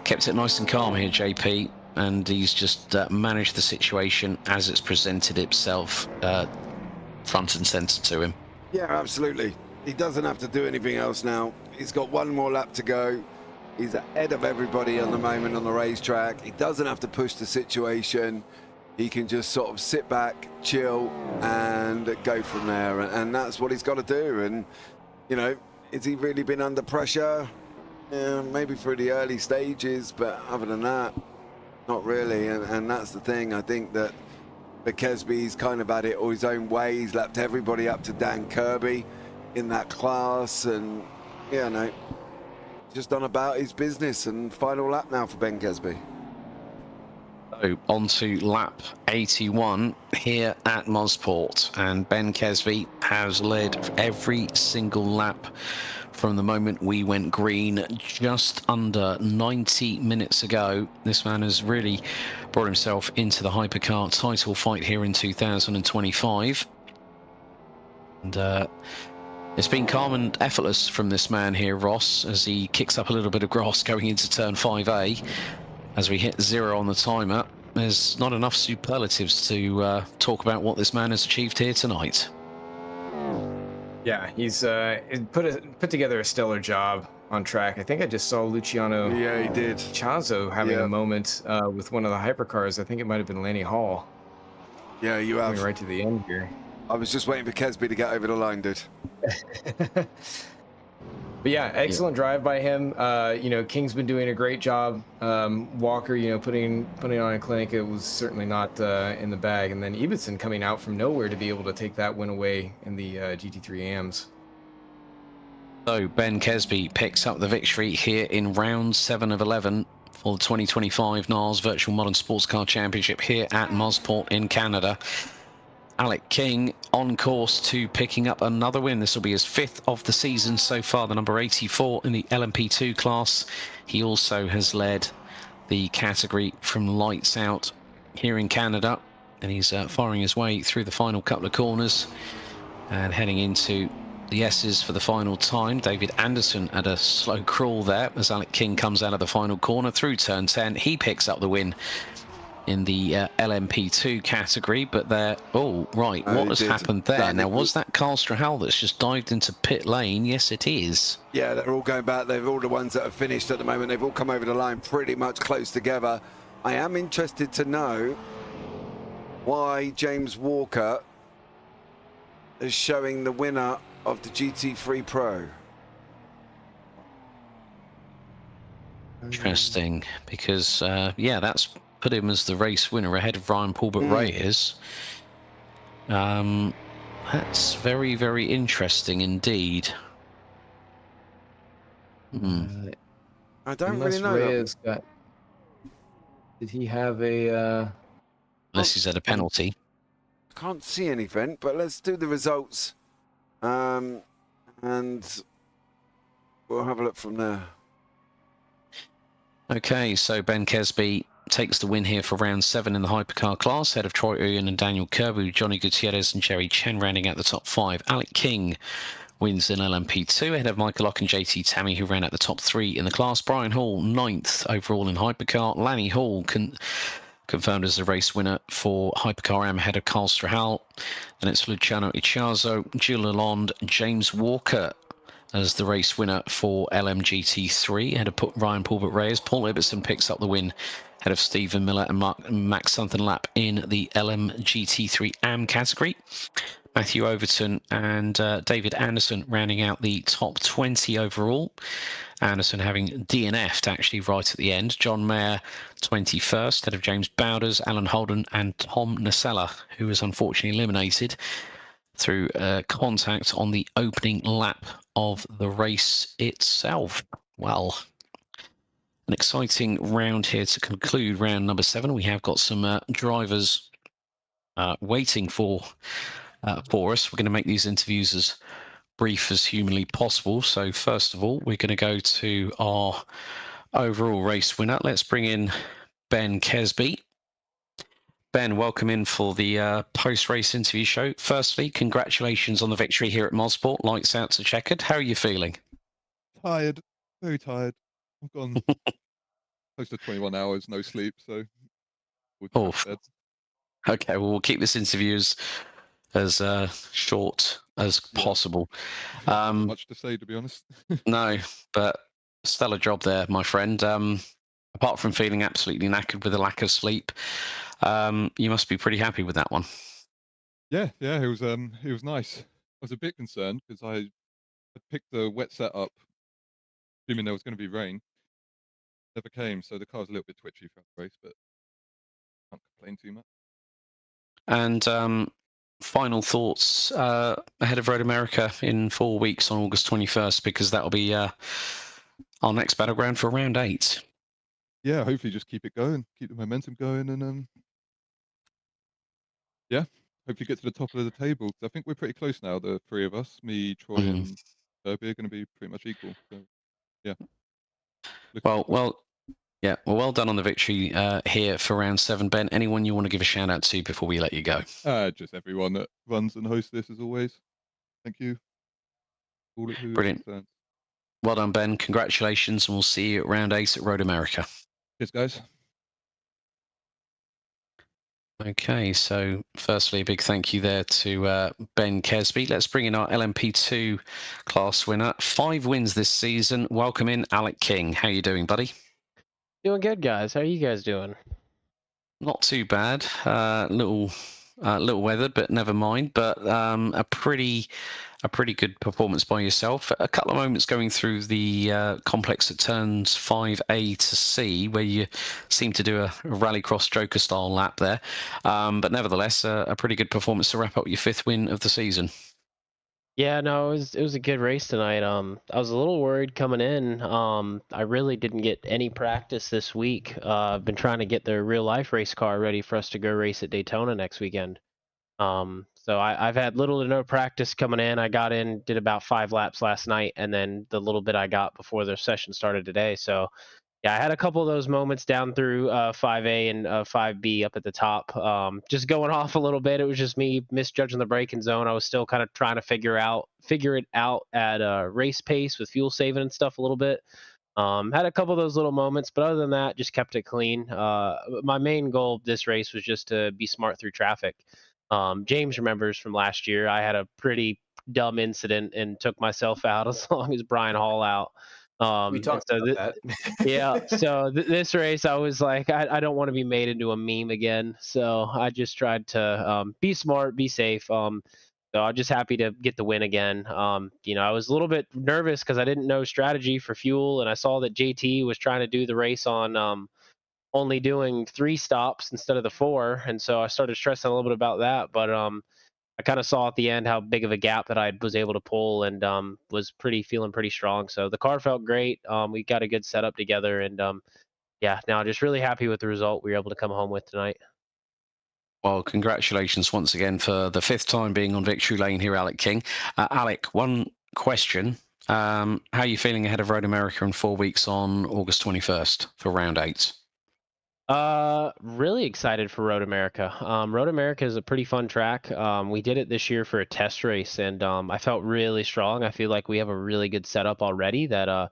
kept it nice and calm here, JP, and he's just managed the situation as it's presented itself front and centre to him. Yeah, absolutely. He doesn't have to do anything else now. He's got one more lap to go. He's ahead of everybody on the moment on the racetrack. He doesn't have to push the situation. He can just sort of sit back, chill, and go from there. And that's what he's got to do. And, you know, has he really been under pressure? Yeah, maybe through the early stages, but other than that, not really. And that's the thing. I think that Kesby's kind of had it all his own way. He's lapped everybody up to Dan Kirby in that class, and yeah, no, just done about his business. And final lap now for Ben Kesby. So on to lap 81 here at Mosport, and Ben Kesby has led every single lap from the moment we went green just under 90 minutes ago. This man has really brought himself into the hypercar title fight here in 2025. And it's been calm and effortless from this man here, Ross, as he kicks up a little bit of grass going into turn 5A. as we hit 0 on the timer, there's not enough superlatives to talk about what this man has achieved here tonight. Yeah, he's put together a stellar job on track. I think I just saw Luciano Yeah, he did. Chazo having a moment with one of the hypercars. I think it might have been Lanny Hall. Yeah, you Coming have. right to the end here. I was just waiting for Kesby to get over the line, dude. But yeah, excellent drive by him. You know, King's been doing a great job. Walker, you know, putting on a clinic. It was certainly not in the bag. And then Ibbotson coming out from nowhere to be able to take that win away in the GT3 AMs. So Ben Kesby picks up the victory here in round 7 of 11 for the 2025 NARS Virtual Modern Sports Car Championship here at Mosport in Canada. Alec King on course to picking up another win. This will be his 5th of the season so far, the number 84 in the LMP2 class. He also has led the category from lights out here in Canada, and he's firing his way through the final couple of corners and heading into the S's for the final time. David Anderson had a slow crawl there as Alec King comes out of the final corner through turn 10. He picks up the win in the LMP2 category, but there, what has happened there? Now, was that Carl Strahal that's just dived into pit lane? Yes, it is. Yeah, they're all going back. They're all the ones that have finished at the moment. They've all come over the line pretty much close together. I am interested to know why James Walker is showing the winner of the GT3 Pro. Interesting, because yeah, that's put him as the race winner ahead of Ryan Paulbert Reyes. That's very, very interesting indeed. I don't really know. Reyes did he have a... Unless he's had a penalty. I can't see anything, but let's do the results. And we'll have a look from there. Okay, so Ben Kesby takes the win here for round 7 in the hypercar class, ahead of Troy Uyen and Daniel Kerbu, Johnny Gutierrez and Jerry Chen rounding out the top 5. Alec King wins in LMP2 ahead of Michael Lock and JT Tammy, who ran out the top 3 in the class. Brian Hall 9th overall in hypercar. Lanny Hall confirmed as the race winner for Hypercar M ahead of Carl Strahal. And it's Luciano Ichazo, Gilles Lalonde, James Walker as the race winner for LMGT3 ahead of Ryan Paulbert Reyes. Paul Ibbotson picks up the win ahead of Stephen Miller and Max Sutherland in the LMGT3 AM category. Matthew Overton and David Anderson rounding out the top 20 overall. Anderson having DNF'd actually right at the end. John Mayer 21st, ahead of James Bowders, Alan Holden and Tom Nasella, who was unfortunately eliminated through contact on the opening lap of the race itself. Well, an exciting round here to conclude round number 7. We have got some drivers waiting for us. We're going to make these interviews as brief as humanly possible. So first of all, we're going to go to our overall race winner. Let's bring in Ben Kesby. Ben, welcome in for the post-race interview show. Firstly, congratulations on the victory here at Mosport. Lights out to checkered. How are you feeling? Tired, very tired. I've gone close to 21 hours, no sleep, so we'll okay, well, we'll keep this interview as short as possible. Not much to say, to be honest. No, but stellar job there, my friend. Apart from feeling absolutely knackered with a lack of sleep, you must be pretty happy with that one. Yeah, it was nice. I was a bit concerned because I picked the wet setup, assuming there was going to be rain. Never came, so the car was a little bit twitchy for the race, but can't complain too much. And final thoughts ahead of Road America in 4 weeks on August 21st, because that'll be our next battleground for round 8. Yeah, hopefully just keep it going, keep the momentum going, and yeah, hopefully get to the top of the table. I think we're pretty close now, the 3 of us, me, Troy, and Kirby are going to be pretty much equal. So yeah. Well done on the victory here for round 7, Ben. Anyone you want to give a shout out to before we let you go? Just everyone that runs and hosts this, as always. Thank you. Brilliant. Well done, Ben. Congratulations, and we'll see you at round 8 at Road America. Cheers, guys. Okay, so firstly, a big thank you there to Ben Kesby. Let's bring in our LMP2 class winner. 5 wins this season. Welcome in, Alec King. How you doing, buddy? Doing good, guys. How are you guys doing? Not too bad. Little weathered, but never mind. But a pretty good performance by yourself. A couple of moments going through the complex that turns 5A to C, where you seem to do a rallycross Joker style lap there. But nevertheless, a pretty good performance to wrap up your 5th win of the season. Yeah, no, it was a good race tonight. I was a little worried coming in. I really didn't get any practice this week. I've been trying to get the real life race car ready for us to go race at Daytona next weekend. So I've had little to no practice coming in. I got in, did about 5 laps last night, and then the little bit I got before the session started today. So yeah, I had a couple of those moments down through 5A and 5B up at the top, just going off a little bit. It was just me misjudging the braking zone. I was still kind of trying to figure it out at race pace with fuel saving and stuff a little bit. Had a couple of those little moments, but other than that, just kept it clean. My main goal this race was just to be smart through traffic. James remembers from last year, I had a pretty dumb incident and took myself out as long as Brian Hall out. We talked about that. Yeah, so this race, I was like, I don't want to be made into a meme again. So I just tried to be smart, be safe. So I'm just happy to get the win again. I was a little bit nervous because I didn't know strategy for fuel, and I saw that JT was trying to do the race on only doing 3 stops instead of the 4, and so I started stressing a little bit about that. But I kind of saw at the end how big of a gap that I was able to pull, and was feeling pretty strong. So the car felt great. We got a good setup together, and yeah, now just really happy with the result we were able to come home with tonight. Well, congratulations once again for the 5th time being on victory lane here, Alec King. Alec, one question. How are you feeling ahead of Road America in 4 weeks on August 21st for round 8? Really excited for Road America. Road America is a pretty fun track. We did it this year for a test race, and I felt really strong. I feel like we have a really good setup already that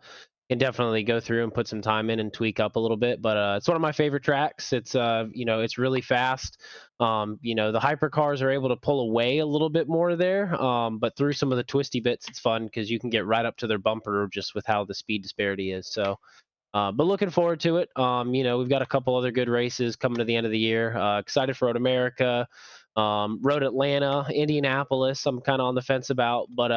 can definitely go through and put some time in and tweak up a little bit. But it's one of my favorite tracks. It's it's really fast. The hypercars are able to pull away a little bit more there, but through some of the twisty bits, it's fun because you can get right up to their bumper just with how the speed disparity is. So. But looking forward to it. We've got a couple other good races coming to the end of the year. Excited for Road America, Road Atlanta, Indianapolis. I'm kind of on the fence about, but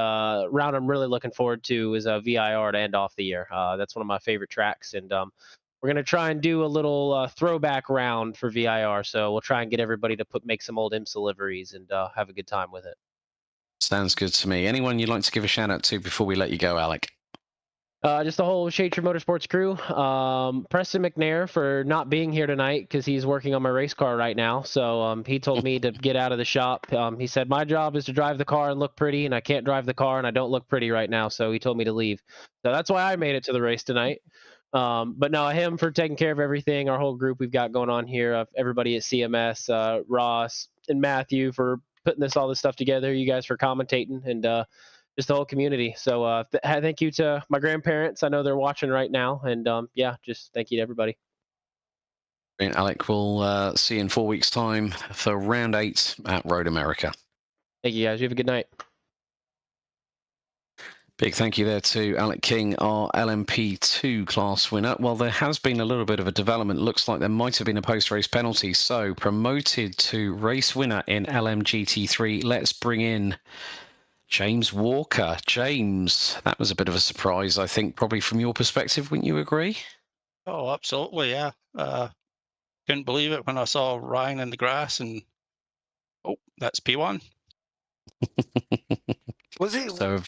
round I'm really looking forward to is VIR to end off the year. That's one of my favorite tracks, and we're gonna try and do a little throwback round for VIR. So we'll try and get everybody to make some old IMSA liveries and have a good time with it. Sounds good to me. Anyone you'd like to give a shout out to before we let you go, Alec? Just the whole Champion Motorsports crew. Preston McNair for not being here tonight because he's working on my race car right now. So he told me to get out of the shop. He said, my job is to drive the car and look pretty, and I can't drive the car and I don't look pretty right now. So he told me to leave. So that's why I made it to the race tonight. But no, him for taking care of everything. Our whole group we've got going on here. Everybody at CMS, Ross and Matthew for putting all this stuff together. You guys for commentating, and just the whole community. So thank you to my grandparents. I know they're watching right now. And yeah, just thank you to everybody. Brilliant, Alec. We'll see you in 4 weeks' time for round 8 at Road America. Thank you, guys. You have a good night. Big thank you there to Alec King, our LMP2 class winner. Well, there has been a little bit of a development. Looks like there might have been a post-race penalty. So promoted to race winner in LMGT3. Let's bring in James Walker. James, that was a bit of a surprise, I think, probably from your perspective. Wouldn't you agree? Oh, absolutely, yeah. Couldn't believe it when I saw Ryan in the grass and, oh, that's P1. Was it? So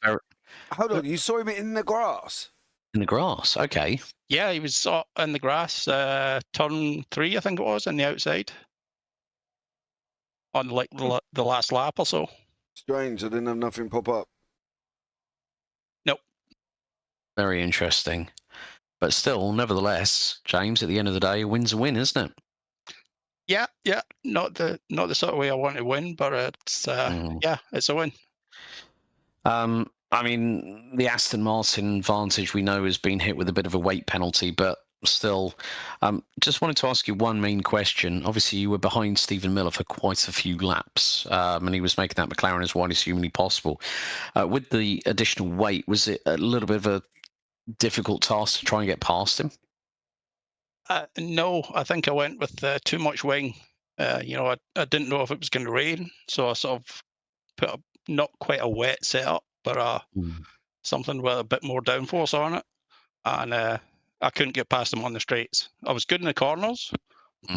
Hold on, you saw him in the grass? In the grass, okay. Yeah, he was in the grass, turn 3, I think it was, on the outside. On like the last lap or so. Strange, I didn't have nothing pop up. Nope. Very interesting. But still, nevertheless, James, at the end of the day, a win's a win, isn't it? Yeah. Not the sort of way I want to win, but it's yeah, it's a win. I mean, the Aston Martin Vantage we know has been hit with a bit of a weight penalty, but still. Just wanted to ask you one main question. Obviously, you were behind Stephen Miller for quite a few laps, and he was making that McLaren as wide as humanly possible. With the additional weight, was it a little bit of a difficult task to try and get past him? No, I think I went with too much wing. I didn't know if it was going to rain, so I sort of put not quite a wet setup, but something with a bit more downforce on it, and I couldn't get past him on the straights. I was good in the corners,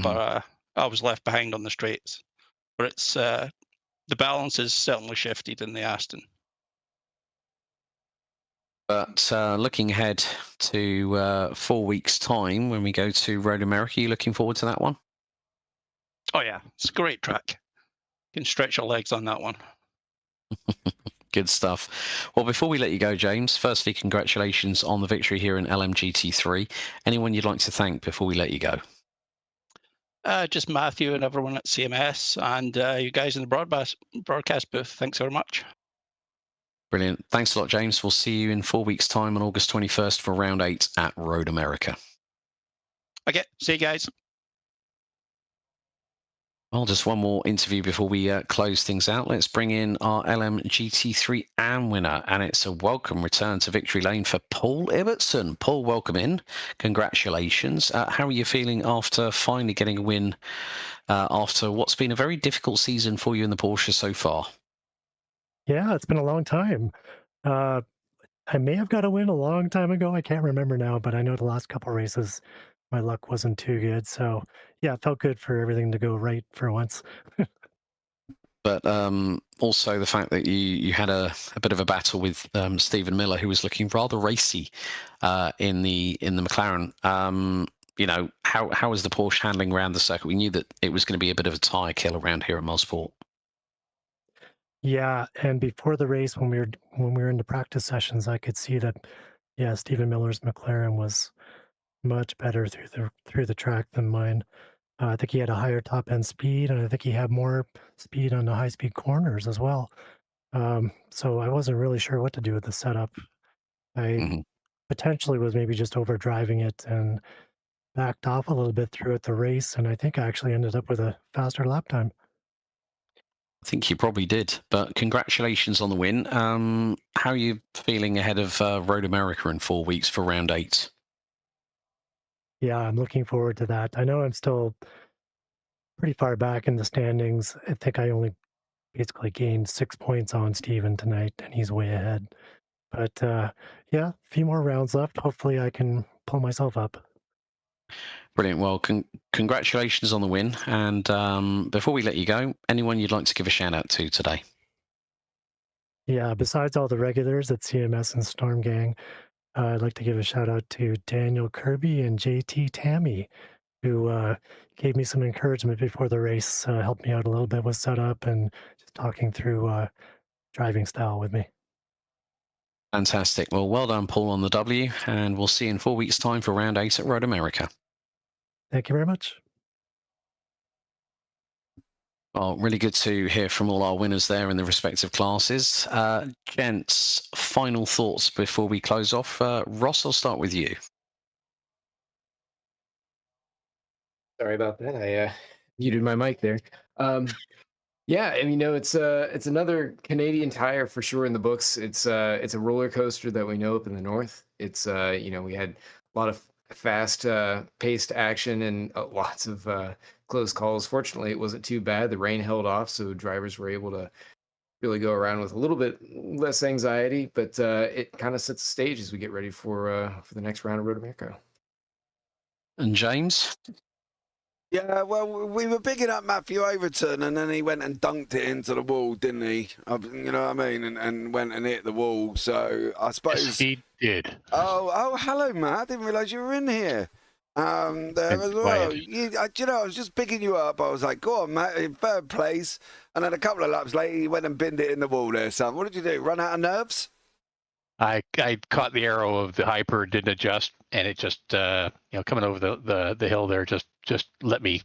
but I was left behind on the straights. But it's the balance is certainly shifted in the Aston. But looking ahead to 4 weeks' time when we go to Road America, are you looking forward to that one? Oh yeah, it's a great track. You can stretch your legs on that one. Good stuff. Well, before we let you go, James, firstly, congratulations on the victory here in LMGT3. Anyone you'd like to thank before we let you go? Just Matthew and everyone at CMS and you guys in the broadcast booth. Thanks very much. Brilliant. Thanks a lot, James. We'll see you in 4 weeks' time on August 21st for round 8 at Road America. Okay, see you guys. Well, just one more interview before we close things out. Let's bring in our LMGT3 AM winner, and it's a welcome return to victory lane for Paul Ibbotson. Paul, welcome in. Congratulations. How are you feeling after finally getting a win after what's been a very difficult season for you in the Porsche so far? Yeah, it's been a long time. I may have got a win a long time ago. I can't remember now, but I know the last couple races, my luck wasn't too good. So yeah, it felt good for everything to go right for once. But also the fact that you had a bit of a battle with Stephen Miller, who was looking rather racy in the McLaren. How was the Porsche handling around the circuit? We knew that it was going to be a bit of a tyre kill around here at Mosport. Yeah, and before the race, when we were in the practice sessions, I could see that, yeah, Stephen Miller's McLaren was much better through the track than mine. I think he had a higher top end speed, and I think he had more speed on the high speed corners as well. So I wasn't really sure what to do with the setup. I potentially was maybe just overdriving it and backed off a little bit throughout the race, and I think I actually ended up with a faster lap time. I think you probably did, but congratulations on the win. How are you feeling ahead of Road America in 4 weeks for round 8? Yeah, I'm looking forward to that. I know I'm still pretty far back in the standings. I think I only basically gained 6 points on Steven tonight, and he's way ahead. But yeah, a few more rounds left. Hopefully I can pull myself up. Brilliant. Well, congratulations on the win. And before we let you go, anyone you'd like to give a shout out to today? Yeah, besides all the regulars at CMS and Storm Gang, I'd like to give a shout out to Daniel Kirby and JT Tammy, who gave me some encouragement before the race, helped me out a little bit with setup and just talking through driving style with me. Fantastic. Well, well done, Paul, on the W, and we'll see you in 4 weeks' time for round 8 at Road America. Thank you very much. Well, really good to hear from all our winners there in the respective classes. Gents, final thoughts before we close off. Ross, I'll start with you. Sorry about that. I muted my mic there. Yeah, and it's another Canadian tire for sure in the books. It's a roller coaster that we know up in the north. It's we had a lot of fast paced action and lots of close calls. Fortunately, it wasn't too bad. The rain held off, so drivers were able to really go around with a little bit less anxiety. But it kind of sets the stage as we get ready for the next round of Road America. And James? Yeah, well, we were bigging up Matthew Overton, and then he went and dunked it into the wall, didn't he? You know what I mean? And went and hit the wall. So I suppose Yes, he did. Oh, hello, Matt. I didn't realise you were in here. There as well. I was just picking you up. I was like, go on, Matt, in third place. And then a couple of laps later, you went and binned it in the wall there, son. What did you do? Run out of nerves? I caught the arrow of the hyper, didn't adjust, and it just coming over the hill there just let me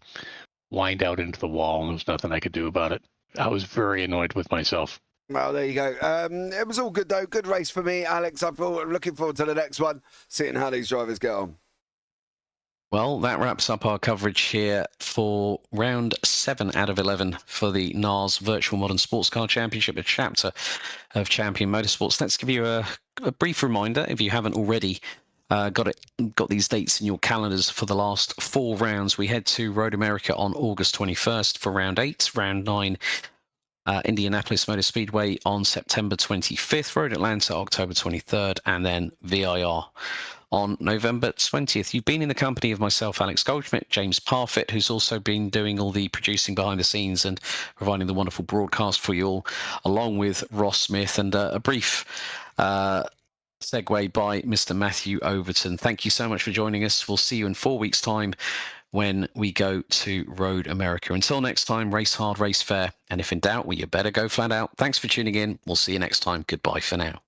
wind out into the wall, and there was nothing I could do about it. I was very annoyed with myself. Well, there you go. It was all good, though. Good race for me, Alex. I'm looking forward to the next one, seeing how these drivers get on. Well, that wraps up our coverage here for round 7 out of 11 for the NARS Virtual Modern Sports Car Championship, a chapter of Champion Motorsports. Let's give you a brief reminder, if you haven't already got these dates in your calendars for the last 4 rounds. We head to Road America on August 21st for round 8, round 9. Indianapolis Motor Speedway on September 25th, Road Atlanta October 23rd, and then VIR on November 20th. You've been in the company of myself, Alex Goldschmidt, James Parfitt, who's also been doing all the producing behind the scenes and providing the wonderful broadcast for you all, along with Ross Smith, and a brief segue by Mr. Matthew Overton. Thank you so much for joining us. We'll see you in 4 weeks' time when we go to Road America. Until next time, race hard, race fair, and if in doubt, well, you better go flat out. Thanks for tuning in. We'll see you next time. Goodbye for now.